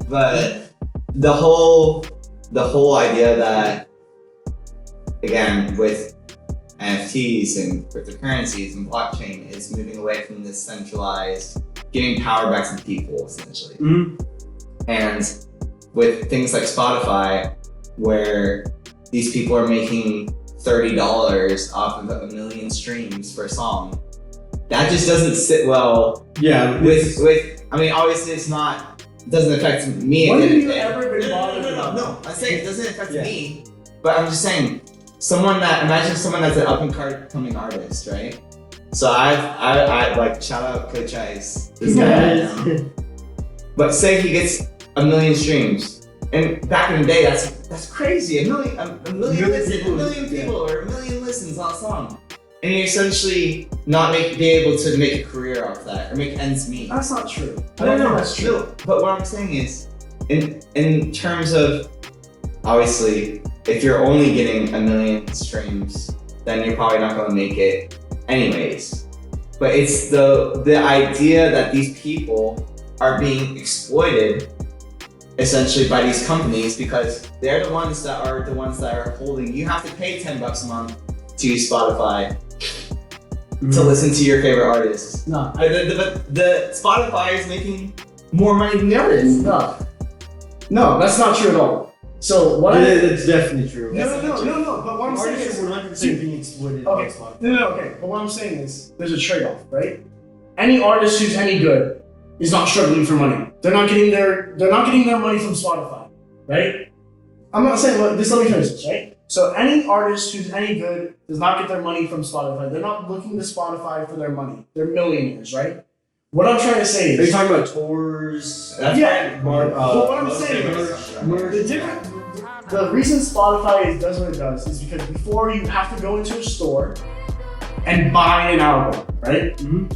But the whole idea that, again, with NFTs and cryptocurrencies and blockchain, is moving away from this centralized, giving power back to the people, essentially. Mm-hmm. And with things like Spotify, where these people are making $30 off of 1 million streams for a song, that just doesn't sit well. Yeah, with I mean, obviously it doesn't affect me. When have you ever been bothered? No. I'm saying it doesn't affect me, but I'm just saying, imagine someone that's an up and coming artist, right? So I like, shout out Coach Ice, this guy. But say he gets 1 million streams. And back in the day, that's crazy. A million people or 1 million listens on a song, and you essentially not be able to make a career off that or make ends meet. That's not true. I don't know that's true. No, but what I'm saying is, in terms of, obviously, if you're only getting 1 million streams, then you're probably not going to make it anyways. But it's the idea that these people are being exploited essentially by these companies because they're the ones that are holding. You have to pay $10 a month to use Spotify to listen to your favorite artists. No, The Spotify is making more money than the artists. no, that's not true at all. So what? It's definitely true. No. But what I'm saying is, 100% being exploited. okay. No. Okay. But what I'm saying is, there's a trade-off, right? Any artist who's any good is not struggling for money. They're not getting their money from Spotify, right? I'm not saying. Just let me finish this, right? So any artist who's any good does not get their money from Spotify. They're not looking to Spotify for their money. They're millionaires, right? What I'm trying to say is, are you talking about tours? Yeah. But what I'm saying is, the reason Spotify does what it does is because before you have to go into a store and buy an album, right? Mm-hmm.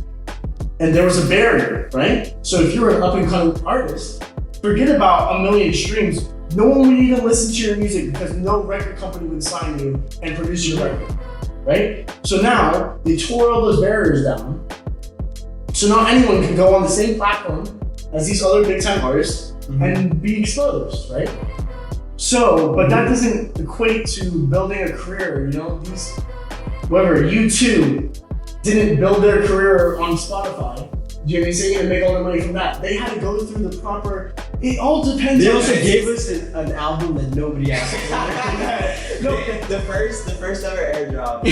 And there was a barrier, right? So if you're an up-and-coming artist, forget about 1 million streams. No one would even listen to your music because no record company would sign you and produce your record, right? So now they tore all those barriers down. So now anyone can go on the same platform as these other big-time artists and be exposed, right? So, but that doesn't equate to building a career, you know? U2 didn't build their career on Spotify. You know what I'm saying? And make all their money from that. They had to go through the proper. It all depends. They also gave us an album that nobody asked for. No, the first ever airdrop.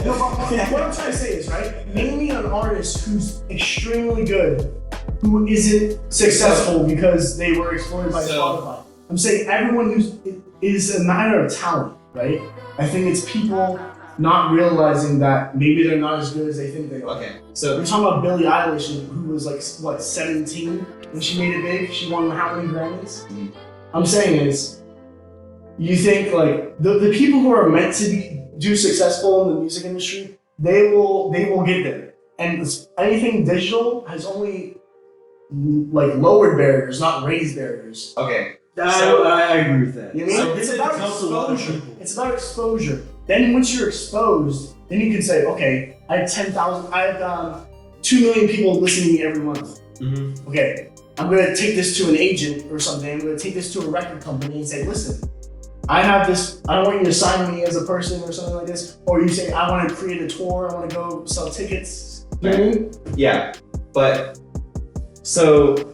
No, but what I'm trying to say is, right? Name me an artist who's extremely good, who isn't successful because they were exploited by Spotify. I'm saying everyone who's is a matter of talent, right? I think it's people not realizing that maybe they're not as good as they think they are. Okay, so we're talking about Billie Eilish, who was like, what, 17 when she made it big? She won how many Grammys? I'm saying is, you think like the people who are meant to do successful in the music industry, they will get there. And anything digital has only like lowered barriers, not raised barriers. okay. I agree with that. You know what I mean? It's about exposure. It's about exposure. Then once you're exposed, then you can say, okay, I have 2 million people listening to me every month. Mm-hmm. Okay, I'm gonna take this to an agent or something. I'm gonna take this to a record company and say, listen, I have this. I don't want you to sign me as a person or something like this. Or you say, I want to create a tour. I want to go sell tickets. You know what I mean? Yeah, but so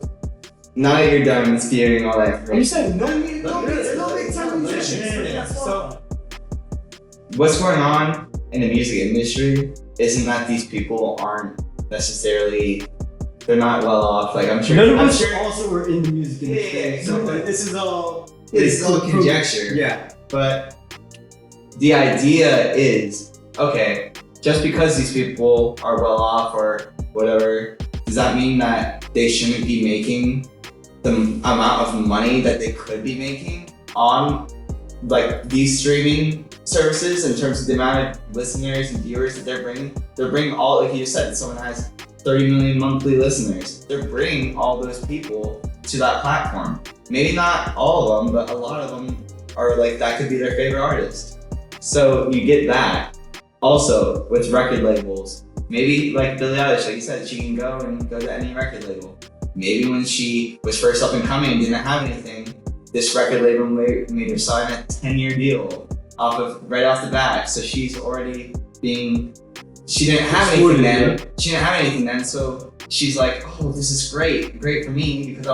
now that you're done spewing all that information, You said no big time musicians. So what's going on in the music industry isn't that these people aren't necessarily, they're not well off. Like I'm sure. None of I'm us sure, also were in the music industry. Yeah. So like, this is all. It's all conjecture. Yeah. But the idea is, okay, just because these people are well off or whatever, does that mean that they shouldn't be making the amount of money that they could be making on like these streaming services in terms of the amount of listeners and viewers that they're bringing? They're bringing all, like you said, someone has 30 million monthly listeners. They're bringing all those people to that platform. Maybe not all of them, but a lot of them are like, that could be their favorite artist. So you get that. Also, with record labels, maybe like Billie Eilish, like you said, she can go to any record label. Maybe when she was first up and coming and didn't have anything, this record label made her sign a 10-year deal right off the bat. So she's already she didn't have anything then. She didn't have anything then, so she's like, oh, this is great for me because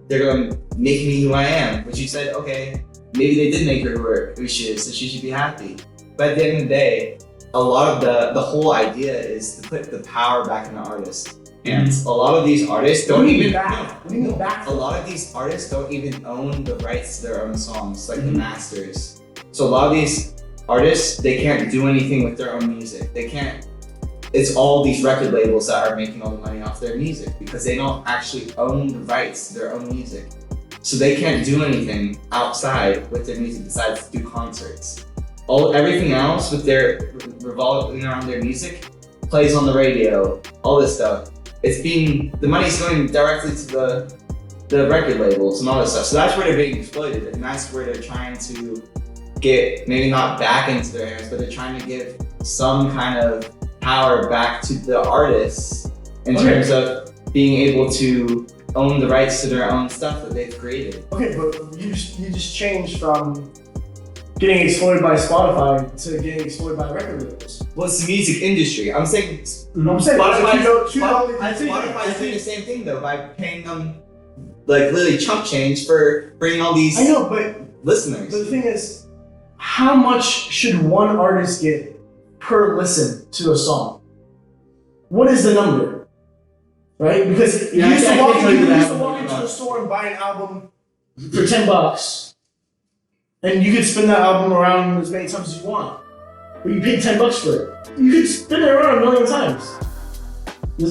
they're gonna make me who I am. But you said, okay, maybe they did make her who she is, so she should be happy. But at the end of the day, a lot of the whole idea is to put the power back in the artist. And a lot of these artists don't even a lot of these artists don't even own the rights to their own songs, like the masters. So a lot of these artists, they can't do anything with their own music. They can't. It's all these record labels that are making all the money off their music because they don't actually own the rights to their own music. So they can't do anything outside with their music besides do concerts. Everything else with their revolving around their music plays on the radio, all this stuff. The money's going directly to the record labels and all this stuff. So that's where they're being exploited, and that's where they're trying to get, maybe not back into their hands, but they're trying to give some kind of power back to the artists in terms of being able to own the rights to their own stuff that they've created. Okay, but you just changed from getting exploited by Spotify to getting exploited by record labels. Well, it's the music industry. I'm saying Spotify's doing the same thing though by paying them like literally chump change for bringing all these I know, but listeners. the thing is, how much should one artist get per listen to a song? What is the number? Right? Because you used to walk into a store and buy an album for $10. And you could spin that album around as many times as you want. But you paid $10 for it. You could spin it around a million times.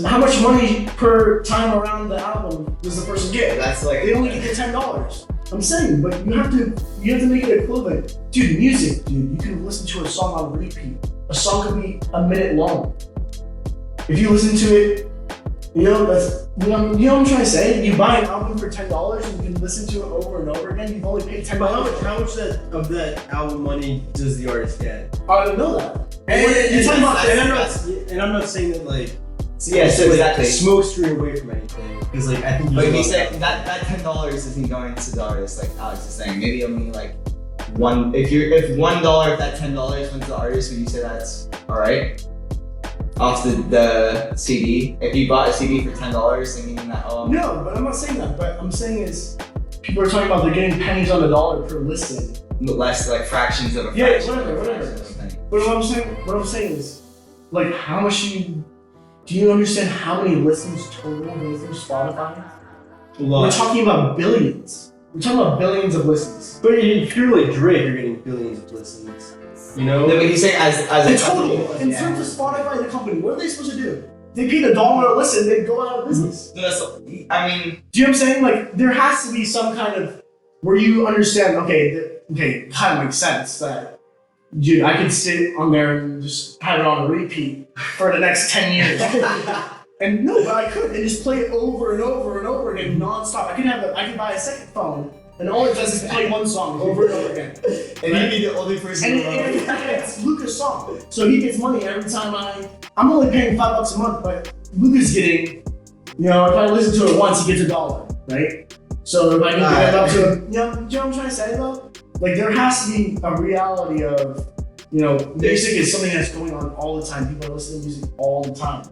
How much money per time around the album does the person get? That's like They only get $10. I'm saying, but you have to make it equivalent. Dude, music, you can listen to a song on repeat. A song could be a minute long. If you listen to it, you know what I'm trying to say? You buy an album for $10 and you can listen to it over and over again. You've only paid $10. How much of that album money does the artist get? I don't know that. And I'm not saying that like. Yeah, so exactly. Smoke screen away from anything, because like I think. But he said that $10 isn't going to the artist, like Alex is saying. Maybe only like one. If $1 of that $10 went to the artist, would you say that's all right? Off the CD. If you bought a CD for $10, thinking that No, but I'm not saying that. But I'm saying is people are talking about they're getting pennies on the dollar per listen. less like fractions of a Yeah, fraction. whatever. But what I'm saying is, like, how much do you understand how many listens total go through Spotify? A lot. We're talking about billions. We're talking about billions of listens. But if you're like Drake, you're getting billions of listens. You know? No, but he's saying as In a total, company, in yeah. terms of Spotify, the company, what are they supposed to do? They paid $1 a listen, they go out of business. No, I mean, Do you know what I'm saying? Like, there has to be some kind of where you understand. Okay, kind of makes sense that, dude, I could sit on there and just have it on repeat for the next 10 years. And no, but I could and just play it over and over and over again nonstop. I could buy a second phone, and all it does is play one song over and over again. and you'd be the only person. And it's Luca's song, so he gets money every time I'm only paying $5 a month, but Luca's getting, if I listen to it once, he gets $1, right? So if I can get it up to, do you know what I'm trying to say though? Like, there has to be a reality of, music is something that's going on all the time. People are listening to music all the time.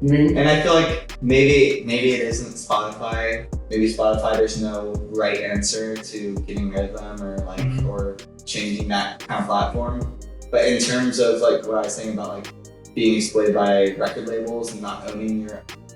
You know what I mean? And I feel like maybe it isn't Spotify. Maybe Spotify, there's no right answer to getting rid of them or changing that kind of platform. But in terms of like what I was saying about like being exploited by record labels and not owning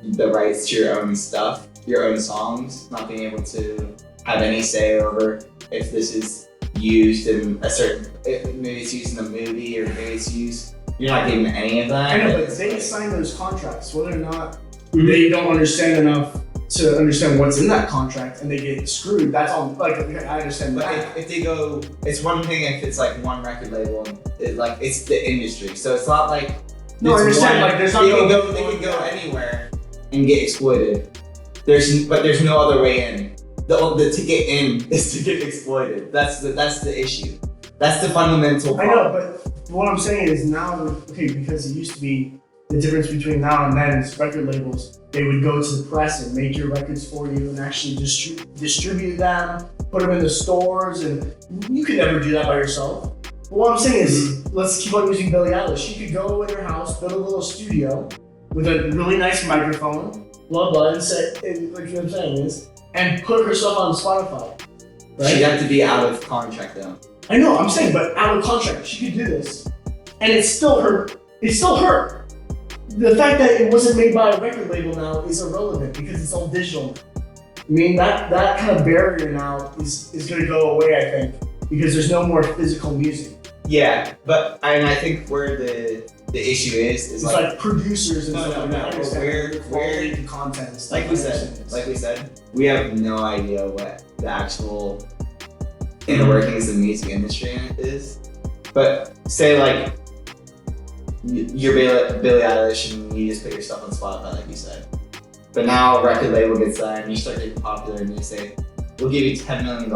the rights to your own stuff, your own songs, not being able to have any say over if this is used in maybe it's used in a movie or maybe it's used. You're not getting any of that. I know, but they sign those contracts, whether or not they don't understand enough to understand what's in that contract and they get screwed. That's all. Like, I understand But that. if they go, it's one thing if it's like one record label and it's the industry. So it's not like No, I understand. Like, there's not they can go anywhere and get exploited. There's no other way in. The ticket in is to get exploited. That's the issue. That's the fundamental problem. I know, but what I'm saying is now, because it used to be the difference between now and then is record labels, they would go to the press and make your records for you and actually distribute them, put them in the stores, and you could never do that by yourself. But what I'm saying is, let's keep on using Billie Eilish. She could go in her house, build a little studio with a really nice microphone, blah blah, and say, like what I'm saying is, and put herself on Spotify. Right? She'd have to be out of contract though. I know, I'm saying, but out of contract, she could do this. And it's still her. It's still her. The fact that it wasn't made by a record label now is irrelevant because it's all digital. I mean, that kind of barrier now is going to go away, I think, because there's no more physical music. Yeah, but I think where the issue is It's like producers and stuff like that. We're content. like we said, we have no idea what the actual inner workings of the music industry is. But say like you're Billie Eilish and you just put your stuff on Spotify, like you said. But now a record label gets that and you start getting popular and they say, we'll give you $10 million,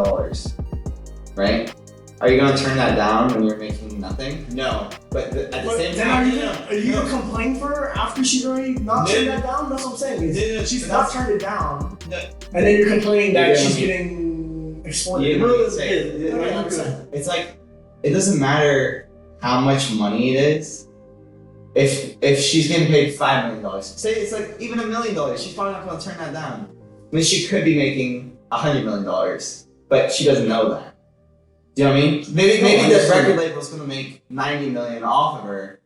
right? Are you gonna turn that down when you're making nothing? No. But at the same then time, are you gonna complain for her after she's already not turned that down? That's what I'm saying. She's not turned it down, and then you're complaining that she's getting exploited. It's like it doesn't matter how much money it is. If she's getting paid $5 million, say it's like even $1 million, she's probably not gonna turn that down. I mean, she could be making $100 million, but she doesn't know that. Do you know what I mean? Maybe the record label's gonna make 90 million off of her,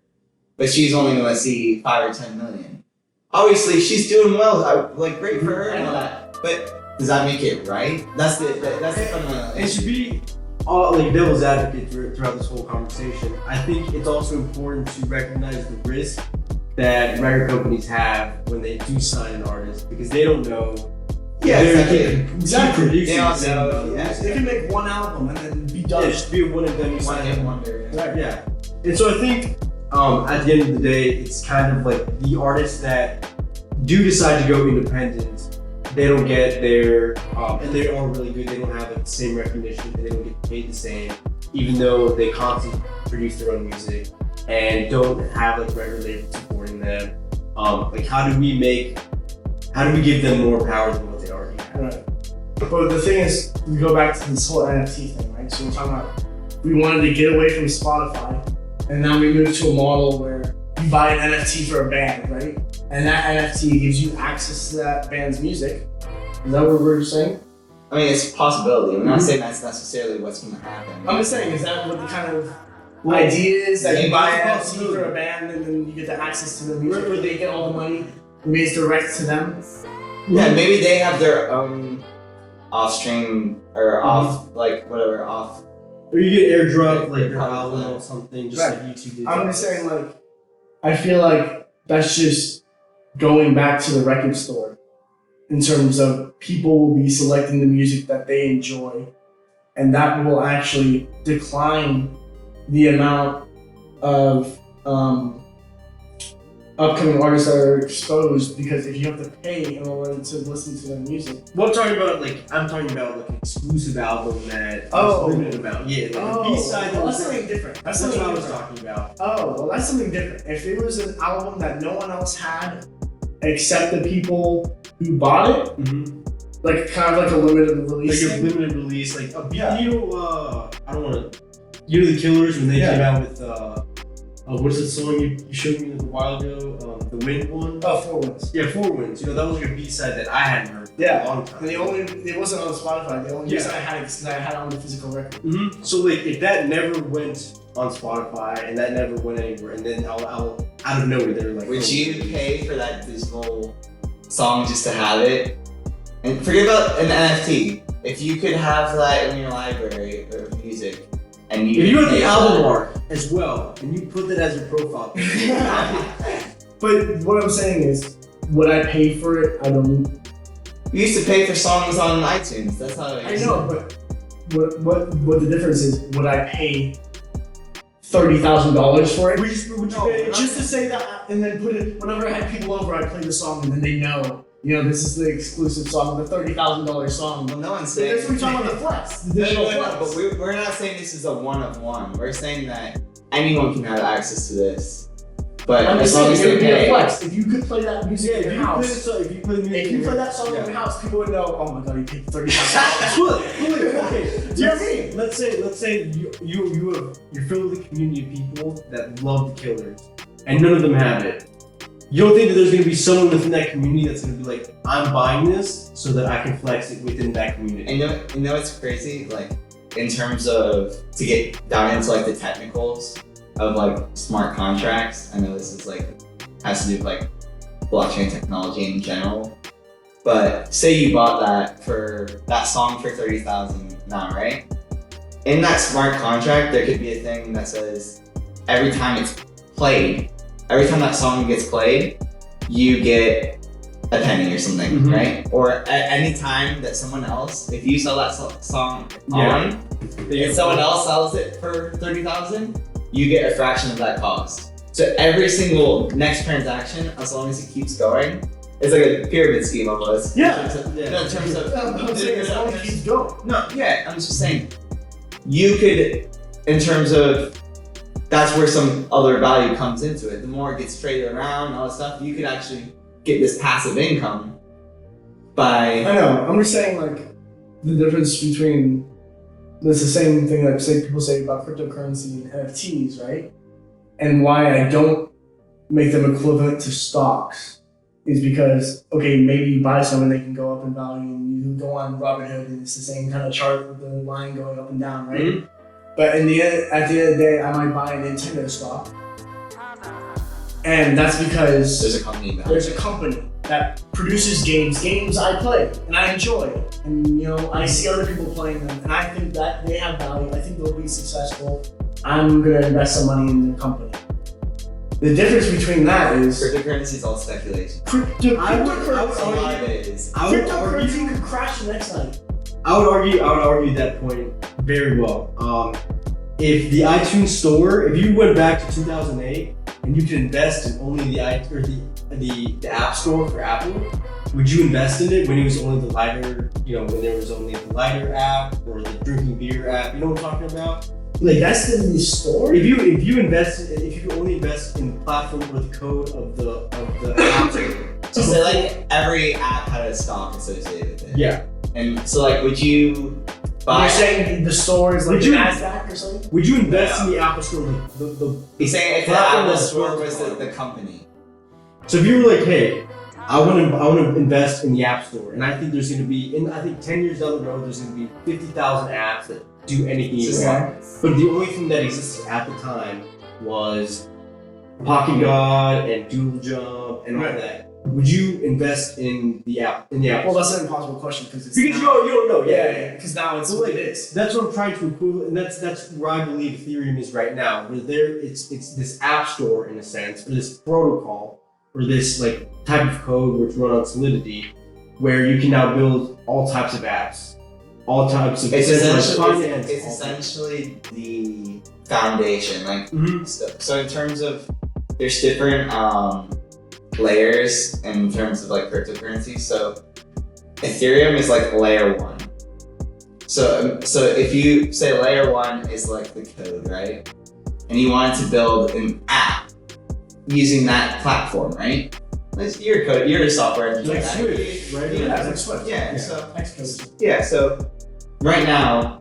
but she's only gonna see 5 or 10 million. Obviously, she's doing well. Like great for her and all that. But does that make it right? That's the fundamental issue. It should be like devil's advocate throughout this whole conversation. I think it's also important to recognize the risk that record companies have when they do sign an artist, because they don't know. Yeah, exactly. They also know. They can make one album and then be done. Yeah, just be a one and done. One hit wonder. Right. Yeah. And so I think at the end of the day, it's kind of like the artists that do decide to go independent, they don't get their and they are really good. They don't have like the same recognition, and they don't get paid the same, even though they constantly produce their own music and don't have like record labels supporting them. Like how do we give them more power than what they already have? Right. But the thing is, we go back to this whole NFT thing, right? So we're talking about we wanted to get away from Spotify, and now we moved to a model where you buy an NFT for a band, right? And that NFT gives you access to that band's music. Is that what we're saying? I mean, it's a possibility. I'm not saying that's necessarily what's going to happen. I'm just saying, is that what the kind of idea is, that you buy an NFT for a band and then you get the access to the music, where they get all the money made direct to them? Yeah, maybe they have their own off-stream or off, like whatever, off. Or you get airdrop like your album or something, just like YouTube did. I'm just saying, like, I feel like that's just going back to the record store in terms of people will be selecting the music that they enjoy, and that will actually decline the amount of upcoming artists that are exposed, because if you have to pay in order to listen to their music. Well, I'm talking about like an exclusive album that is limited amount. Yeah, like a B-side. Well, that's something different. That's what I was talking about. Oh, well, that's something different. If it was an album that no one else had except the people who bought it, like kind of like a limited release. Like a limited release, like a you know, I don't want to. You know the Killers when they came out with what's the song you showed me a while ago? The Wind one? Oh, Four Winds. Yeah, Four Winds. You know, that was like a B-side that I hadn't heard for a long time. And it wasn't on Spotify. The only reason I had it is because I had it on the physical record. Mm-hmm. So like, if that never went on Spotify and that never went anywhere, and then I'll out of nowhere they're like, would you pay for that digital song just to have it? And forget about an NFT. If you could have that in your library of music, and if you have the album art as well, and you put that as your profile picture. But what I'm saying is, would I pay for it? I don't. You used to pay for songs on iTunes. That's how it is. I know, but what the difference is? Would I pay $30,000 for it? Would you pay just to say that, and then put it whenever I had people over, I play the song, and then they know. You know, this is the exclusive song, the $30,000 song. Well, no one's saying. We're talking about the flex, the digital flex. But we're not saying this is a one of one. We're saying that anyone can have access to this. But I'm as just long saying, as it they would be pay. a flex. If you could play that music in your house, If you play that song in your house, people would know, oh my god, he paid $30,000. Okay. Do you know what I mean? Let's say you're filled with a community of people that love the Killers, and none of them have it. You don't think that there's going to be someone within that community that's going to be like, I'm buying this so that I can flex it within that community? And you know what's crazy? Like, in terms of, to get down into like the technicals of like smart contracts, I know this is like, has to do with like blockchain technology in general. But say you bought that song for $30,000 now, right? In that smart contract, there could be a thing that says every time it's played, every time that song gets played, you get a penny or something, right? Or at any time that someone else, if you sell that song on, if someone else sells it for $30,000, you get a fraction of that cost. So every single next transaction, as long as it keeps going, it's like a pyramid scheme almost. Yeah. In terms of I'm saying as long as it keeps going. No, yeah, I'm just saying. you could, in terms of, that's where some other value comes into it. The more it gets traded around and all that stuff, you could actually get this passive income by. I know. I'm just saying, like, the difference between. That's the same thing that people say about cryptocurrency and NFTs, right? And why I don't make them equivalent to stocks is because, okay, maybe you buy some and they can go up in value, and you go on Robinhood and it's the same kind of chart with the line going up and down, right? Mm-hmm. At the end of the day, I might buy a Nintendo stock, and that's because there's a company that produces games I play and I enjoy, and I see other people playing them, and I think that they have value. I think they'll be successful. I'm gonna invest some money in the company. The difference between that is cryptocurrency is all speculation. Cryptocurrency could crash the next night. I would argue that point very well. If the iTunes store, if you went back to 2008 and you could invest in only the App Store for Apple, would you invest in it when it was only the lighter, when there was only the lighter app or the drinking beer app? You know what I'm talking about? Like, that's in the store. If you could only invest in the platform or the code of the app store. So like every app had a stock associated with it. Yeah. And so like, would you buy? You're saying the store is like NASDAQ or something? Would you invest in the Apple Store? He's saying if the Apple Store was the company. So if you were like, hey, I want to invest in the App Store, and I think there's going to be, 10 years down the road, there's going to be 50,000 apps that do anything you want. But the only thing that existed at the time was Pocket God and Doodle Jump and all that. Would you invest in the app? Well, that's an impossible question because you don't know. Yeah. Because now it's what it is. That's what I'm trying to equivalent, and that's where I believe Ethereum is right now. Where it's this app store in a sense, or this protocol, or this like type of code which run on Solidity, where you can now build all types of apps, all types of. It's essentially the foundation, like so in terms of there's different layers in terms of like cryptocurrency. So Ethereum is like layer 1. So if you say layer 1 is like the code, right? And you wanted to build an app using that platform, right? Your code, your software engineer, like Swift, right? So right now,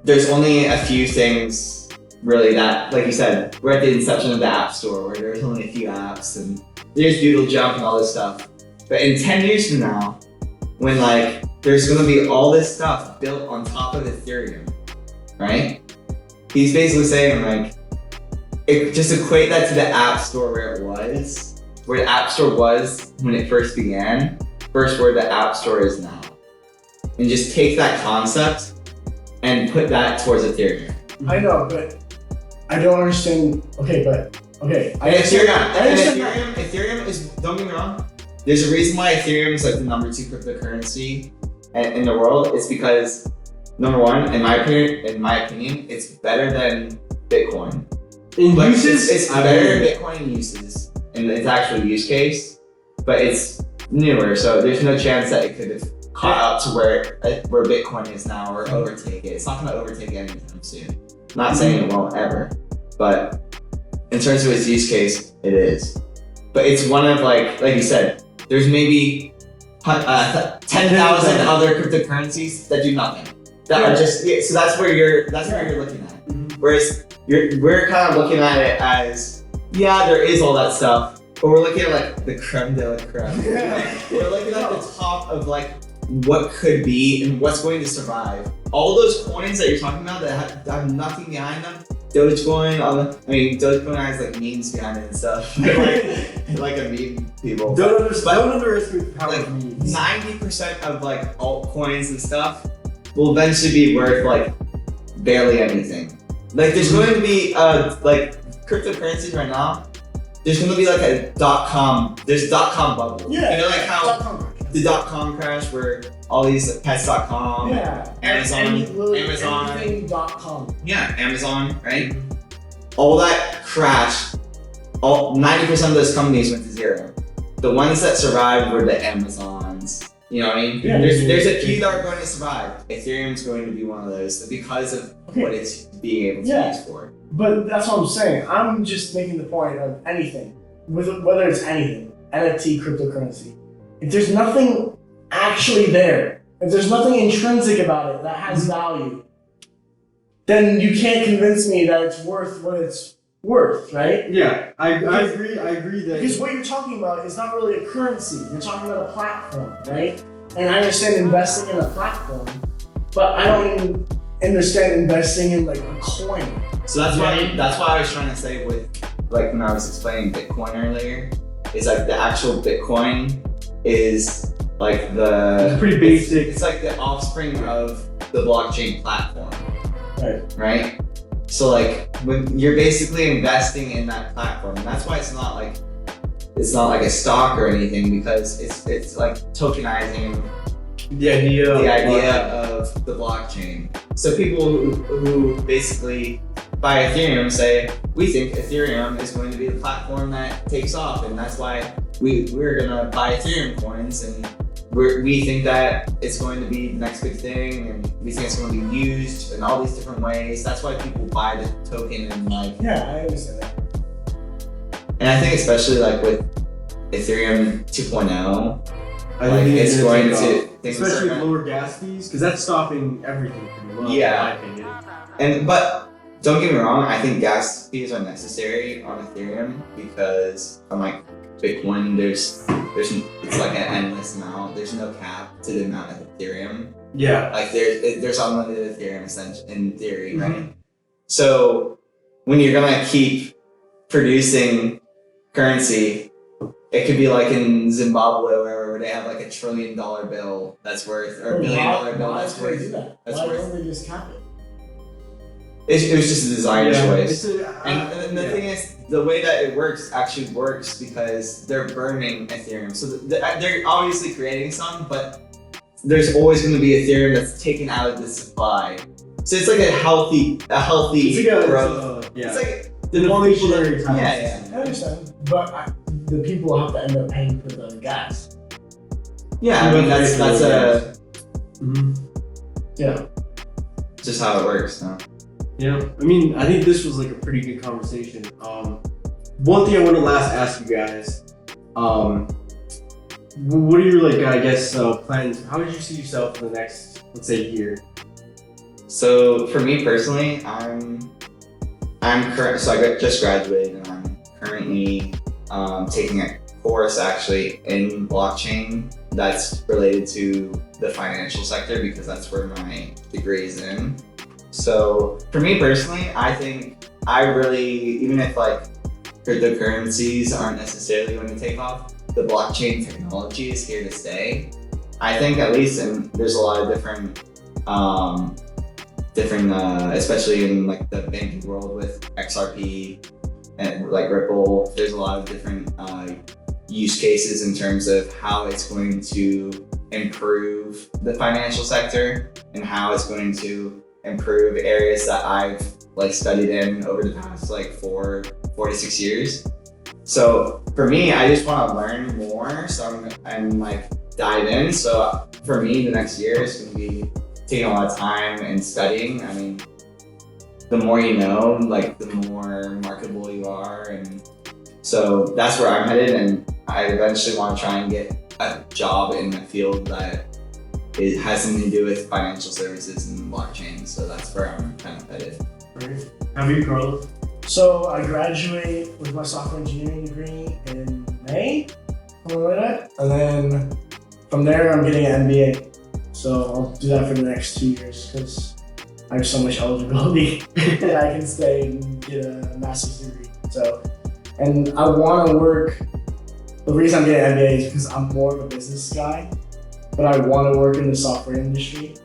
there's only a few things really that, like you said, we're at the inception of the App Store where there's only a few apps and there's Doodle Jump and all this stuff. But in 10 years from now, when like there's gonna be all this stuff built on top of Ethereum, right? He's basically saying like, just equate that to the App Store where the App Store was when it first began, versus where the App Store is now. And just take that concept and put that towards Ethereum. I know, but I don't understand. Ethereum is, don't get me wrong, there's a reason why Ethereum is like the number 2 cryptocurrency in the world. It's because, number 1, in my opinion, it's better than Bitcoin. It's better than Bitcoin in uses, and its actual use case, but it's newer, so there's no chance that it could have caught up to where Bitcoin is now or overtake it. It's not going to overtake it anytime soon. I'm not saying it won't ever, but in terms of its use case, it is. But it's one of like you said, there's maybe 10,000 other cryptocurrencies that do nothing. That are just so that's where you're looking at. Whereas we're kind of looking at it as there is all that stuff, but we're looking at like the creme de la creme. We're looking at the top of like what could be and what's going to survive. All those coins that you're talking about that have nothing behind them. Dogecoin, Dogecoin has like memes behind it and stuff. like a meme people. Don't underestimate the power like of memes. 90% of like altcoins and stuff will eventually be worth like barely anything. Like there's going to be like cryptocurrencies right now. There's going to be like a there's .com bubble. Yeah. You know like how the .com crash where all these like, pets.com, Amazon. Everything.com. Yeah, Amazon, right? All that crashed. 90% of those companies went to zero. The ones that survived were the Amazons, You know what I mean? Yeah. There's a few that are going to survive. Ethereum's going to be one of those because of what it's being able to use for. But that's what I'm saying. I'm just making the point of anything, whether it's anything, NFT, cryptocurrency. If there's nothing actually there, if there's nothing intrinsic about it that has value, then you can't convince me that it's worth what it's worth, right? Yeah, I agree that. Because what you're talking about is not really a currency. You're talking about a platform, right? And I understand investing in a platform, but I don't even understand investing in like a coin. So that's why I was trying to say with, like, when I was explaining Bitcoin earlier, is like the actual Bitcoin is like it's pretty basic. It's like the offspring of the blockchain platform. Right? So like when you're basically investing in that platform, and that's why it's not like a stock or anything, because it's like tokenizing the idea of the blockchain. So people who basically buy Ethereum say, we think Ethereum is going to be the platform that takes off, and that's why we're gonna buy Ethereum coins, and we think that it's going to be the next big thing, and we think it's going to be used in all these different ways. That's why people buy the token and like. Yeah, I understand that. And I think especially like with Ethereum 2.0, I like think it's going to things especially with lower gas fees, because that's stopping everything pretty well. Yeah. In my opinion. But don't get me wrong, I think gas fees are necessary on Ethereum because unlike Bitcoin, there's it's like an endless amount. There's no cap to the amount of Ethereum. Yeah. Like there's unlimited Ethereum essentially in theory, right? So when you're gonna keep producing currency, it could be like in Zimbabwe where they have like $1 trillion bill that's worth, or $1 billion bill that's worth. Why don't they just cap it? It was just a design choice. And the thing is, the way that it works actually works because they're burning Ethereum. So they're obviously creating some, but there's always going to be Ethereum that's taken out of the supply. So it's like a healthy growth. It's like the inflationary time. Yeah. I understand, but the people have to end up paying for the gas. Yeah, I mean that's a. Yeah. Just how it works, no? Yeah, I mean, I think this was like a pretty good conversation. One thing I want to ask you guys, what are your plans? How would you see yourself in the next, let's say, year? So for me personally, I'm current. So I just graduated, and I'm currently taking a course actually in blockchain that's related to the financial sector because that's where my degree is in. So for me personally, I think even if like cryptocurrencies aren't necessarily going to take off, the blockchain technology is here to stay. I think at least, and there's a lot of different, especially in like the banking world with XRP and like Ripple, there's a lot of different use cases in terms of how it's going to improve the financial sector and how it's going to improve areas that I've like studied in over the past like 4 to 6 years. So for me, I just want to learn more. So I'm like dive in. So for me, the next year is going to be taking a lot of time and studying. I mean, the more you know, like the more marketable you are, and so that's where I'm headed. And I eventually want to try and get a job in a field that it has something to do with financial services and blockchain, so that's where I'm kind of headed. Great. How about you, Carlo? So I graduate with my software engineering degree in May, something like that. And then from there, I'm getting an MBA. So I'll do that for the next 2 years because I have so much eligibility that I can stay and get a master's degree. So, and I want to work. The reason I'm getting an MBA is because I'm more of a business guy, but I want to work in the software industry.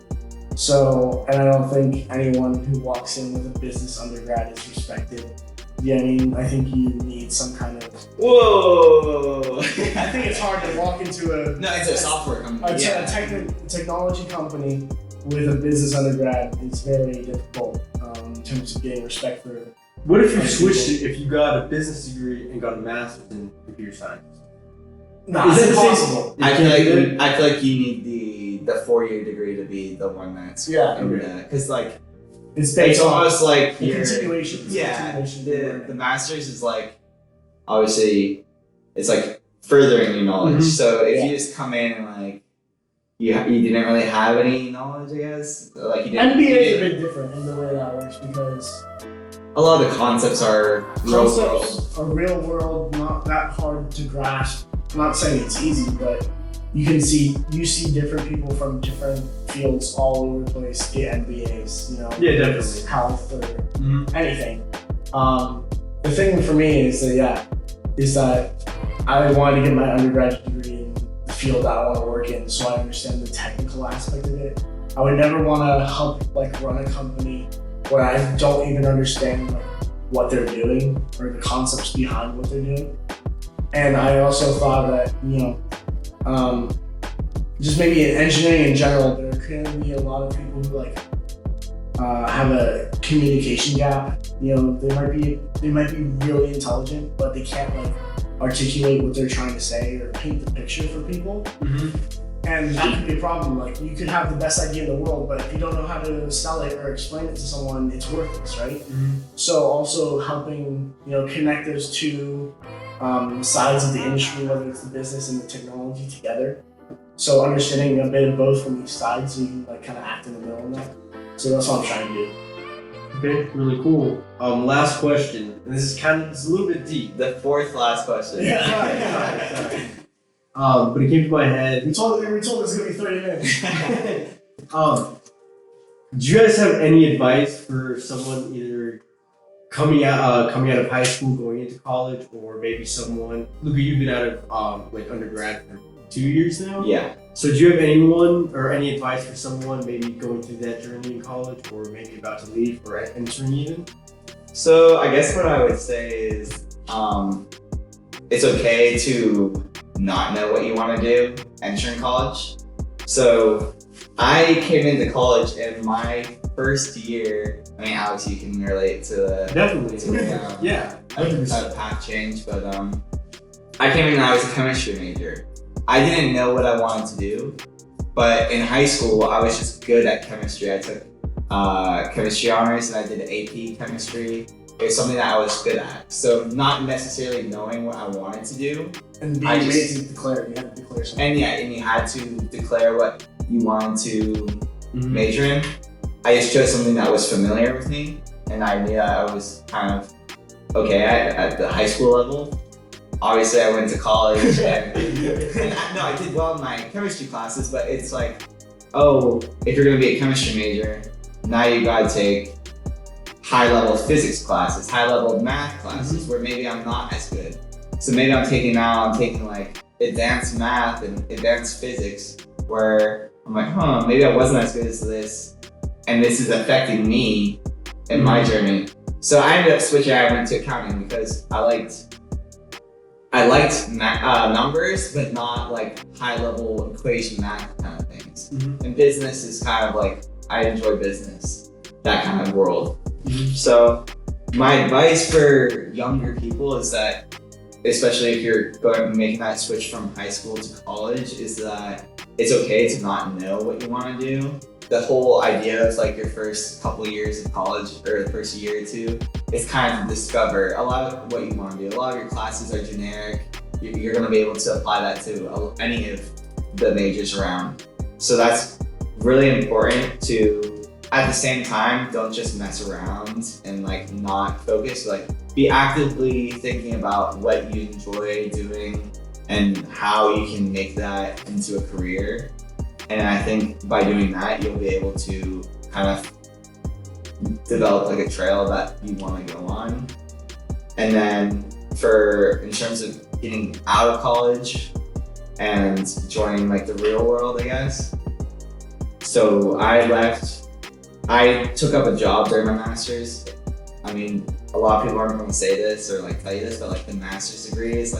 So, and I don't think anyone who walks in with a business undergrad is respected. Yeah, I mean, I think you need some kind of. Whoa! I think it's hard to walk into it's a software company. A technology company with a business undergrad. It's very difficult in terms of getting respect for. What if you switched it? If you got a business degree and got a master's in computer science? No, Is it's it impossible. I feel like you need the 4-year degree to be the one that's because like It's based it's on almost like the continuation. It's yeah, continuation. the master's is like obviously it's like furthering your knowledge. Mhm. So if Yeah. you just come in and like you didn't really have any knowledge, I guess. Like you didn't. NBA is a bit different in the way that works because A lot of the concepts are real world. concepts are real world, not that hard to grasp. I'm not saying it's easy, but you see different people from different fields all over the place get MBAs, Yeah, whether it's definitely. health or anything. The thing for me is that I wanted to get my undergraduate degree in the field that I want to work in, so I understand the technical aspect of it. I would never want to help run a company where I don't even understand what they're doing or the concepts behind what they're doing. And I also thought that just maybe in engineering in general, there can be a lot of people who have a communication gap. They might be really intelligent, but they can't articulate what they're trying to say or paint the picture for people. And that could be a problem. You could have the best idea in the world, but if you don't know how to sell it or explain it to someone, it's worthless, right? So also helping connect those two sides of the industry, whether it's the business and the technology together. So understanding a bit of both from each side, so you can kind of act in the middle of that. So that's what I'm trying to do. Okay, really cool. Last question, and this is it's a little bit deep. The fourth last question. Sorry. But it came to my head. We told this was gonna be 30 minutes. Do you guys have any advice for someone either coming out of high school, going into college, or maybe someone? Luca, you've been out of undergrad for 2 years now. Yeah. So do you have anyone or any advice for someone maybe going through that journey in college, or maybe about to leave or entering even? So I guess what I would say is it's okay to not know what you want to do entering college. So I came into college in my first year. I mean, Alex, you can relate to the Definitely. yeah. 100%. Path change, but I came in and I was a chemistry major. I didn't know what I wanted to do, but in high school I was just good at chemistry. I took chemistry honors and I did AP chemistry. It was something that I was good at. So not necessarily knowing what I wanted to do. And being made to declare, you had to declare something. And you had to declare what you wanted to major in. I just chose something that was familiar with me, and I knew that I was kind of okay at the high school level. Obviously, I went to college, and I did well in my chemistry classes, but it's like, oh, if you're gonna be a chemistry major, now you gotta take high-level physics classes, high-level math classes, where maybe I'm not as good. So maybe I'm taking advanced math and advanced physics, where I'm like, maybe I wasn't as good as this, and this is affecting me in my journey. So I ended up switching. I went to accounting because I liked numbers, but not high-level equation math kind of things. And business is kind of I enjoy business, that kind of world. So my advice for younger people is that, especially if you're making that switch from high school to college, is that it's okay to not know what you want to do. The whole idea of your first couple years of college, or the first year or two, is kind of discover a lot of what you want to do. A lot of your classes are generic. You're going to be able to apply that to any of the majors around. So that's really important to, at the same time, don't just mess around and not focus. Be actively thinking about what you enjoy doing and how you can make that into a career. And I think by doing that, you'll be able to kind of develop a trail that you want to go on. And then in terms of getting out of college and joining the real world, I guess. So I took up a job during my master's. I mean, a lot of people aren't going to say this or tell you this, but the master's degree is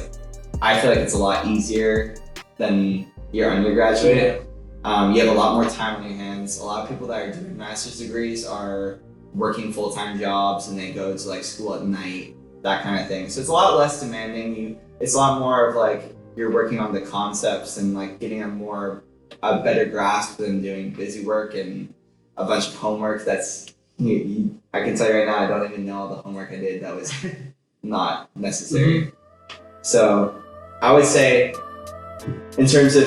I feel it's a lot easier than your undergraduate. You have a lot more time on your hands. A lot of people that are doing master's degrees are working full-time jobs and they go to school at night, that kind of thing. So it's a lot less demanding. It's a lot more of you're working on the concepts and like getting a better grasp than doing busy work and a bunch of homework that's I can tell you right now, I don't even know all the homework I did that was not necessary. So I would say in terms of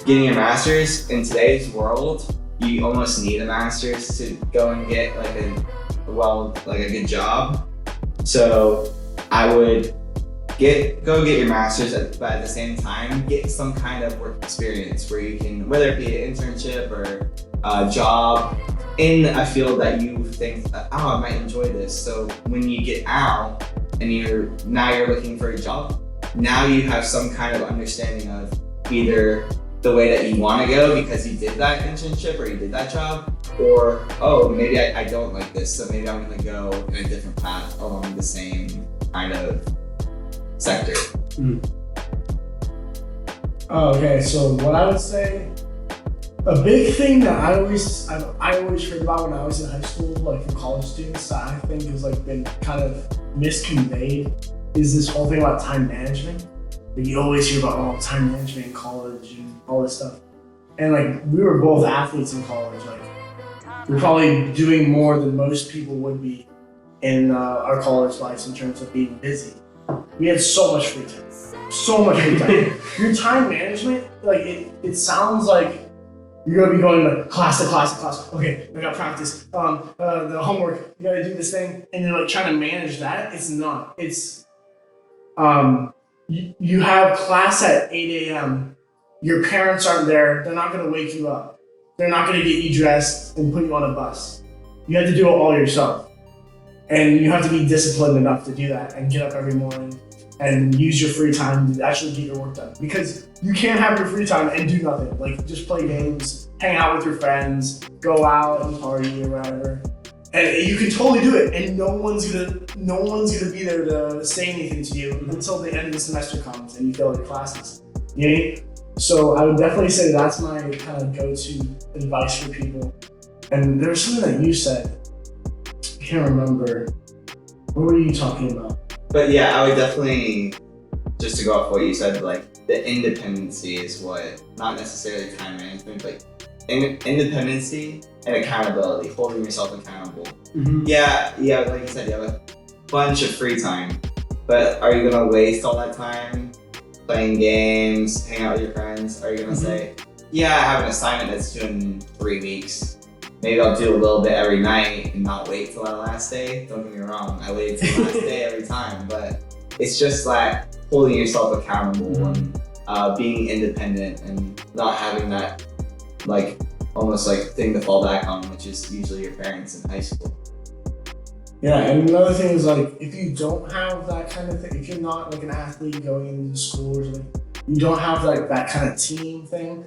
getting a master's in today's world, you almost need a master's to go and get like a good job. So I would go get your master's, but at the same time, get some kind of work experience where you can, whether it be an internship or a job in a field that you think, oh, I might enjoy this. So when you get out and you're looking for a job, now you have some kind of understanding of either the way that you want to go because you did that internship or you did that job, or, oh, maybe I don't like this, so maybe I'm going to go in a different path along the same kind of sector. Okay, so what I would say, a big thing that I always heard about when I was in high school, like for college students, that I think has like been kind of misconveyed, is this whole thing about time management. Like you always hear about time management in college and all this stuff. And like we were both athletes in college. Like we're probably doing more than most people would be in our college lives in terms of being busy. We had so much free time. So much free time. Your time management, like it sounds like you're gonna be going to class to class to class. Okay, I got practice. The homework, you gotta do this thing, and you're like trying to manage that. It's not. It's you have class at 8 a.m. Your parents aren't there. They're not gonna wake you up. They're not gonna get you dressed and put you on a bus. You have to do it all yourself, and you have to be disciplined enough to do that and get up every morning and use your free time to actually get your work done. Because you can't have your free time and do nothing. Like just play games, hang out with your friends, go out and party or whatever. And you can totally do it, and no one's gonna be there to say anything to you until the end of the semester comes and you fail your classes. You know what I mean? So I would definitely say that's my kind of go-to advice for people. And there was something that you said, I can't remember. What were you talking about? But yeah, I would definitely, just to go off what you said, like the independency is what, not necessarily time management, but independency and accountability, holding yourself accountable. Yeah, like you said, you have a bunch of free time, but are you gonna waste all that time playing games, hanging out with your friends? Are you gonna say, yeah, I have an assignment that's due in 3 weeks. Maybe I'll do a little bit every night and not wait till that last day. Don't get me wrong, I waited till the last day every time, but it's just like holding yourself accountable and being independent and not having that like almost like thing to fall back on, which is usually your parents in high school. Yeah, and another thing is like if you don't have that kind of thing, if you're not like an athlete going into school or something, you don't have like that kind of team thing,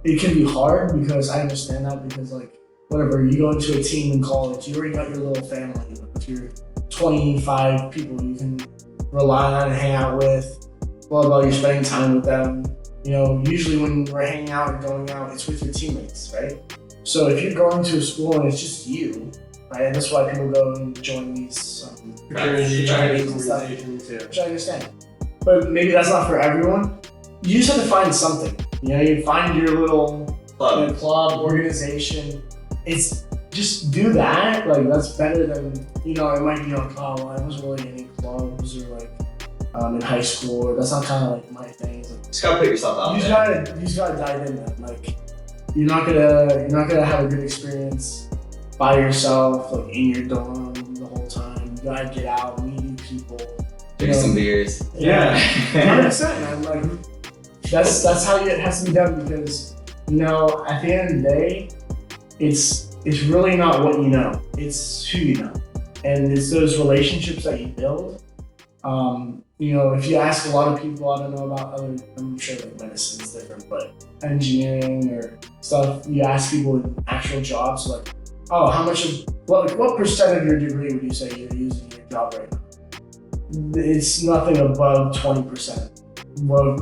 it can be hard because I understand that because like whatever, you go into a team in college, you already got your little family with your 25 people you can rely on and hang out with, blah, blah, you're spending time with them. You know, usually when we're hanging out and going out, it's with your teammates, right? So if you're going to a school and it's just you, right, and that's why people go and join these fraternities and stuff, which I understand. But maybe that's not for everyone. You just have to find something. You know, you find your little club, organization. It's just do that. Like that's better than, you know, it might be like, oh, well, I wasn't really in any clubs or like in high school. Or that's not kind of like my thing. Like, just gotta put yourself out there. You just gotta dive in there. Like you're not gonna have a good experience by yourself, like in your dorm the whole time. You gotta get out, meet new people. Drink some beers. Yeah, 100%. Man. Like that's how it has to be done because, you know, at the end of the day, it's really not what you know, it's who you know. And it's those relationships that you build. You know, if you ask a lot of people, I don't know about other, I'm sure like medicine is different, but engineering or stuff, you ask people in actual jobs, like, oh, how much of, what percent of your degree would you say you're using in your job right now? It's nothing above 20%.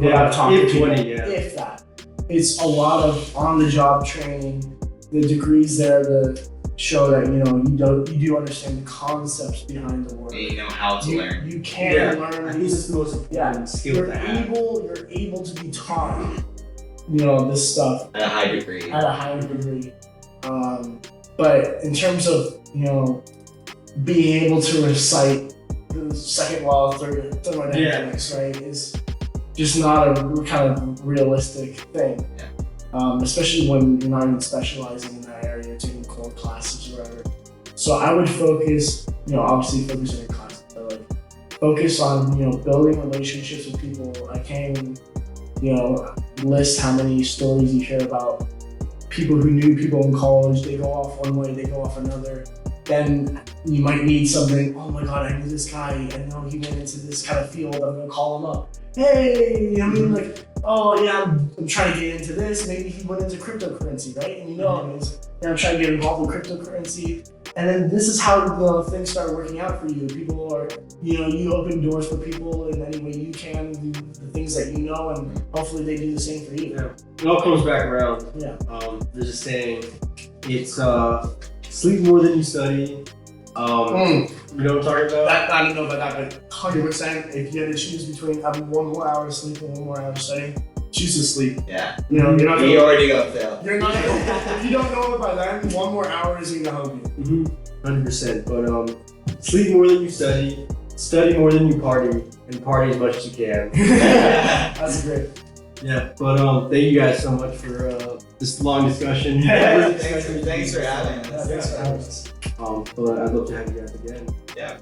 Yeah, if 20, yeah. If that. It's a lot of on-the-job training, the degrees there, show that you do understand the concepts behind the work. And you know how to learn. You can learn. I think it's the most important skill You're to have. able to be taught, this stuff At a high degree. at a higher degree. But in terms of being able to recite the second law of thermodynamics, right, is just not a kind of realistic thing. Yeah. Especially when you're not even specializing in that area, taking core classes or whatever. So I would focus, obviously focus on your classes, but like focus on, building relationships with people. I can't even, list how many stories you hear about people who knew people in college. They go off one way, they go off another. Then you might need something. Oh my God, I knew this guy. I know he went into this kind of field. I'm gonna call him up. Hey, oh yeah, I'm trying to get into this. Maybe he went into cryptocurrency, right? And I'm trying to get involved in cryptocurrency. And then this is how things start working out for you. People are, you open doors for people in any way you can, the things that you know, and hopefully they do the same for you. Yeah. It all comes back around. Yeah. There's a saying, it's sleep more than you study. You know what I'm talking about? I don't know about that, but 100%, if you had to choose between having 1 more hour of sleep and 1 more hour of studying, choose to sleep. Yeah. You're not You already gonna fail. You're not if you don't know it by then, 1 more hour isn't gonna help you. 100%. But sleep more than you study more than you party, and party as much as you can. That's great. Yeah, but thank you guys so much for this long discussion. Thanks for having us. Thanks for having us. But I'd love to have you guys again. Yeah.